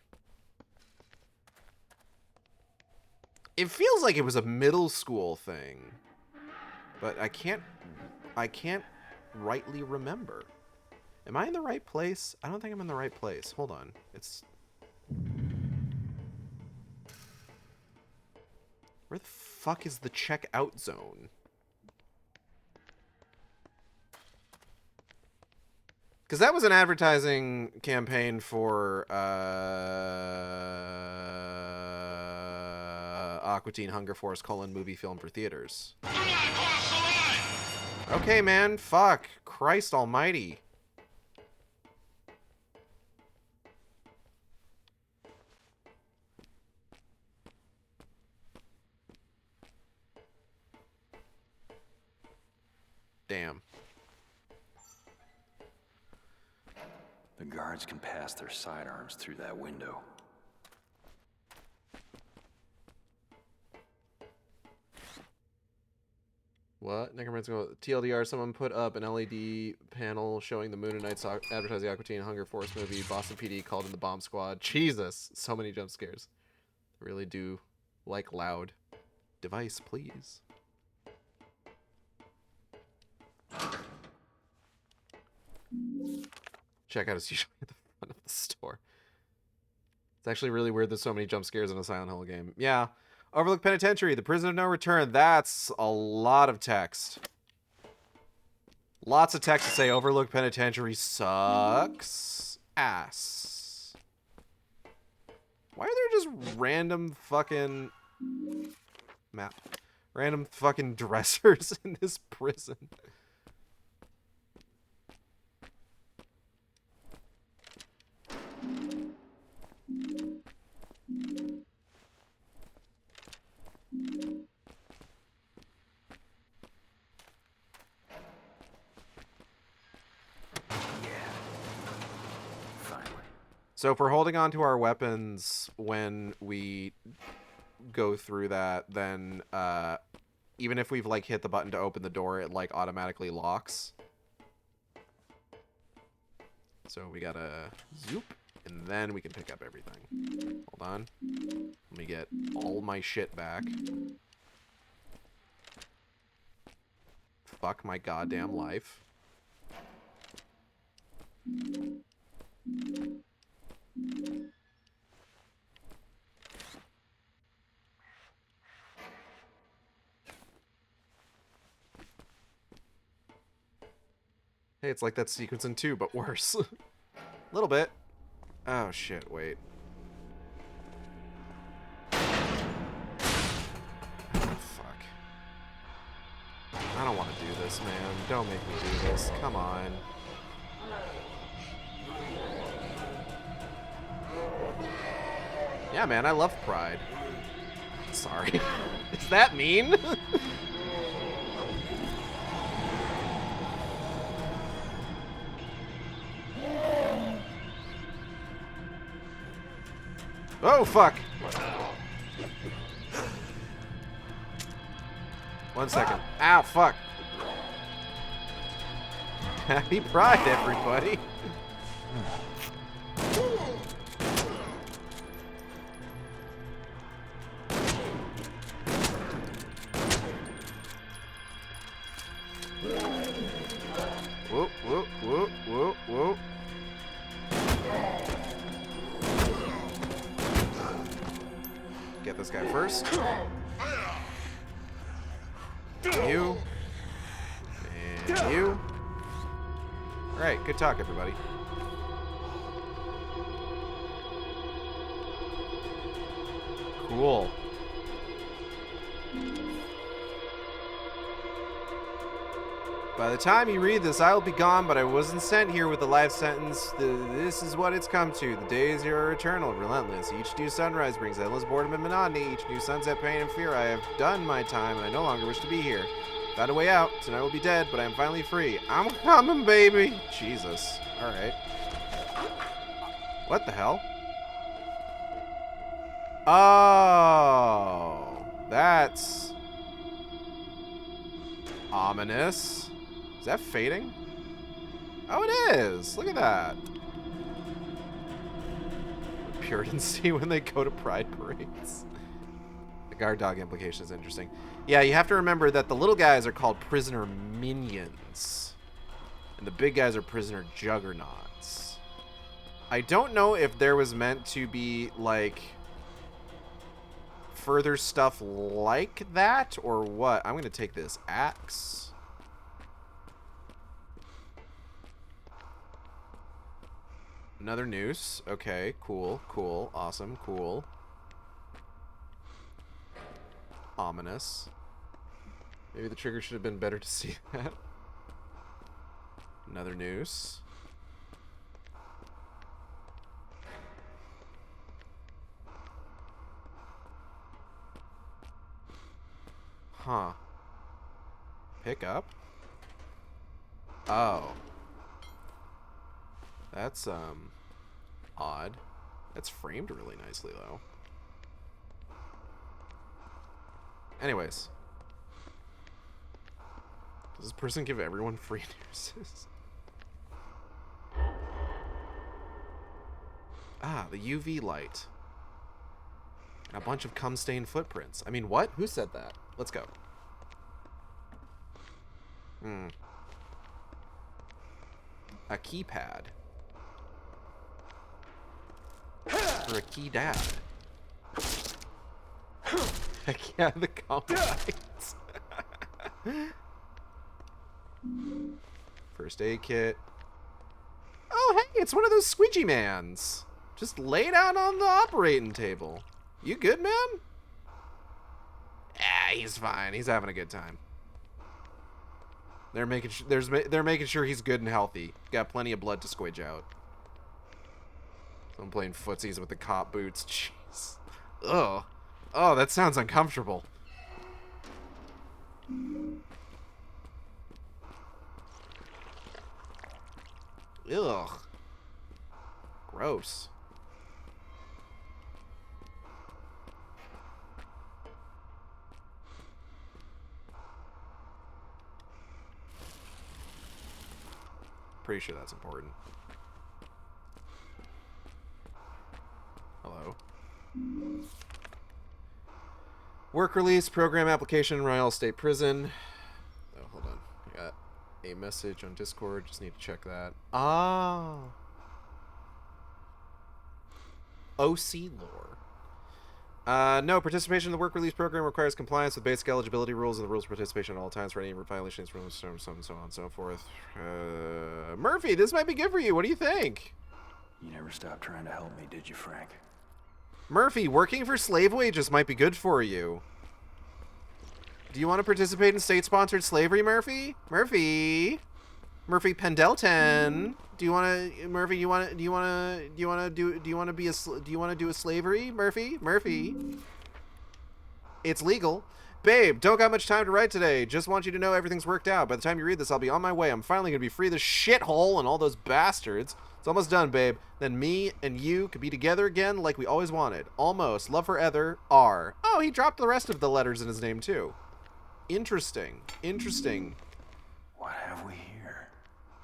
It feels like it was a middle school thing. But I can't rightly remember. Am I in the right place? I don't think I'm in the right place. Hold on. It's... Where the fuck is the checkout zone? Because that was an advertising campaign for Aqua Teen Hunger Force : movie film for theaters. Okay, man. Fuck. Christ almighty. Damn. The guards can pass their sidearms through that window. What? Necromancer go, TLDR, someone put up an LED panel showing the Moon and Knights advertising Aqua Teen Hunger Force movie. Boston PD called in the bomb squad. Jesus. So many jump scares. I really do like loud. Device, please. Checkout is usually at the front of the store. It's actually really weird there's so many jump scares in a Silent Hill game. Yeah. Overlook Penitentiary, the prison of no return. That's a lot of text. Lots of text to say Overlook Penitentiary sucks ass. Why are there just random fucking map? Random fucking dressers in this prison? So if we're holding on to our weapons when we go through that, then even if we've like hit the button to open the door, it like automatically locks. So we gotta zoop, and then we can pick up everything. Hold on. Let me get all my shit back. Fuck my goddamn life. Hey, it's like that sequence in 2, but worse. A little bit. Oh, shit, wait. Oh, fuck. I don't want to do this, man. Don't make me do this. Come on. Yeah, man, I love Pride. Sorry. Is that mean? Oh, fuck. 1 second. Ow, fuck. Happy Pride, everybody. Whoop, whoop, whoop, whoop, whoop. Get this guy first. You. And you. Alright, good talk, everybody. Cool. By the time you read this, I will be gone, but I wasn't sent here with a life sentence. This is what it's come to. The days here are eternal, relentless. Each new sunrise brings endless boredom and monotony. Each new sunset, pain and fear. I have done my time, and I no longer wish to be here. Found a way out. Tonight will be dead, but I am finally free. I'm coming, baby. Jesus. All right. What the hell? Oh, that's ominous. Is that fading? Oh, it is. Look at that. What Puritans see when they go to pride parades. The guard dog implication is interesting. Yeah, you have to remember that the little guys are called prisoner minions. And the big guys are prisoner juggernauts. I don't know if there was meant to be, like, further stuff like that or what. I'm going to take this axe. Another noose. Okay, cool, cool, awesome, cool. Ominous. Maybe the trigger should have been better to see that. Another noose. Huh. Pick up? Oh. That's, odd. That's framed really nicely, though. Anyways. Does this person give everyone free nooses? Ah, the UV light. And a bunch of cum-stained footprints. I mean, what? Who said that? Let's go. A keypad. for a key dad. Heck yeah, the compliments. First aid kit. Oh, hey, it's one of those squeegee mans. Just lay down on the operating table. You good, man? Ah, he's fine. He's having a good time. They're making they're making sure he's good and healthy. Got plenty of blood to squidge out. I'm playing footsies with the cop boots. Jeez. Ugh. Oh, that sounds uncomfortable. Ugh. Gross. Pretty sure that's important. Hello. Work release, program application, Royal State Prison. Oh, hold on. I got a message on Discord. Just need to check that. Ah. OC lore. No, participation in the work release program requires compliance with basic eligibility rules and the rules of participation at all times for any violations, so on and so on and so forth. Murphy, this might be good for you. What do you think? You never stopped trying to help me, did you, Frank? Murphy, working for slave wages might be good for you. Do you want to participate in state-sponsored slavery, Murphy? Murphy Pendleton. Do you want to, Murphy? Do you want to do a slavery, Murphy? It's legal. Babe, don't got much time to write today. Just want you to know everything's worked out. By the time you read this, I'll be on my way. I'm finally gonna be free of this shithole and all those bastards. It's almost done, babe. Then me and you could be together again like we always wanted. Almost. Love forever. R. Oh, he dropped the rest of the letters in his name too. Interesting. What have we here?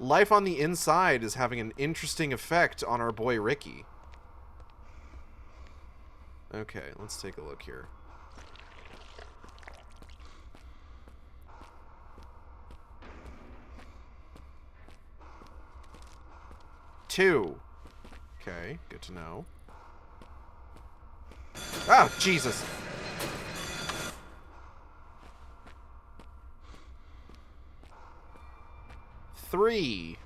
Life on the inside is having an interesting effect on our boy Ricky. Okay, let's take a look here. Two. Okay, good to know. Oh, Jesus. Three.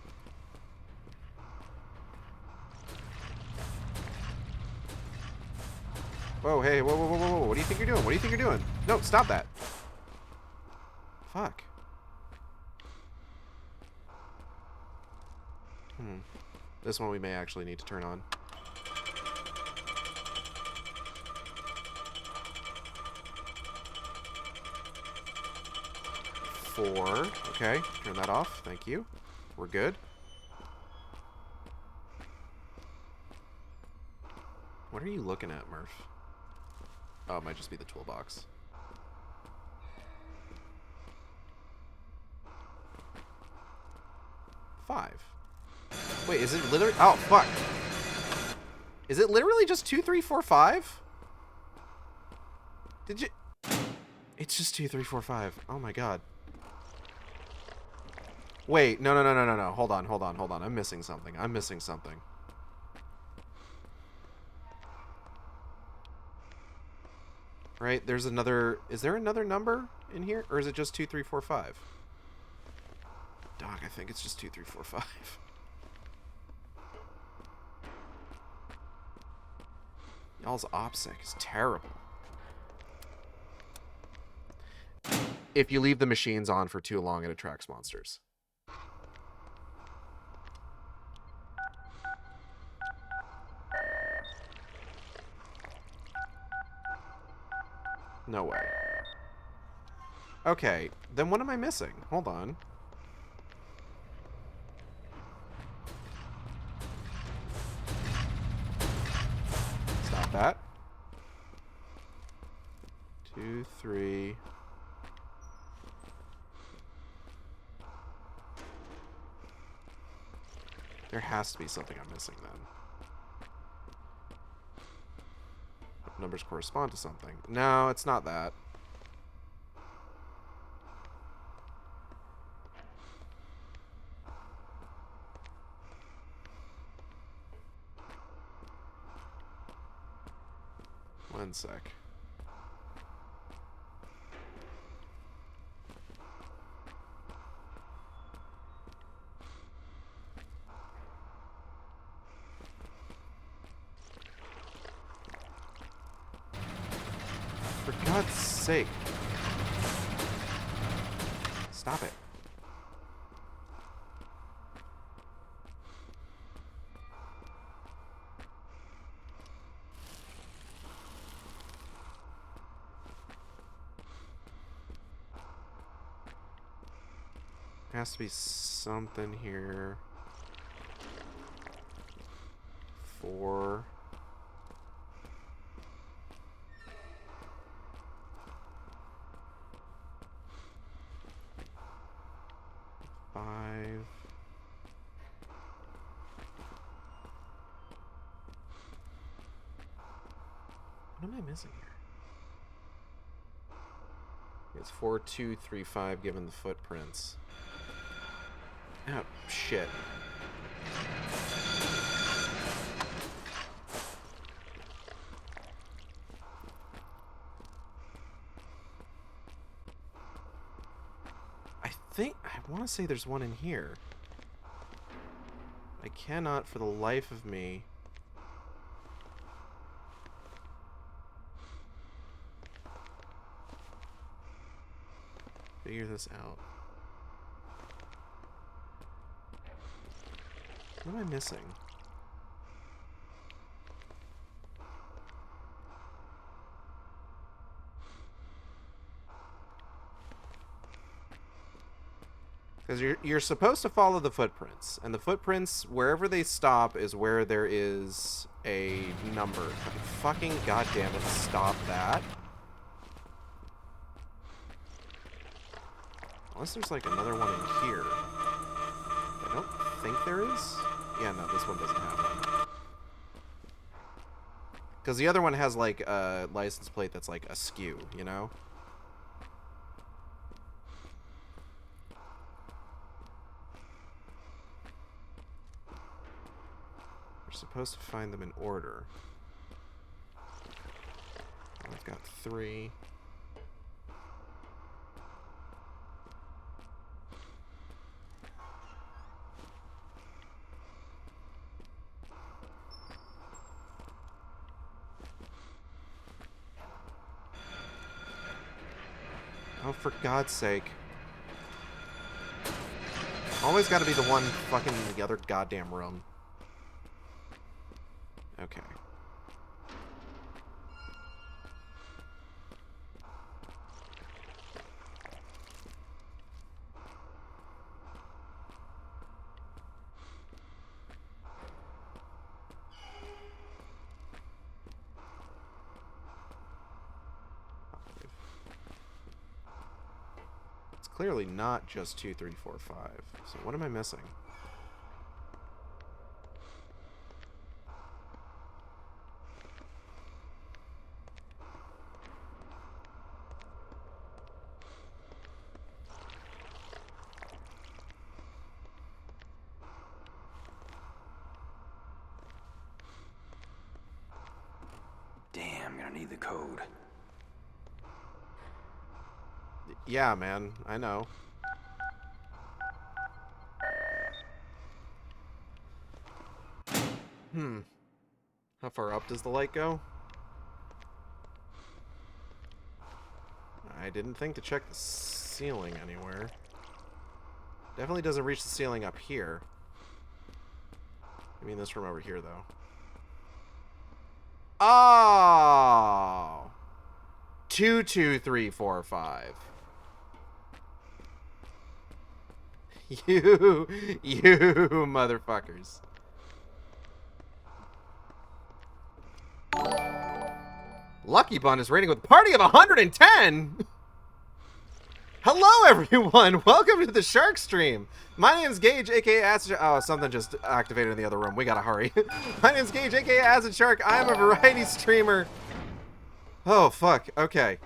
Whoa, hey, whoa. What do you think you're doing? No, stop that. Fuck. This one we may actually need to turn on. Four. Okay, turn that off. Thank you. We're good. What are you looking at, Murph? Oh, it might just be the toolbox. Five. Wait, is it literally? Oh, fuck. Is it literally just 2, 3, 4, 5? Did you? It's just 2, 3, 4, 5. Oh my god. Wait, no. Hold on. I'm missing something. Right? There's another. Is there another number in here, or is it just 2, 3, 4, 5? Doc, I think it's just 2, 3, 4, 5. Y'all's OPSEC is terrible. If you leave the machines on for too long, it attracts monsters. No way. Okay, then what am I missing? Hold on. Stop that. 2, 3. There has to be something I'm missing then. Numbers correspond to something. No, it's not that. One sec. For God's sake. Stop it. Has to be something here. 4. What am I missing here? It's 4, 2, 3, 5 given the footprints. Oh, shit. I want to say there's one in here. I cannot for the life of me figure this out. What am I missing? Because you're supposed to follow the footprints, and the footprints, wherever they stop, is where there is a number. Fucking goddamn it! Stop that. Unless there's like another one in here. I don't think there is. Yeah, no, this one doesn't have one. Because the other one has like a license plate that's like askew, you know? We're supposed to find them in order. I've got 3. Oh, for God's sake. Always gotta be the one fucking in the other goddamn room. Okay. Clearly not just 2, 3, 4, 5. So what am I missing? Damn, I'm gonna need the code. Yeah, man, I know. How far up does the light go? I didn't think to check the ceiling anywhere. Definitely doesn't reach the ceiling up here. I mean this room over here, though. Oh! 2, 2, 3, 4, 5. You motherfuckers. Lucky Bun is rating with a party of 110! Hello, everyone! Welcome to the Shark Stream! My name's Gage, aka Acid... Oh, something just activated in the other room. We gotta hurry. My name's Gage, aka Acid Shark. I'm a variety streamer. Oh, fuck. Okay.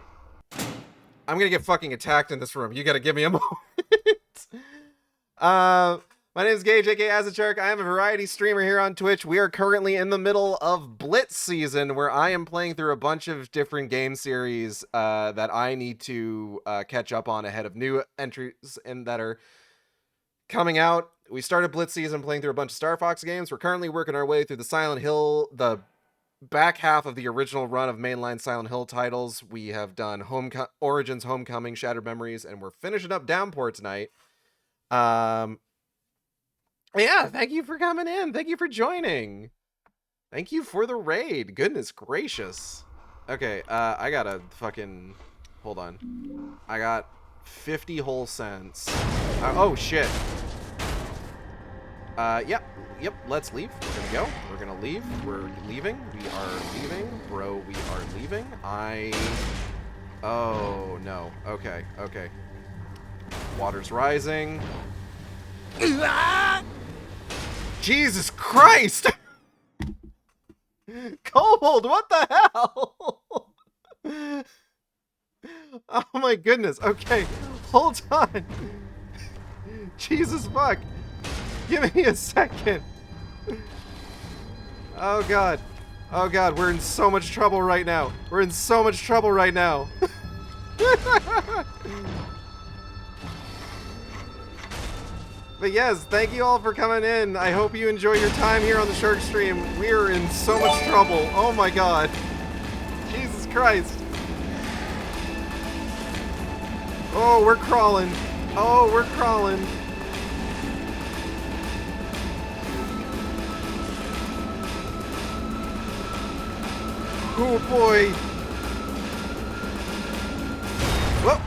I'm gonna get fucking attacked in this room. You gotta give me a moment. My name is Gage, aka As a Shark. I am a variety streamer here on Twitch. We are currently in the middle of Blitz season, where I am playing through a bunch of different game series that I need to catch up on ahead of new entries that are coming out. We started Blitz season playing through a bunch of Star Fox games. We're currently working our way through the Silent Hill, the back half of the original run of mainline Silent Hill titles. We have done Origins, Homecoming, Shattered Memories, and we're finishing up Downpour tonight. Yeah, thank you for coming in. Thank you for joining. Thank you for the raid. Goodness gracious. Okay, I gotta fucking... Hold on. I got 50 whole cents. Oh, shit. Yep, let's leave. We're gonna go. We're gonna leave. We're leaving. We are leaving. Bro, we are leaving. Oh, no. Okay, okay. Water's rising. Jesus Christ! Kobold, what the hell? Oh my goodness. Okay, hold on. Jesus fuck. Give me a second. Oh god. Oh god, we're in so much trouble right now. We're in so much trouble right now. But yes, thank you all for coming in. I hope you enjoy your time here on the Shark stream. We are in so much trouble. Oh my god. Jesus Christ. Oh, we're crawling. Oh, we're crawling. Oh boy. Whoa.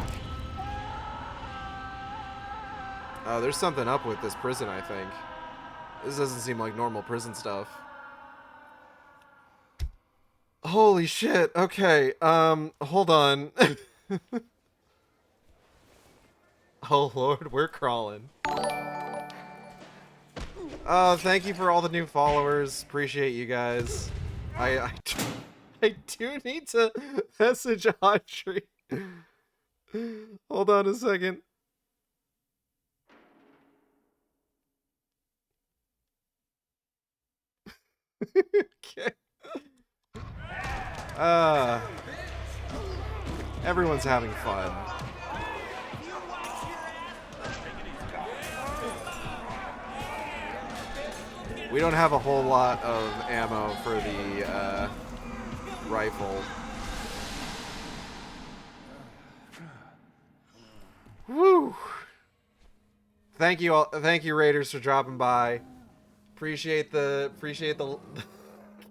Oh, there's something up with this prison, I think. This doesn't seem like normal prison stuff. Holy shit. Okay, hold on. Oh lord, we're crawling. Oh, thank you for all the new followers. Appreciate you guys. I do need to message Audrey. Hold on a second. Okay. Everyone's having fun. We don't have a whole lot of ammo for the rifle. Woo! Thank you all. Thank you, Raiders, for dropping by. Appreciate the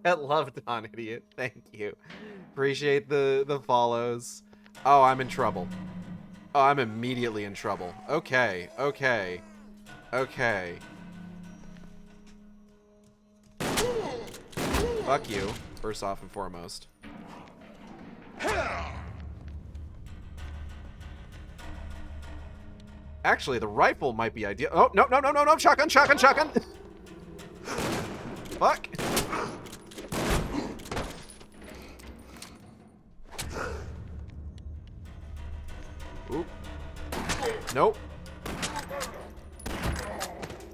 get loved on, idiot. Thank you. Appreciate the follows. Oh, I'm in trouble. Oh, I'm immediately in trouble. Okay, okay, okay. Fuck you, first off and foremost. Actually, the rifle might be ideal. Oh, no, no, no, no, no, shotgun, shotgun, shotgun! Fuck! Oop. Nope.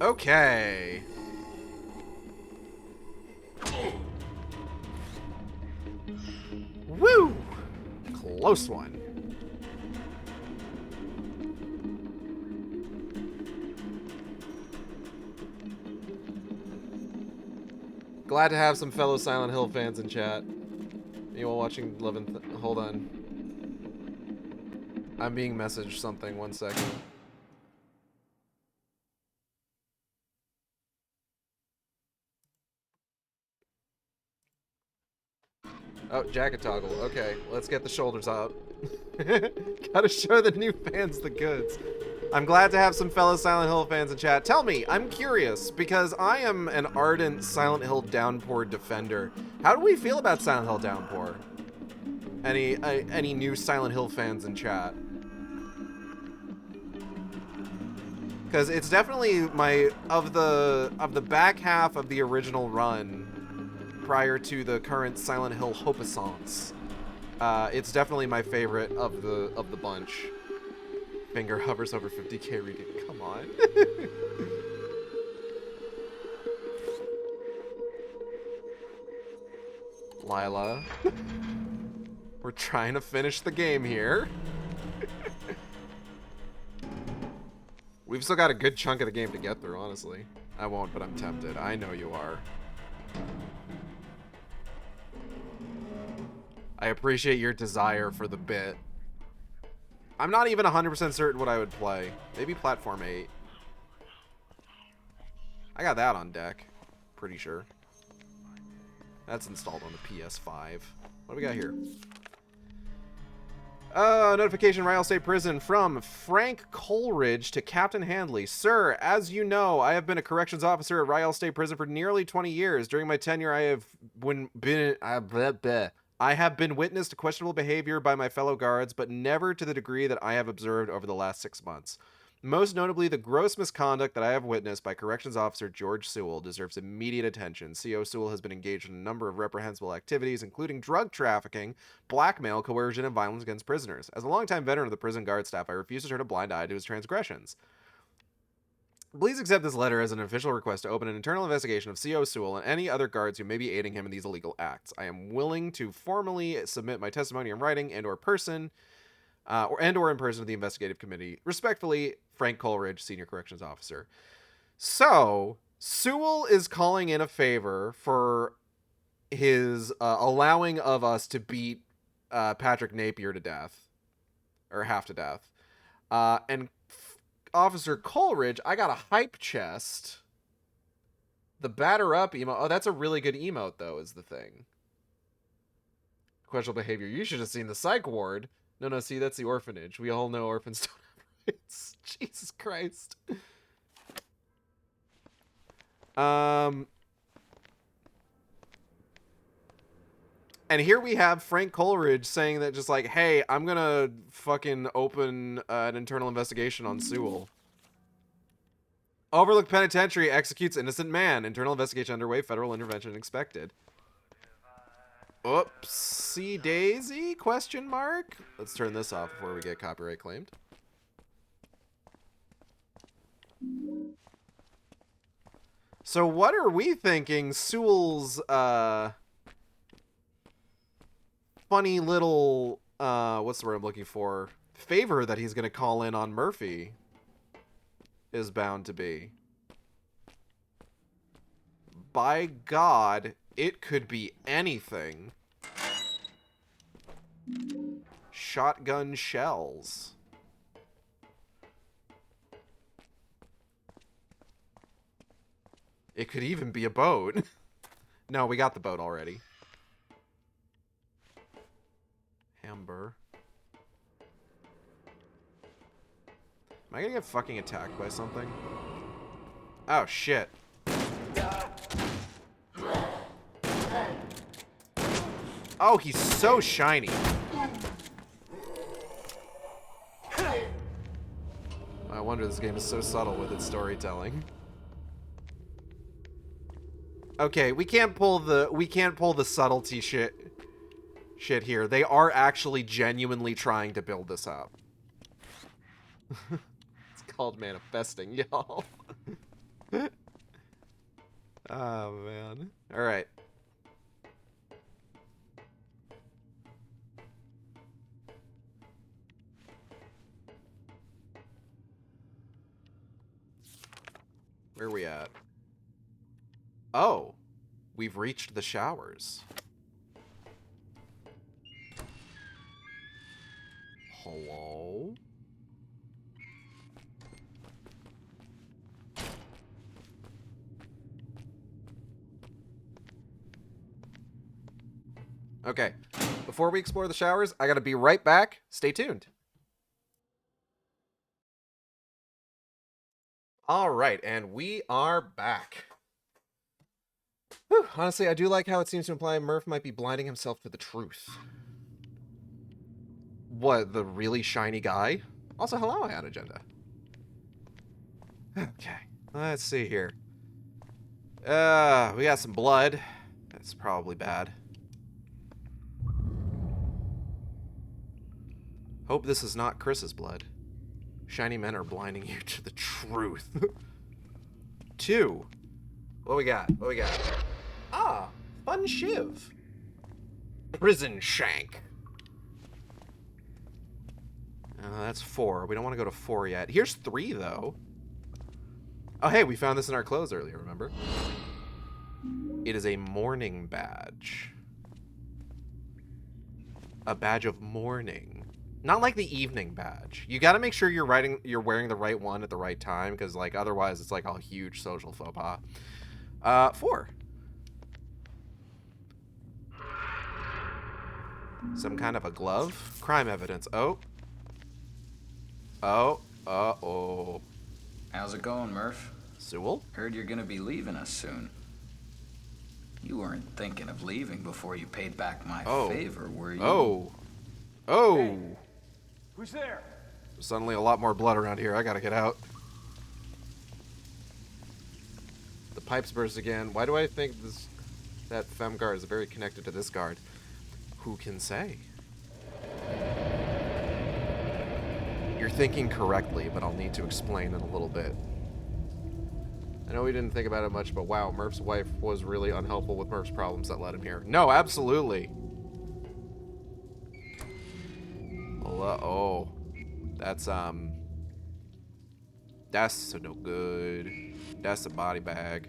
Okay. Woo! Close one. Glad to have some fellow Silent Hill fans in chat. Anyone watching hold on. I'm being messaged something, 1 second. Oh, jacket toggle. Okay, let's get the shoulders up. Gotta show the new fans the goods. I'm glad to have some fellow Silent Hill fans in chat. Tell me, I'm curious, because I am an ardent Silent Hill Downpour defender. How do we feel about Silent Hill Downpour? Any new Silent Hill fans in chat? Because it's definitely my of the back half of the original run, prior to the current Silent Hill Hopaissance. It's definitely my favorite of the bunch. Finger hovers over 50k reading. Come on. Lila. We're trying to finish the game here. We've still got a good chunk of the game to get through, honestly. I won't, but I'm tempted. I know you are. I appreciate your desire for the bit. I'm not even 100% certain what I would play. Maybe Platform 8. I got that on deck. Pretty sure. That's installed on the PS5. What do we got here? Notification, Ryle State Prison from Frank Coleridge to Captain Handley. Sir, as you know, I have been a corrections officer at Ryle State Prison for nearly 20 years. During my tenure, I have been witness to questionable behavior by my fellow guards, but never to the degree that I have observed over the last 6 months. Most notably, the gross misconduct that I have witnessed by Corrections Officer George Sewell deserves immediate attention. CO Sewell has been engaged in a number of reprehensible activities, including drug trafficking, blackmail, coercion, and violence against prisoners. As a longtime veteran of the prison guard staff, I refuse to turn a blind eye to his transgressions. Please accept this letter as an official request to open an internal investigation of CO Sewell and any other guards who may be aiding him in these illegal acts. I am willing to formally submit my testimony in writing and/or in person to the investigative committee. Respectfully, Frank Coleridge, Senior Corrections Officer. So, Sewell is calling in a favor for his allowing of us to beat Patrick Napier to death. Or half to death. And Officer Coleridge, I got a hype chest. The batter up emote. Oh, that's a really good emote, though, is the thing. Questionable behavior. You should have seen the psych ward. No, see, that's the orphanage. We all know orphans don't have rights. Jesus Christ. And here we have Frank Coleridge saying that just like, hey, I'm gonna fucking open an internal investigation on Sewell. Overlooked Penitentiary executes innocent man. Internal investigation underway. Federal intervention expected. Oopsie daisy? Question mark? Let's turn this off before we get copyright claimed. So what are we thinking Sewell's funny little what's the word I'm looking for? Favor that he's gonna call in on Murphy is bound to be? By God, it could be anything. Shotgun shells. It could even be a boat. No, we got the boat already. Amber. Am I gonna get fucking attacked by something? Oh, shit. Oh, he's so shiny. I wonder this game is so subtle with its storytelling. Okay, we can't pull the subtlety shit here. They are actually genuinely trying to build this up. It's called manifesting, y'all. Oh man. All right. Where are we at? Oh, we've reached the showers. Hello? Okay, before we explore the showers, I gotta be right back. Stay tuned. All right, and we are back. Whew, honestly, I do like how it seems to imply Murph might be blinding himself to the truth. What, the really shiny guy? Also, hello, I had agenda. Okay, let's see here. We got some blood. That's probably bad. Hope this is not Chris's blood. Shiny men are blinding you to the truth. 2. What we got? What we got? Ah, fun shiv. Prison shank. That's 4. We don't want to go to 4 yet. Here's 3, though. Oh, hey, we found this in our clothes earlier, remember? It is a mourning badge. A badge of mourning. Not like the evening badge. You gotta make sure you're wearing the right one at the right time, because, like, otherwise it's like a huge social faux pas. 4. Some kind of a glove? Crime evidence. Oh. Oh. Uh-oh. How's it going, Murph? Sewell? Heard you're gonna be leaving us soon. You weren't thinking of leaving before you paid back my favor, were you? Oh. Oh. Hey, who's there? Suddenly a lot more blood around here. I gotta get out. The pipes burst again. Why do I think that femme guard is very connected to this guard? Who can say? You're thinking correctly, but I'll need to explain in a little bit. I know we didn't think about it much, but wow, Murph's wife was really unhelpful with Murph's problems that led him here. No, absolutely. Oh, that's no good. That's a body bag.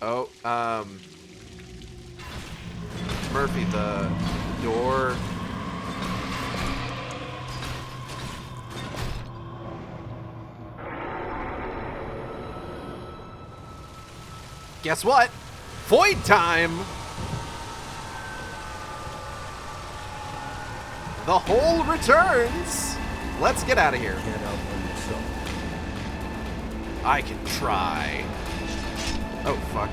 Oh, Murphy, the door. Guess what? Void time! The hole returns! Let's get out of here. I can try. Oh, fuck.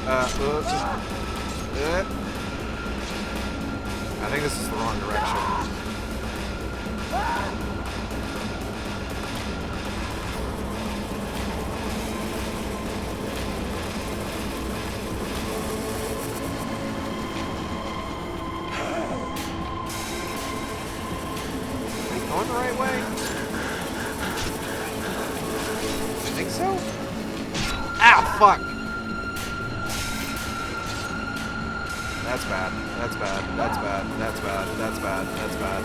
Oh, shit. I think this is the wrong direction. Going the right way? I think so. Ah, fuck! That's bad. That's bad. That's bad. That's bad. That's bad. That's bad.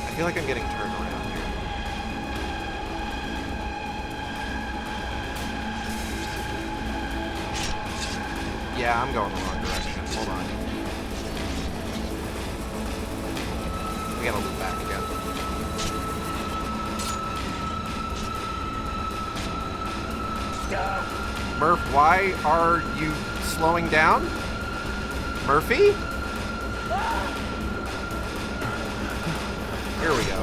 I feel like I'm getting turned around here. Yeah, I'm going the wrong direction. Hold on. We gotta loop back again. Murph, why are you slowing down? Murphy? Here we go.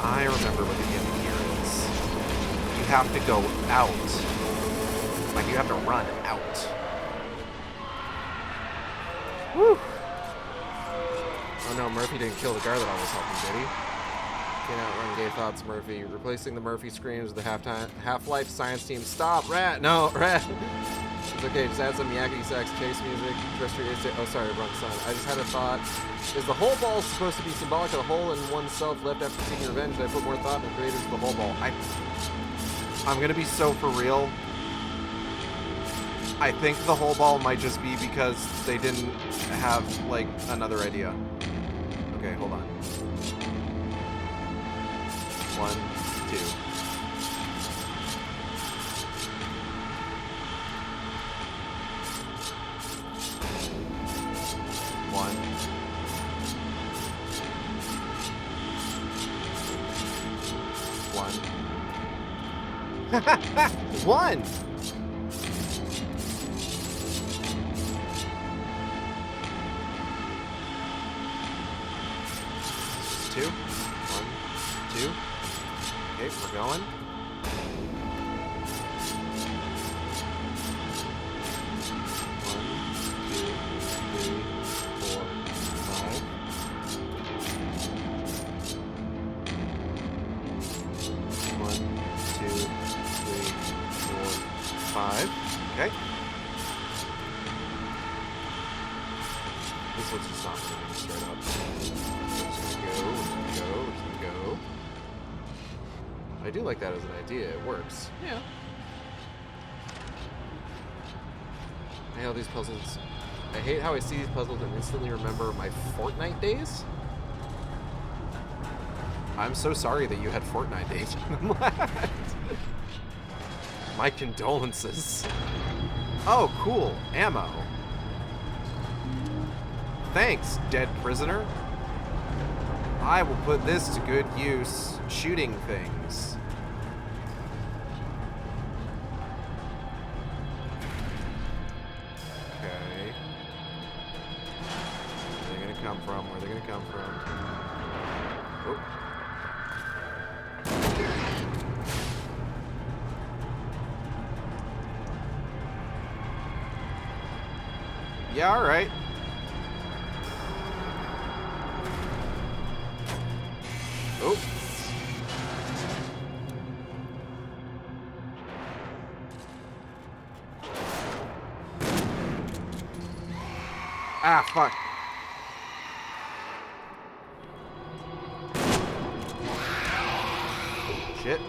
I remember what the gimmick here is. You have to go out. Like, you have to run out. Whew. Oh no, Murphy didn't kill the guard that almost helped him, did he? Can't outrun gay thoughts, Murphy. Replacing the Murphy screams with the Half-Life science team. Stop, Rat! No, Rat! It's okay, just add some yakety sax chase music. Oh, sorry, wrong son. I just had a thought. Is the whole ball supposed to be symbolic of the hole in oneself left after seeking revenge? Did I put more thought in the creators of the whole ball? I'm gonna be so for real. I think the whole ball might just be because they didn't have, like, another idea. Okay, hold on. 1, 2. One. One. Two. 1, 2. Okay, we're going. 5. Okay. This one's just not moving straight up. We're just gonna go, we're just gonna go, we're just gonna go. I do like that as an idea. It works. Yeah. I hate all these puzzles. I hate how I see these puzzles and instantly remember my Fortnite days. I'm so sorry that you had Fortnite days. My condolences. Oh, cool. Ammo. Thanks, dead prisoner. I will put this to good use shooting things. Okay. Where are they gonna come from? Where are they gonna come from? Oh. Yeah, all right. Oh. Ah, fuck. Shit.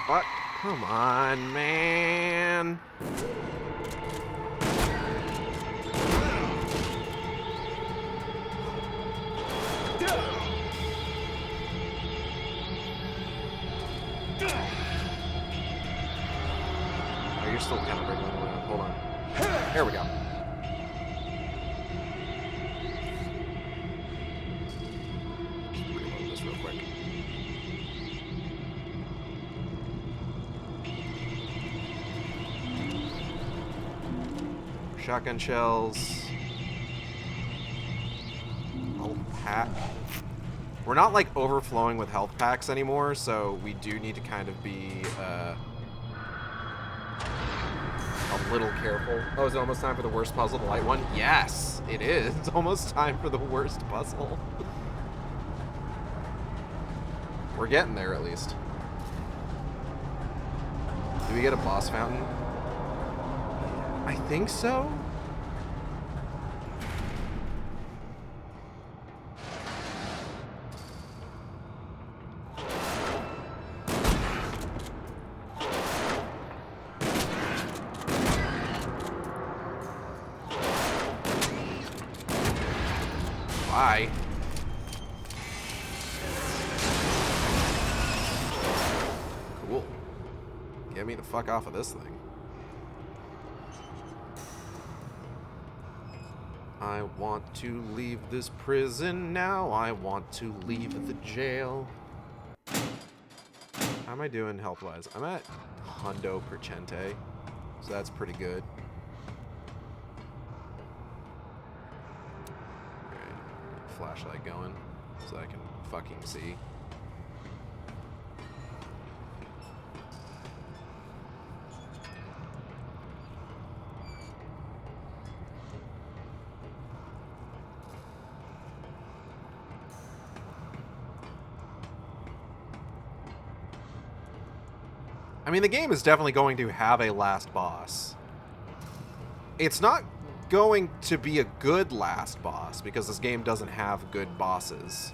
What? Come on, man. Oh, you're still kind of wriggling around. Hold on. There we go. Reload this real quick. Shotgun shells. Health pack. We're not like overflowing with health packs anymore, so we do need to kind of be a little careful. Oh, is it almost time for the worst puzzle, the light one? Yes, it is. It's almost time for the worst puzzle. We're getting there, at least. Do we get a boss fountain? I think so. Bye. Cool. Get me the fuck off of this thing. I want to leave this prison now. I want to leave the jail. How am I doing health-wise? I'm at hundo percente, so that's pretty good. Okay, flashlight going so I can fucking see. I mean, the game is definitely going to have a last boss. It's not going to be a good last boss, because this game doesn't have good bosses.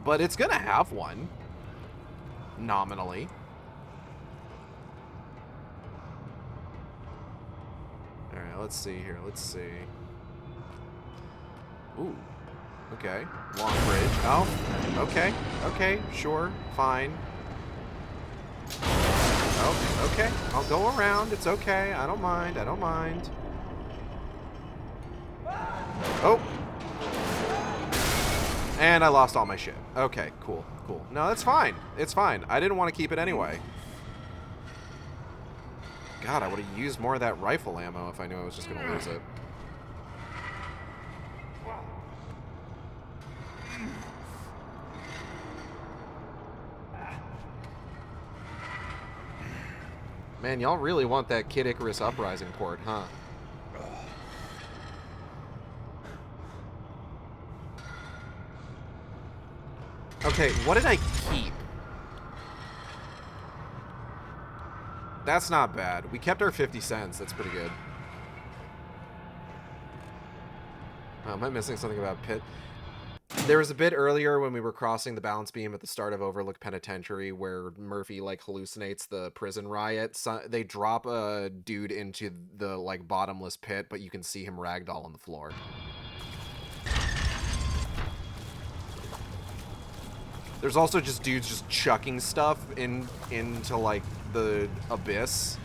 But it's gonna have one. Nominally. Alright, let's see here. Let's see. Ooh. Okay. Long bridge. Oh. Okay. Okay. Sure. Fine. Oh, okay. I'll go around. It's okay. I don't mind. I don't mind. Oh. And I lost all my shit. Okay, cool. Cool. No, that's fine. It's fine. I didn't want to keep it anyway. God, I would have used more of that rifle ammo if I knew I was just going to lose it. Man, y'all really want that Kid Icarus Uprising port, huh? Okay, what did I keep? That's not bad. We kept our 50 cents. That's pretty good. Oh, am I missing something about Pitt? There was a bit earlier when we were crossing the balance beam at the start of Overlook Penitentiary where Murphy, like, hallucinates the prison riot. So they drop a dude into the, like, bottomless pit, but you can see him ragdoll on the floor. There's also just dudes just chucking stuff into, like, the abyss.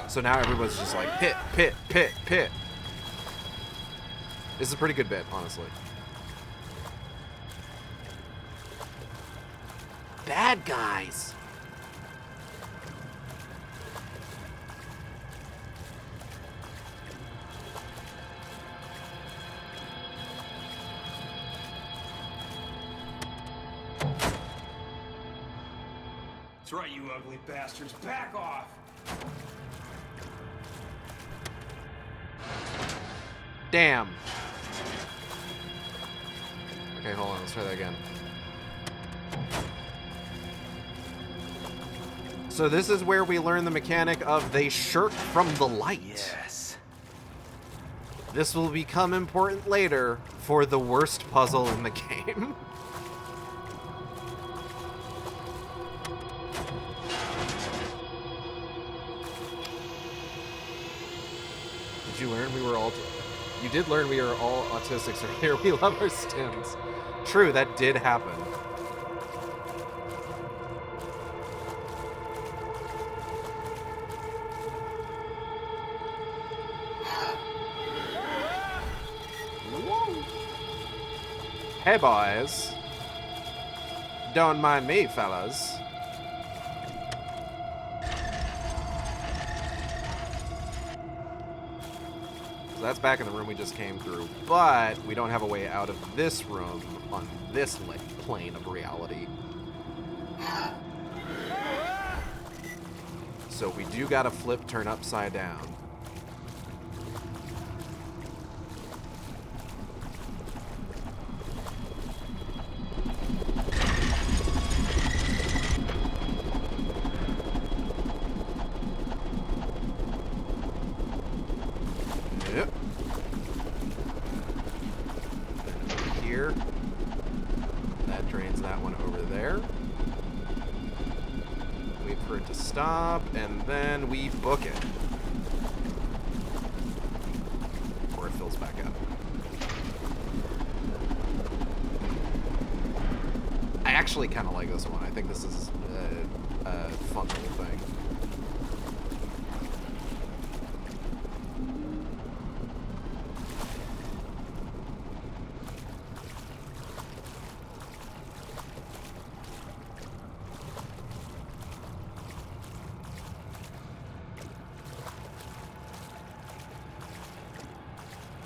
So now everyone's just like, pit, pit, pit, pit. This is a pretty good bit, honestly. Bad guys. That's right, you ugly bastards. Back off! Damn. Okay, hold on. Let's try that again. So this is where we learn the mechanic of they shirk from the light. Yes. This will become important later for the worst puzzle in the game. Did you learn we were all... You did learn we are all autistics right here. We love our stims. True, that did happen. Hey, boys. Don't mind me, fellas. So that's back in the room we just came through, but we don't have a way out of this room on this plane of reality. So we do gotta flip, turn upside down. Yep. Here. That drains that one over there. Wait for it to stop, and then we book it. Or it fills back up. I actually kind of like this one. I think this is a fun little thing.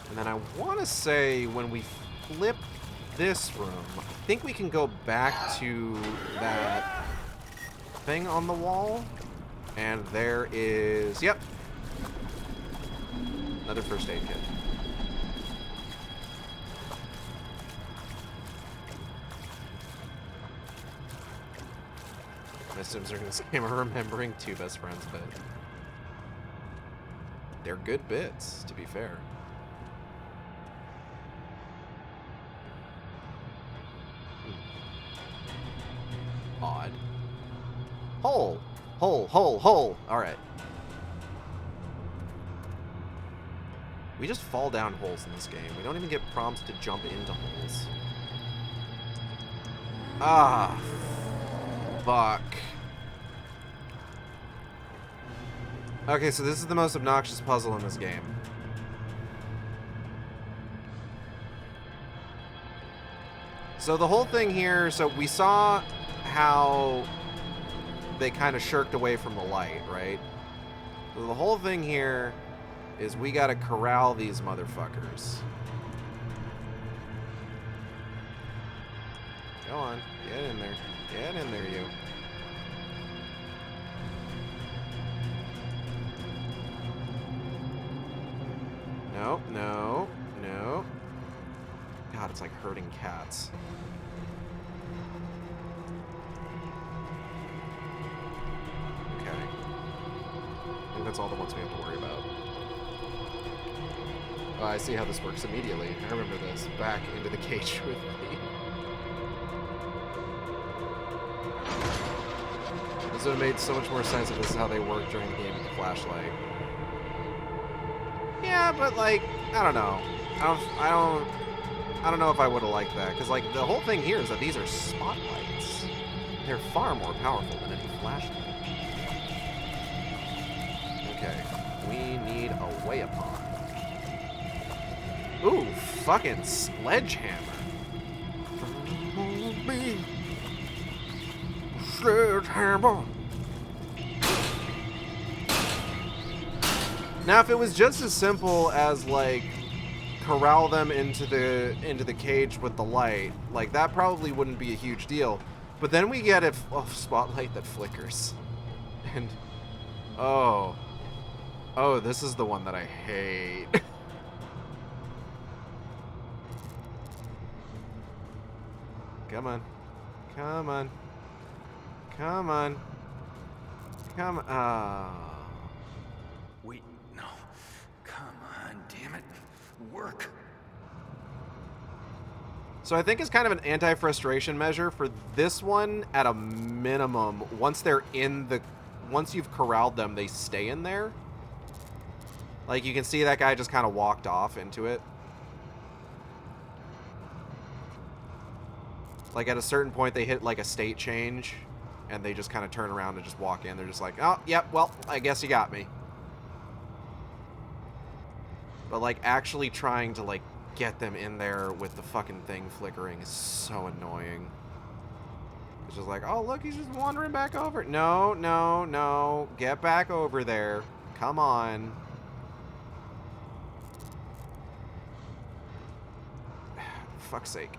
And then I want to say when we flip this room, I think we can go back to that thing on the wall. And there is, yep, another first aid kit. My Sims are going to say I'm remembering two best friends, but they're good bits, to be fair. Odd. Hole. Hole, hole, hole. Alright. We just fall down holes in this game. We don't even get prompts to jump into holes. Ah. Fuck. Okay, so this is the most obnoxious puzzle in this game. So the whole thing here, so we saw how they kind of shirked away from the light, right? So the whole thing here is we gotta corral these motherfuckers. Go on, get in there. Get in there, you. No, no, no. God, it's like herding cats. Okay. I think that's all the ones we have to worry about. Oh, I see how this works immediately. I remember this. Back into the cage with me. This would have made so much more sense if this is how they work during the game with the flashlight. Yeah, but like, I don't know. I don't know if I would have liked that, because like the whole thing here is that these are spotlights. They're far more powerful than any flashlight. Okay, we need a way upon. Ooh, fucking sledgehammer. Sledgehammer. Now, if it was just as simple as like corral them into the cage with the light, like that probably wouldn't be a huge deal. But then we get a spotlight that flickers, and oh, this is the one that I hate. Come on, come on, come on, come on. Wait, no. Come on, damn it. Work. So I think it's kind of an anti-frustration measure for this one at a minimum. Once you've corralled them, they stay in there. Like you can see that guy just kind of walked off into it. Like at a certain point they hit like a state change and they just kind of turn around and just walk in. They're just like, oh, yep, well, I guess you got me. But like actually trying to like get them in there with the fucking thing flickering is so annoying. It's just like, oh look, he's just wandering back over. No, no, no. Get back over there. Come on. Fuck's sake.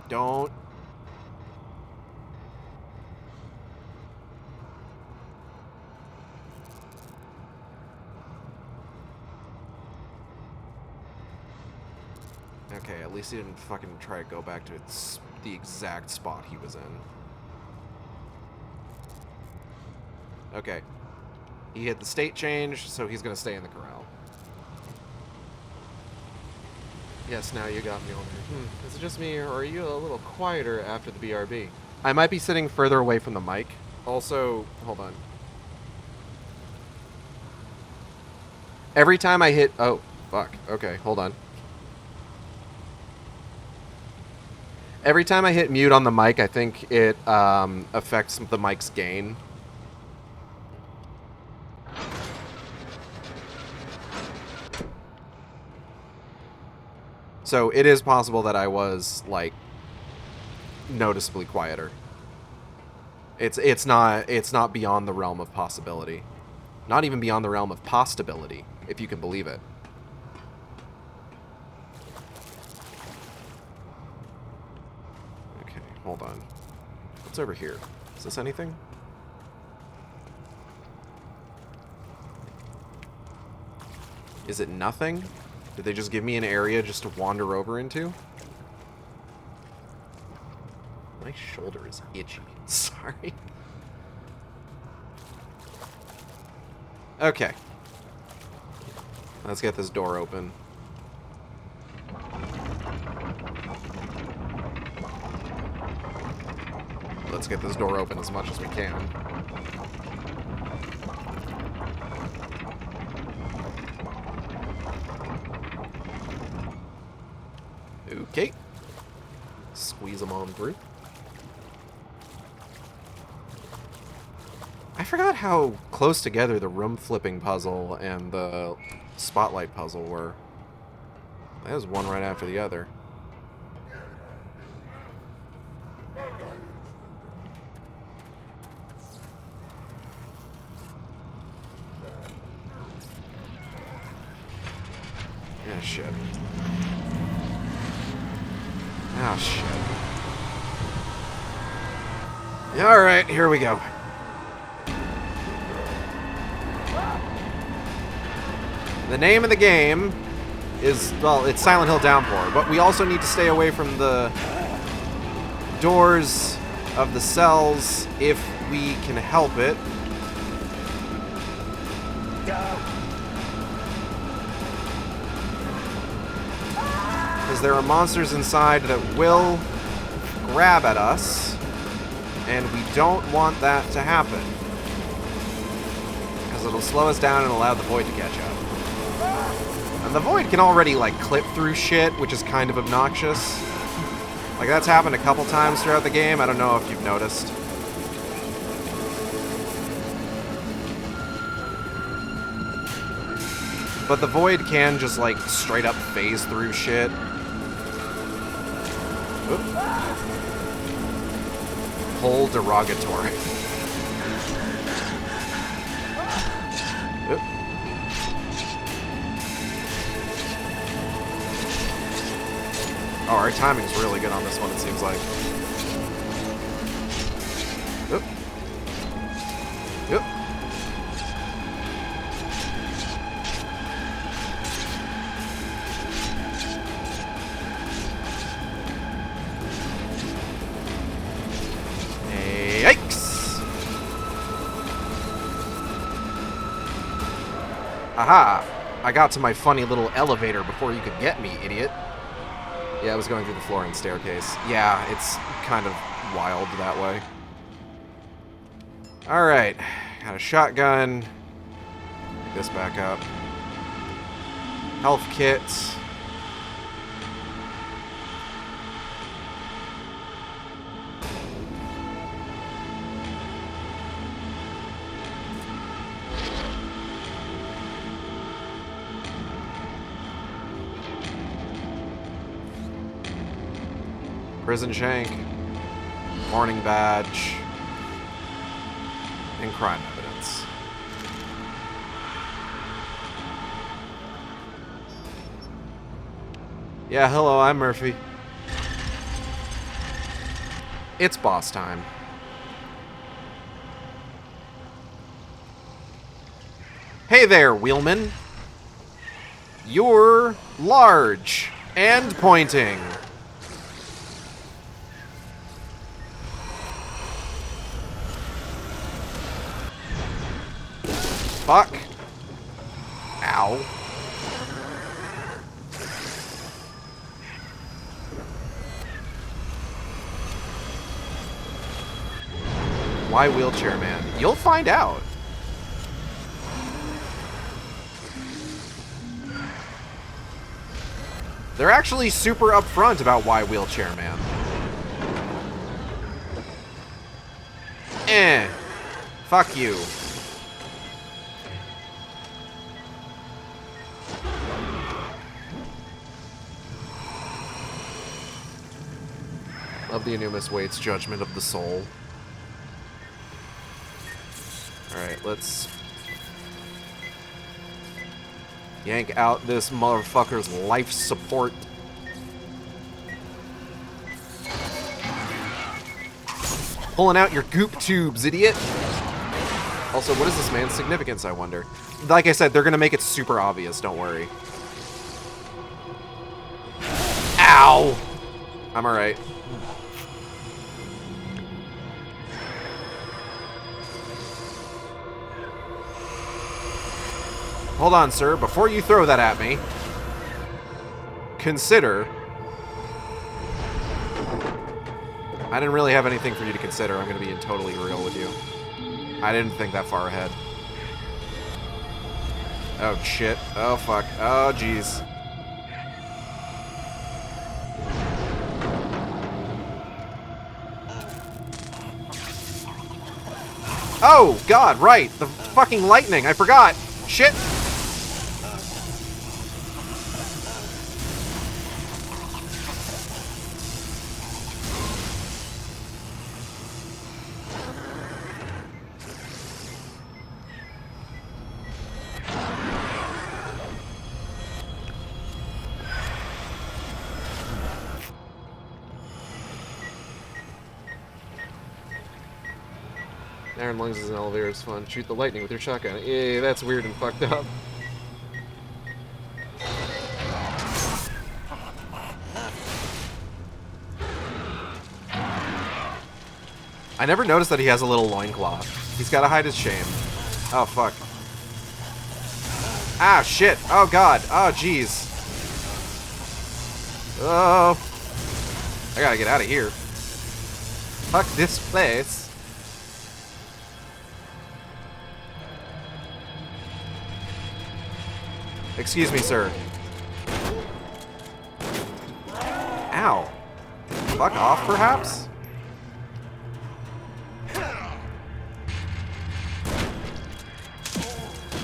Don't. Okay, at least he didn't fucking try to go back to the exact spot he was in. Okay. He hit the state change, so he's gonna stay in the corral. Yes, now you got me on there. Is it just me, or are you a little quieter after the BRB? I might be sitting further away from the mic. Also, hold on. Every time I hit... Oh, fuck. Okay, hold on. Every time I hit mute on the mic, I think it affects the mic's gain. So it is possible that I was like noticeably quieter. It's not beyond the realm of possibility. Not even beyond the realm of possibility, if you can believe it. Okay, hold on. What's over here? Is this anything? Is it nothing? Did they just give me an area just to wander over into? My shoulder is itchy. Sorry. Okay. Let's get this door open. let's get this door open as much as we can. Okay. Squeeze them on through. I forgot how close together the room flipping puzzle and the spotlight puzzle were. That was one right after the other. Yeah, shit. Oh, shit. Alright, here we go. The name of the game is, well, it's Silent Hill Downpour, but we also need to stay away from the doors of the cells if we can help it. Because there are monsters inside that will grab at us, and we don't want that to happen. Because it'll slow us down and allow the void to catch up. And the void can already, like, clip through shit, which is kind of obnoxious. Like, that's happened a couple times throughout the game. I don't know if you've noticed. But the void can just, like, straight up phase through shit. Oop. Whole derogatory. Oop. Oh, our timing's really good on this one, it seems like. Oop. Oop. Yikes! Aha! I got to my funny little elevator before you could get me, idiot. Yeah, I was going through the floor and staircase. Yeah, it's kind of wild that way. Alright. Got a shotgun. Pick this back up. Health kit. Prison shank, warning badge, and crime evidence. Yeah, hello, I'm Murphy. It's boss time. Hey there, wheelman. You're large and pointing. Fuck. Ow. Why wheelchair man? You'll find out. They're actually super upfront about why wheelchair man. Fuck you. Love the Anumis Wait's judgment of the soul. Alright, let's yank out this motherfucker's life support. Pulling out your goop tubes, idiot! Also, what is this man's significance, I wonder? Like I said, they're gonna make it super obvious, don't worry. Ow! I'm alright. Hold on, sir. Before you throw that at me, consider I didn't really have anything for you to consider. I'm going to be totally real with you. I didn't think that far ahead. Oh, shit. Oh, fuck. Oh, jeez. Oh, God, right. The fucking lightning. I forgot. Shit. Iron lungs is an elevator, it's fun. Shoot the lightning with your shotgun. Yeah, that's weird and fucked up. I never noticed that he has a little loincloth. He's gotta hide his shame. Oh, fuck. Ah, shit. Oh, God. Oh, jeez. Oh. I gotta get out of here. Fuck this place. Excuse me, sir. Ow. Fuck off, perhaps?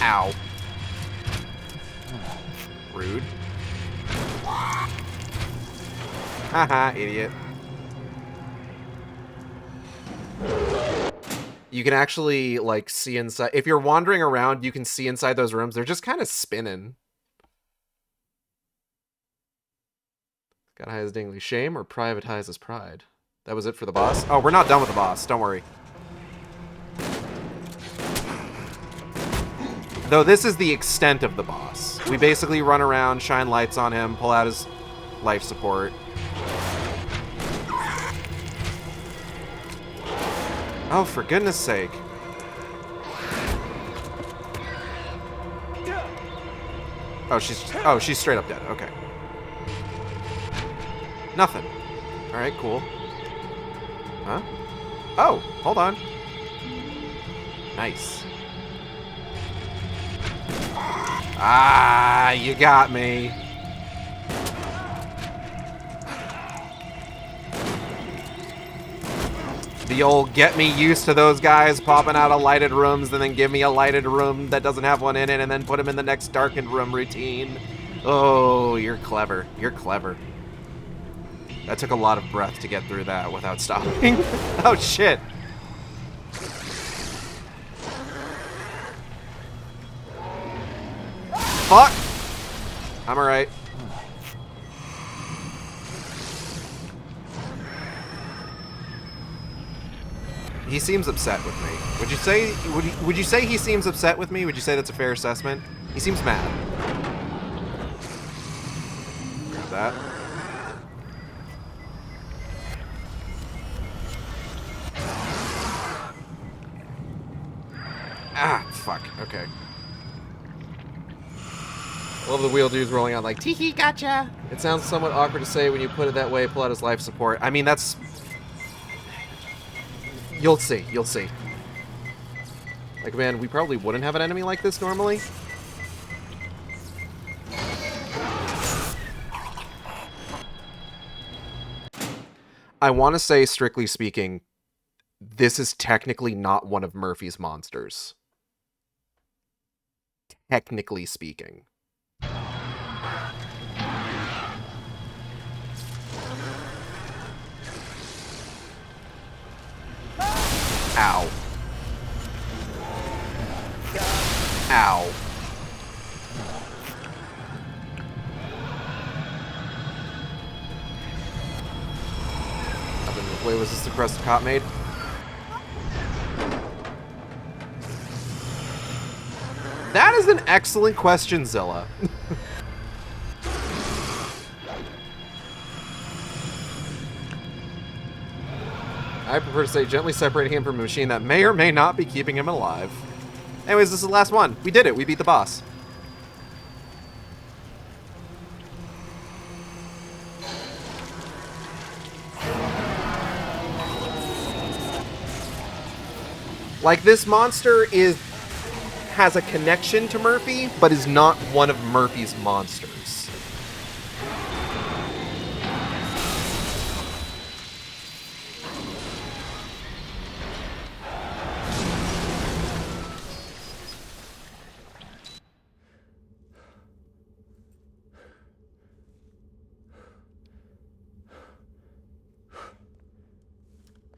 Ow. Rude. Haha, idiot. You can actually, like, see inside. If you're wandering around, you can see inside those rooms. They're just kind of spinning. Gotta hide his dingly shame or privatize his pride. That was it for the boss? Oh, we're not done with the boss. Don't worry. Though this is the extent of the boss. We basically run around, shine lights on him, pull out his life support. Oh, for goodness sake. Oh, she's straight up dead. Okay. Nothing. Alright, cool. Huh? Oh, hold on. Nice. Ah, you got me. The old get me used to those guys popping out of lighted rooms and then give me a lighted room that doesn't have one in it and then put him in the next darkened room routine. Oh, you're clever. You're clever. That took a lot of breath to get through that without stopping. Oh, shit. Fuck! I'm alright. He seems upset with me. Would you say he seems upset with me? Would you say that's a fair assessment? He seems mad. Grab that. Ah, fuck. Okay. I love the wheel dudes rolling out like, tee-hee, gotcha! It sounds somewhat awkward to say when you put it that way, pull out his life support. I mean, that's... You'll see. You'll see. Like, man, we probably wouldn't have an enemy like this normally. I want to say, strictly speaking, this is technically not one of Murphy's monsters. Technically speaking. Ow. Ow. Wait, was this the crust the cop made? That is an excellent question, Zilla. I prefer to say gently separating him from a machine that may or may not be keeping him alive. Anyways, this is the last one. We did it. We beat the boss. Like, this monster has a connection to Murphy, but is not one of Murphy's monsters.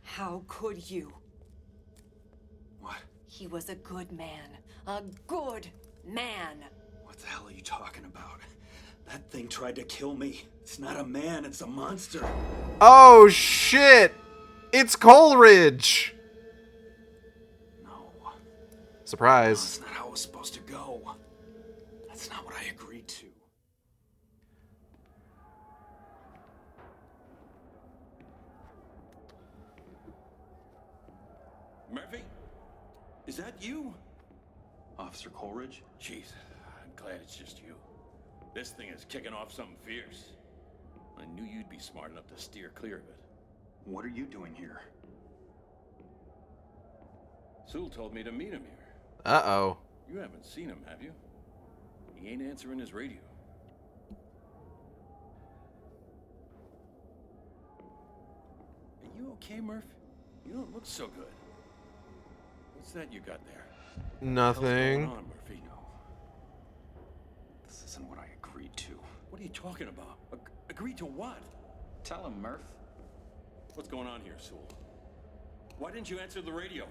How could you? What? He was a good man. A good man. What the hell are you talking about? That thing tried to kill me. It's not a man, it's a monster. Oh, shit! It's Coleridge! No. Surprise. That's not how it was supposed to go. That's not what I agreed to. Murphy? Is that you? Officer Coleridge? Jeez, I'm glad it's just you. This thing is kicking off something fierce. I knew you'd be smart enough to steer clear of it. What are you doing here? Sewell told me to meet him here. Uh-oh. You haven't seen him, have you? He ain't answering his radio. Are you okay, Murph? You don't look so good. What's that you got there? Nothing. What's going on, Murphy? No. This isn't what I agreed to. What are you talking about? Agree to what? Tell him, Murph. What's going on here, Sewell? Why didn't you answer the radio?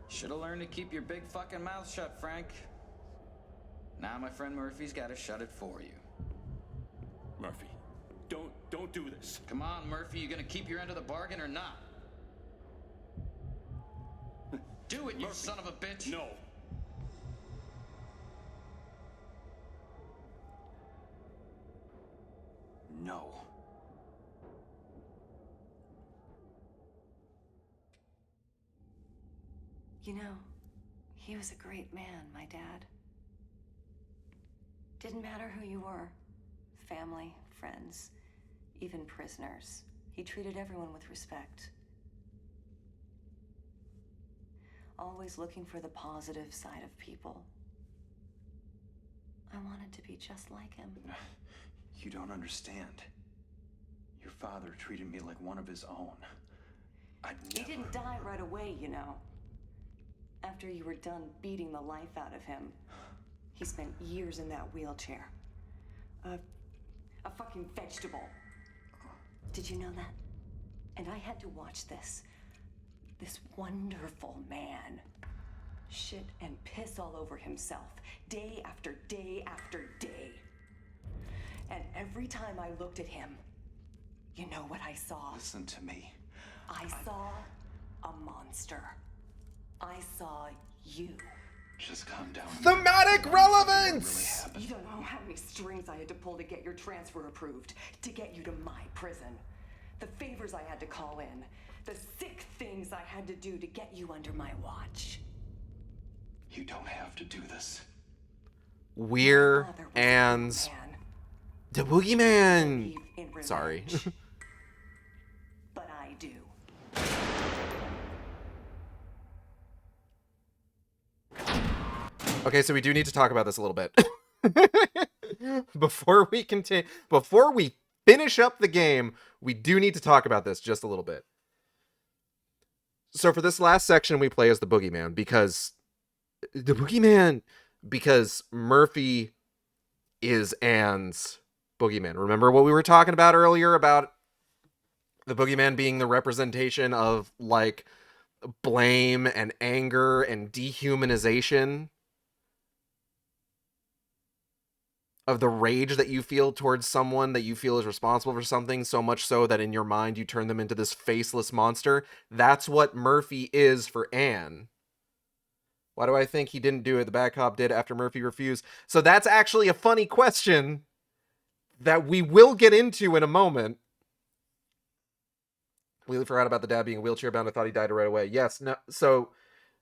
Should've learned to keep your big fucking mouth shut, Frank. Now my friend Murphy's gotta shut it for you. Murphy, don't do this. Come on, Murphy, you gonna keep your end of the bargain or not? Do it, you Murphy. son of a bitch! No. No. You know, he was a great man, my dad. Didn't matter who you were. Family, friends, even prisoners. He treated everyone with respect. Always looking for the positive side of people. I wanted to be just like him. You don't understand. Your father treated me like one of his own. He didn't die right away, you know. After you were done beating the life out of him, he spent years in that wheelchair. A fucking vegetable. Did you know that? And I had to watch this wonderful man shit and piss all over himself day after day after day. And every time I looked at him, you know what I saw? Listen to me. I saw a monster. I saw you. Just calm down. Thematic relevance! You don't know how many strings I had to pull to get your transfer approved, to get you to my prison. The favors I had to call in, the sick things I had to do to get you under my watch. You don't have to do this. We're Anne's... The Boogeyman! Sorry. But I do. Okay, so we do need to talk about this a little bit. Before we continue, before we finish up the game, we do need to talk about this just a little bit. So for this last section, we play as the Boogeyman because Murphy is Anne's Boogeyman. Remember what we were talking about earlier about the Boogeyman being the representation of like blame and anger and dehumanization of the rage that you feel towards someone that you feel is responsible for something, so much so that in your mind you turn them into this faceless monster. That's what Murphy is for Anne. Why do I think he didn't do it? The bad cop did after Murphy refused. So that's actually a funny question that we will get into in a moment. Completely forgot about the dad being wheelchair bound. I thought he died right away. Yes, no. So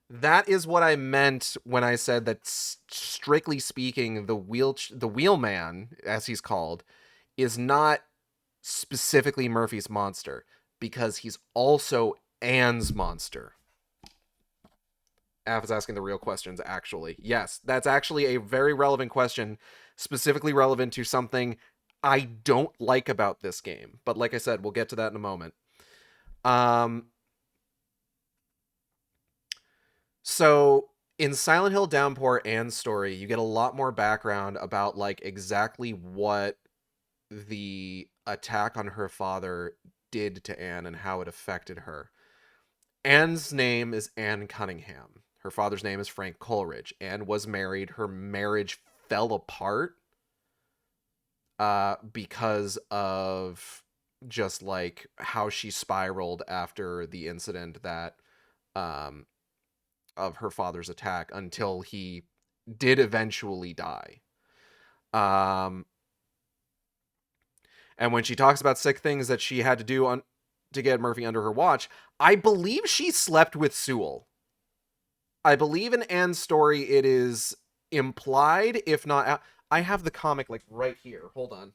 that is what I meant when I said that, strictly speaking, the wheelman, as he's called, is not specifically Murphy's monster, because he's also Anne's monster. Af is asking the real questions, actually. Yes, that's actually a very relevant question, specifically relevant to something I don't like about this game. But like I said, we'll get to that in a moment. So in Silent Hill Downpour and story, you get a lot more background about like exactly what the attack on her father did to Anne and how it affected her. Anne's name is Anne Cunningham. Her father's name is Frank Coleridge. Anne was married. Her marriage fell apart because of just like how she spiraled after the incident that of her father's attack until he did eventually die. And when she talks about sick things that she had to do to get Murphy under her watch, I believe she slept with Sewell. I believe in Anne's story it is implied, if not... I have the comic like right here. Hold on.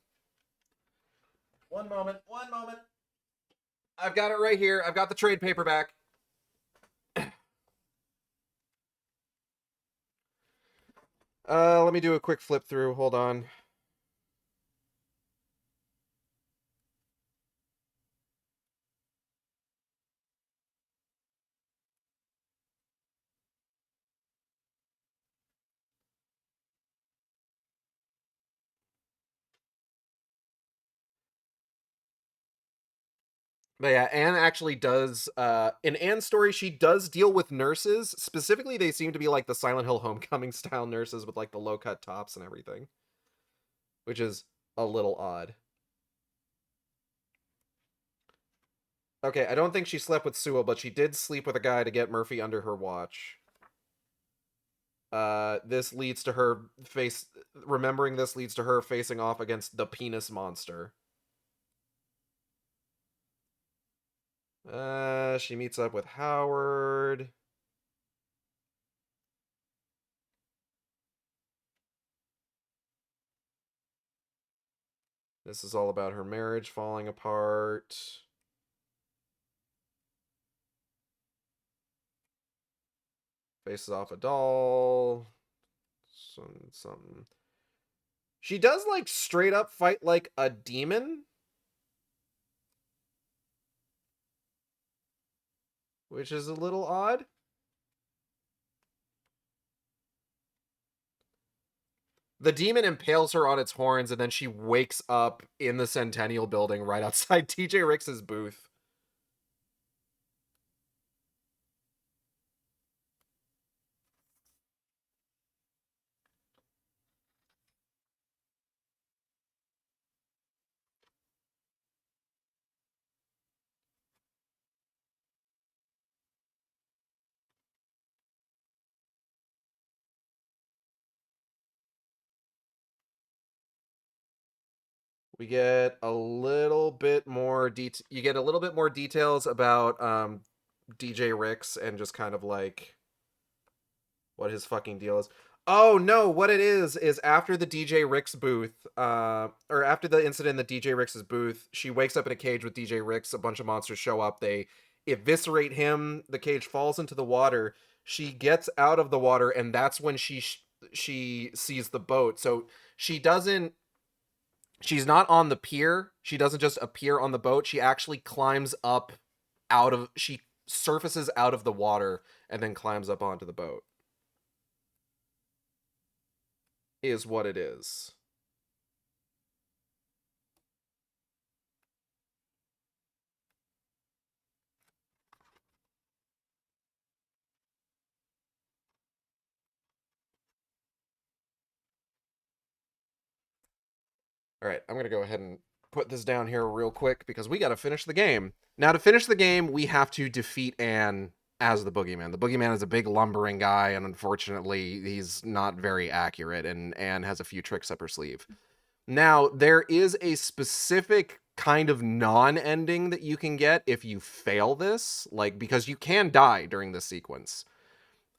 One moment. I've got it right here. I've got the trade paperback. Let me do a quick flip through. Hold on. But yeah, Anne actually does, in Anne's story, she does deal with nurses. Specifically, they seem to be like the Silent Hill Homecoming style nurses with like the low cut tops and everything. Which is a little odd. Okay, I don't think she slept with Sewell, but she did sleep with a guy to get Murphy under her watch. This leads to her remembering this leads to her facing off against the penis monster. She meets up with Howard. This is all about her marriage falling apart. Faces off a doll. Something. She does, like, straight up fight like a demon. Which is a little odd. The demon impales her on its horns, and then she wakes up in the Centennial building right outside TJ Rix's booth. We get a little bit more you get a little bit more details about DJ Rix and just kind of like what his fucking deal is. Oh no, what it is after the DJ Rix booth, or after the incident in the DJ Rix's booth, she wakes up in a cage with DJ Rix, a bunch of monsters show up, they eviscerate him, the cage falls into the water, she gets out of the water, and that's when she sees the boat. So she's not on the pier, she doesn't just appear on the boat, she actually climbs up she surfaces out of the water and then climbs up onto the boat. Is what it is. All right, I'm going to go ahead and put this down here real quick because we got to finish the game. Now, to finish the game, we have to defeat Anne as the boogeyman. The boogeyman is a big lumbering guy, and unfortunately, he's not very accurate, and Anne has a few tricks up her sleeve. Now, there is a specific kind of non-ending that you can get if you fail this, like, because you can die during this sequence.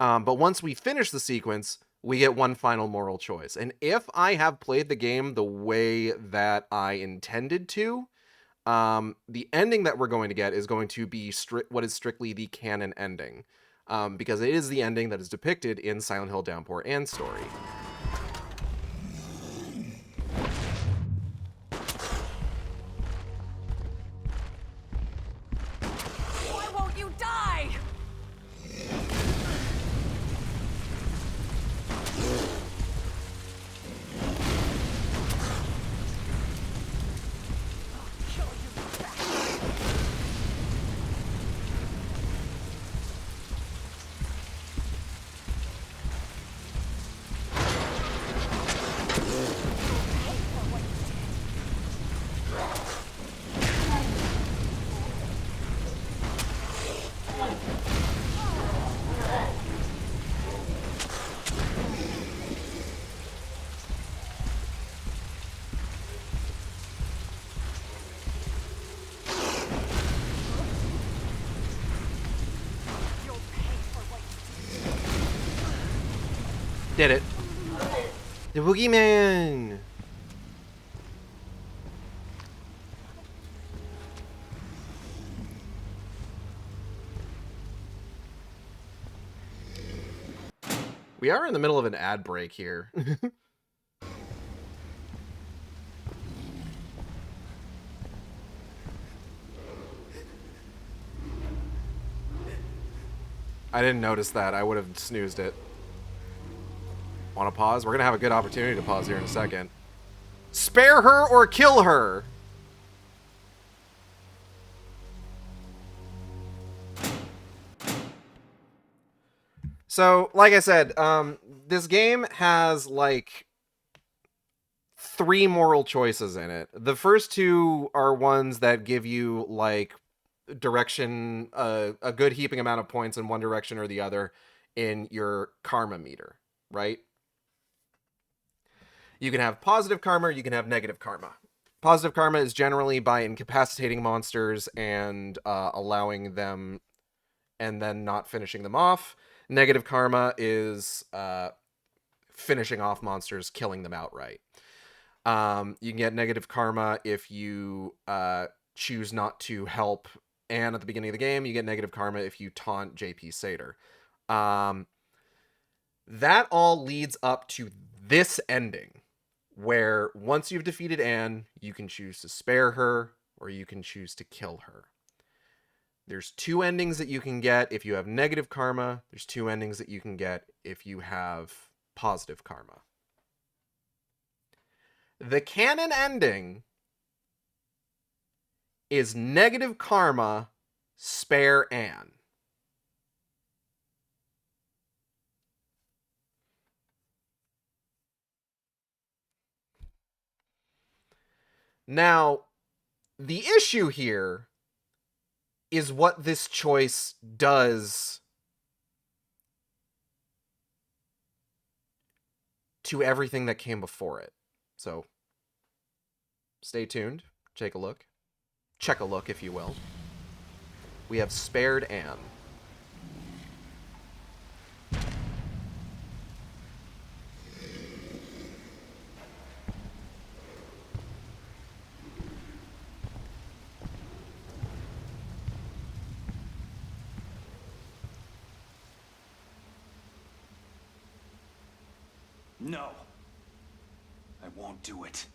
But once we finish the sequence, we get one final moral choice. And if I have played the game the way that I intended to, the ending that we're going to get is going to be what is strictly the canon ending. because it is the ending that is depicted in Silent Hill Downpour and story. Why won't you die? Did it. The boogeyman! We are in the middle of an ad break here. I didn't notice that. I would have snoozed it. Want to pause? We're going to have a good opportunity to pause here in a second. Spare her or kill her! So, like I said, this game has, like, 3 moral choices in it. The first 2 are ones that give you, like, direction, a good heaping amount of points in one direction or the other in your karma meter, right? You can have positive karma, or you can have negative karma. Positive karma is generally by incapacitating monsters and allowing them and then not finishing them off. Negative karma is finishing off monsters, killing them outright. You can get negative karma if you choose not to help Anne at the beginning of the game. You get negative karma if you taunt JP Sater. That all leads up to this ending, where once you've defeated Anne, you can choose to spare her or you can choose to kill her. There's 2 endings that you can get if you have negative karma. There's 2 endings that you can get if you have positive karma. The canon ending is negative karma, spare Anne. Now, the issue here is what this choice does to everything that came before it. So, stay tuned. Take a look. Check a look, if you will. We have spared Anne. No. I won't do it.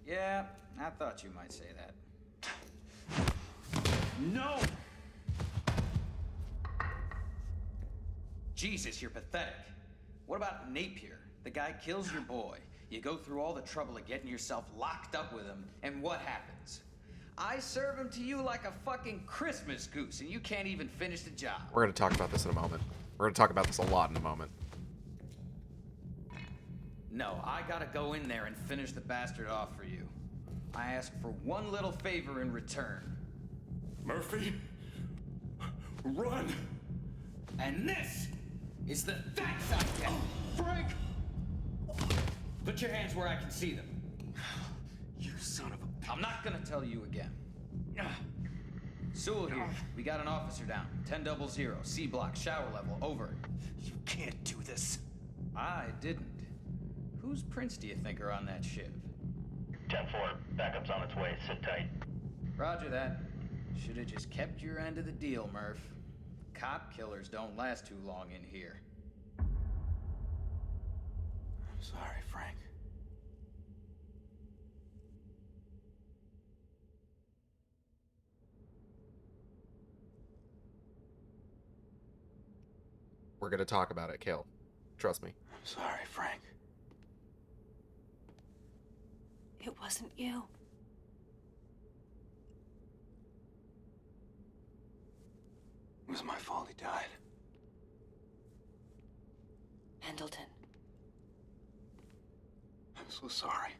Yeah, I thought you might say that. No! Jesus, you're pathetic. What about Napier? The guy kills your boy. You go through all the trouble of getting yourself locked up with him, and what happens? I serve him to you like a fucking Christmas goose, and you can't even finish the job. We're going to talk about this in a moment. We're going to talk about this a lot in a moment. No, I gotta go in there and finish the bastard off for you. I ask for one little favor in return. Murphy, run! And this is the thanks I get. Frank! Put your hands where I can see them. You son of a... I'm not gonna tell you again. Sewell here. We got an officer down. 1000, C block, shower level, over. You can't do this. I didn't. Whose prints do you think are on that ship? 10-4, backup's on its way. Sit tight. Roger that. Should have just kept your end of the deal, Murph. Cop killers don't last too long in here. I'm sorry, Frank. We're gonna talk about it, Kale. Trust me. I'm sorry, Frank. It wasn't you. It was my fault he died. Pendleton. I'm so sorry.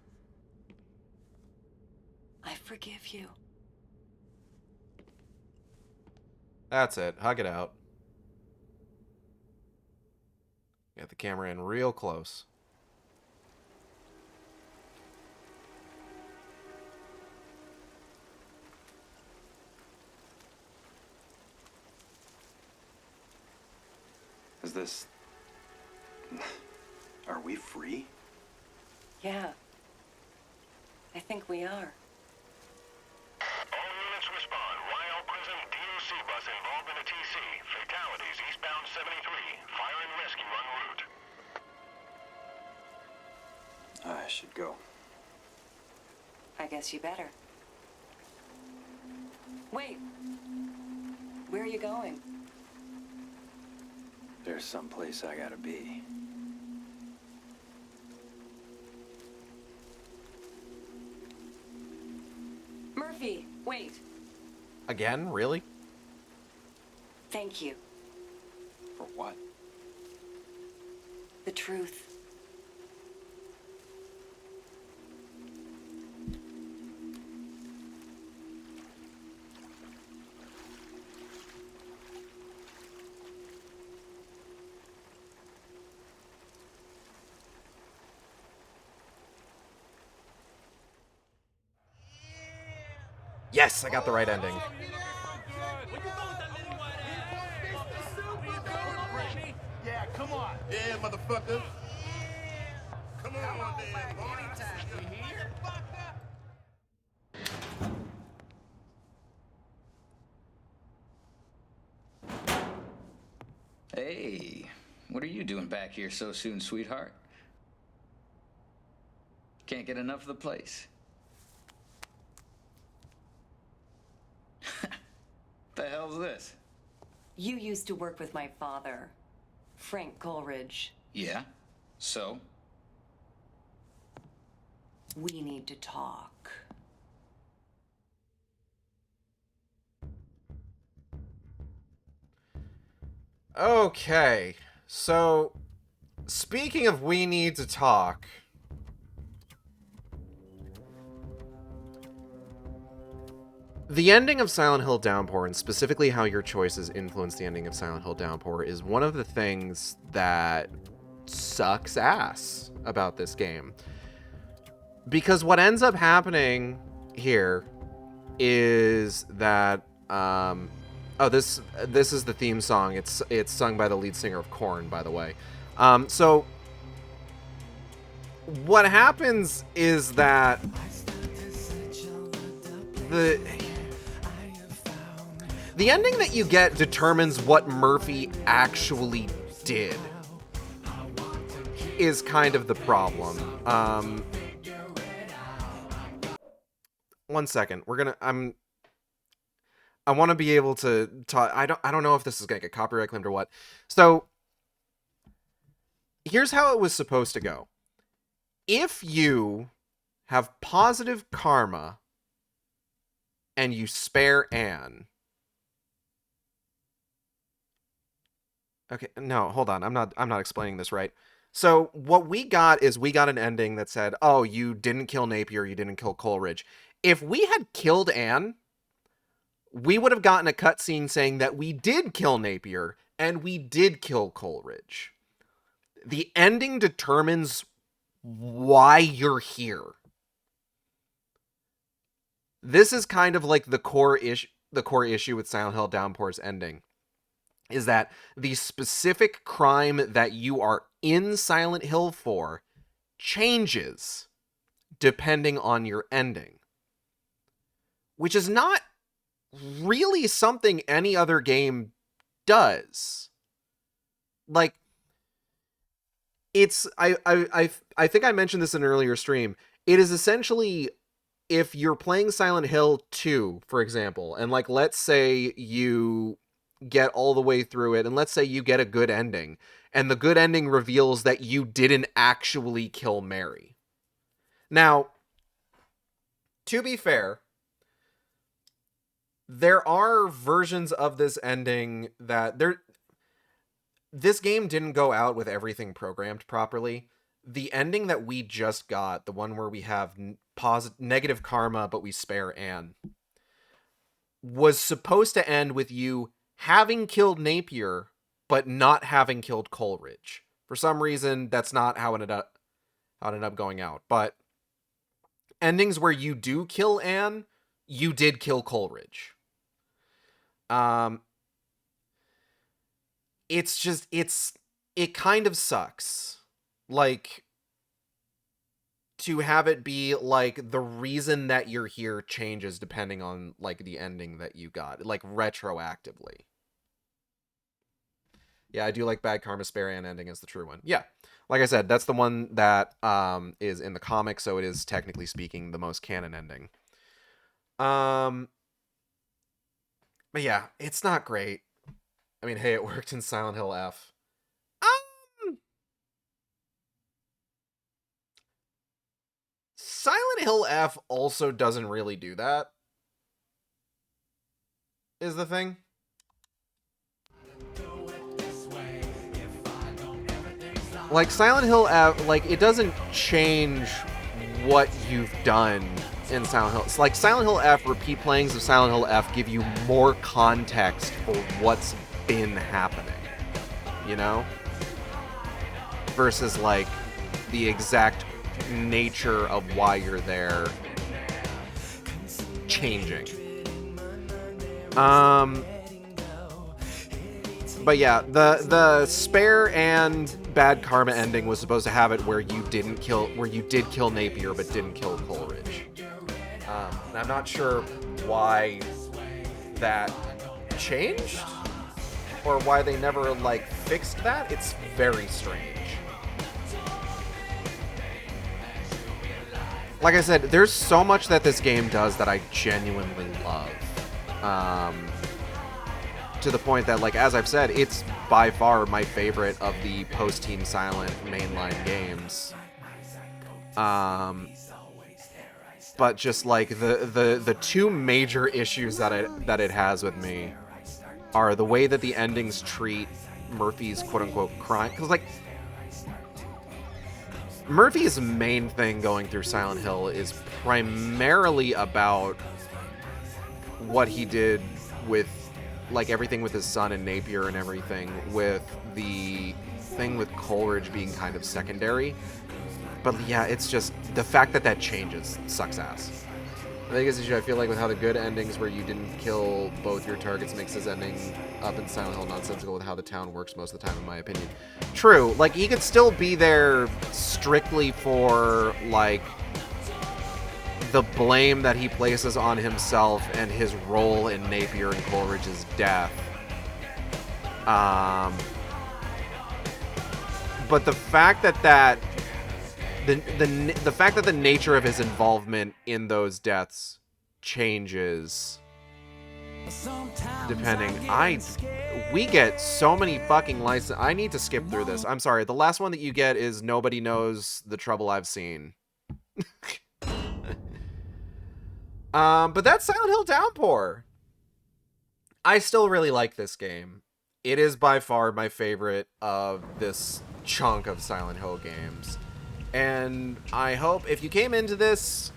I forgive you. That's it. Hug it out. Get the camera in real close. Is this... Are we free? Yeah. I think we are. All units respond. Ryle Prison DOC bus involved in a TC. Fatalities eastbound 73. Fire and rescue en route. I should go. I guess you better. Wait. Where are you going? There's someplace I gotta be. Murphy, wait. Again? Really? Thank you. For what? The truth. Yes, I got the right ending. Yeah, come on. Yeah, motherfucker. Come on, man. Hey, what are you doing back here so soon, sweetheart? Can't get enough of the place. The hell's this? You used to work with my father, Frank Coleridge. Yeah? So? We need to talk. Okay, so speaking of we need to talk, the ending of Silent Hill Downpour, and specifically how your choices influence the ending of Silent Hill Downpour, is one of the things that sucks ass about this game. Because what ends up happening here is that this is the theme song. It's sung by the lead singer of Korn, by the way. So what happens is that the ending that you get determines what Murphy actually did, is kind of the problem. One second. I want to be able to talk. I don't know if this is going to get copyright claimed or what. So here's how it was supposed to go. If you have positive karma and you spare Anne. Okay, no, hold on. I'm not explaining this right. So what we got is we got an ending that said, "Oh, you didn't kill Napier, you didn't kill Coleridge." If we had killed Anne, we would have gotten a cutscene saying that we did kill Napier and we did kill Coleridge. The ending determines why you're here. This is kind of like the core issue with Silent Hill Downpour's ending, is that the specific crime that you are in Silent Hill for changes depending on your ending, which is not really something any other game does. Like, it's I think I mentioned this in an earlier stream. It is essentially, if you're playing Silent Hill 2, for example, and like let's say you get all the way through it, and let's say you get a good ending, and the good ending reveals that you didn't actually kill Mary. Now, to be fair, there are versions of this ending that this game didn't go out with everything programmed properly. The ending that we just got, the one where we have negative karma, but we spare Anne, was supposed to end with you having killed Napier, but not having killed Coleridge. For some reason, that's not how it ended up going out. But endings where you do kill Anne, you did kill Coleridge. It's just, it kind of sucks. Like, to have it be like the reason that you're here changes depending on like the ending that you got, like retroactively. Yeah, I do like Bad Karma Spare Ann ending as the true one. Yeah, like I said, that's the one that is in the comic, so it is technically speaking the most canon ending. But yeah, it's not great. I mean, hey, it worked in Silent Hill F. Silent Hill F also doesn't really do that, is the thing. Like, Silent Hill F, like, it doesn't change what you've done in Silent Hill. It's like Silent Hill F, repeat playings of Silent Hill F give you more context for what's been happening, you know? Versus, like, the exact nature of why you're there changing. But yeah, the Spare and Bad Karma ending was supposed to have it where you did kill Napier but didn't kill Coleridge. And I'm not sure why that changed or why they never like fixed that. It's very strange. Like I said, there's so much that this game does that I genuinely love. To the point that, like, as I've said, it's by far my favorite of the post-Team Silent mainline games. But just like the two major issues that it has with me are the way that the endings treat Murphy's quote-unquote crime. Because, like, Murphy's main thing going through Silent Hill is primarily about what he did with, like, everything with his son and Napier and everything, with the thing with Coleridge being kind of secondary. But yeah, it's just, the fact that changes sucks ass. The biggest issue I feel like with how the good endings where you didn't kill both your targets makes this ending up in Silent Hill nonsensical with how the town works most of the time, in my opinion. True, like, he could still be there strictly for, like, the blame that he places on himself and his role in Napier and Coleridge's death. But the fact that the fact that the nature of his involvement in those deaths changes depending. We get so many fucking license. I need to skip through this. I'm sorry. The last one that you get is Nobody Knows the Trouble I've Seen. But that's Silent Hill Downpour. I still really like this game. It is by far my favorite of this chunk of Silent Hill games. And I hope if you came into this,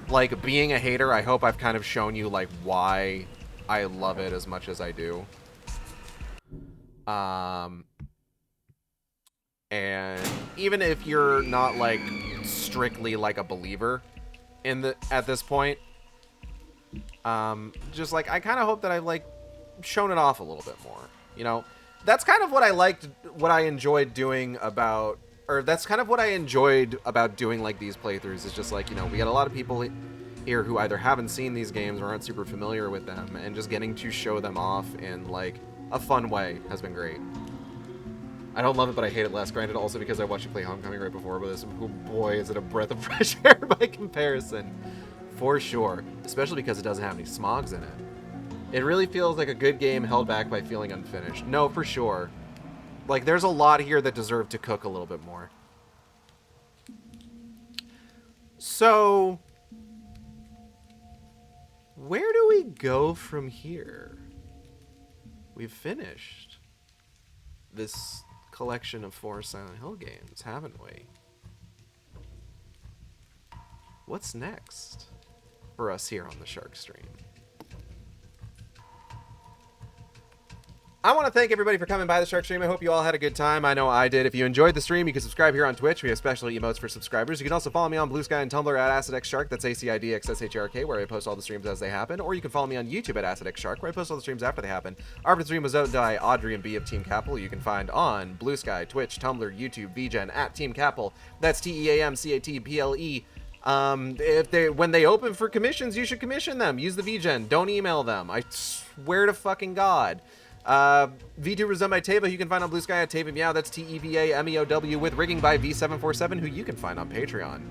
like, being a hater, I hope I've kind of shown you, like, why I love it as much as I do. And even if you're not, like, strictly, like, a believer at this point, just, like, I kind of hope that I've, like, shown it off a little bit more, you know? That's kind of what I enjoyed doing about, or that's kind of what I enjoyed about doing, like, these playthroughs, is just, like, you know, we got a lot of people here who either haven't seen these games or aren't super familiar with them, and just getting to show them off and, like, a fun way has been great. I don't love it, but I hate it less. Granted, also because I watched you play Homecoming right before, but this, oh boy, is it a breath of fresh air by comparison. For sure. Especially because it doesn't have any smogs in it. It really feels like a good game held back by feeling unfinished. No, for sure. Like, there's a lot here that deserve to cook a little bit more. So, where do we go from here? We've finished this collection of 4 Silent Hill games, haven't we? What's next for us here on the Shark Stream? I want to thank everybody for coming by the Shark Stream. I hope you all had a good time. I know I did. If you enjoyed the stream, you can subscribe here on Twitch. We have special emotes for subscribers. You can also follow me on Blue Sky and Tumblr at AcidXShark. That's AcidXSHARK, where I post all the streams as they happen. Or you can follow me on YouTube at AcidXShark, where I post all the streams after they happen. Our stream was owned by Audrey and B of Team Capital. You can find on Blue Sky, Twitch, Tumblr, YouTube, VGen, at Team Capital. That's TEAMCATPLE. When they open for commissions, you should commission them. Use the VGen. Don't email them. I swear to fucking God. VTubers done by Teva, you can find on Blue Sky at Teva Meow. That's TEVAMEOW, with rigging by V747, who you can find on Patreon.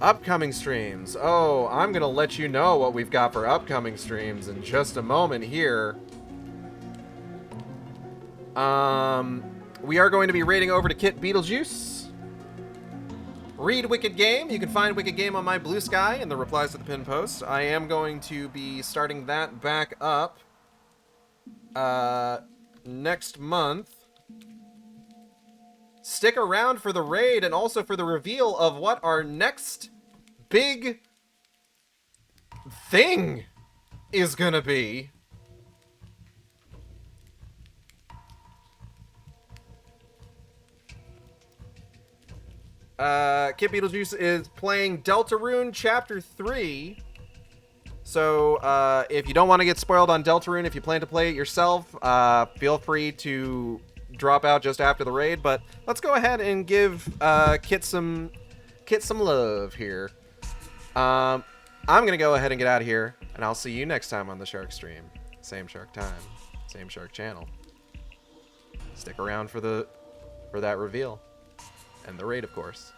Upcoming streams. Oh, I'm gonna let you know what we've got for upcoming streams in just a moment here. We are going to be raiding over to Kit Beetlejuice. Read Wicked Game. You can find Wicked Game on my Blue Sky in the replies to the pin post. I am going to be starting that back up next month. Stick around for the raid and also for the reveal of what our next big thing is gonna be. Kit Beetlejuice is playing Deltarune Chapter 3. So, if you don't want to get spoiled on Deltarune, if you plan to play it yourself, feel free to drop out just after the raid. But let's go ahead and give Kit some love here. I'm going to go ahead and get out of here, and I'll see you next time on the Shark Stream. Same Shark time, same Shark channel. Stick around for that reveal. And the raid, of course.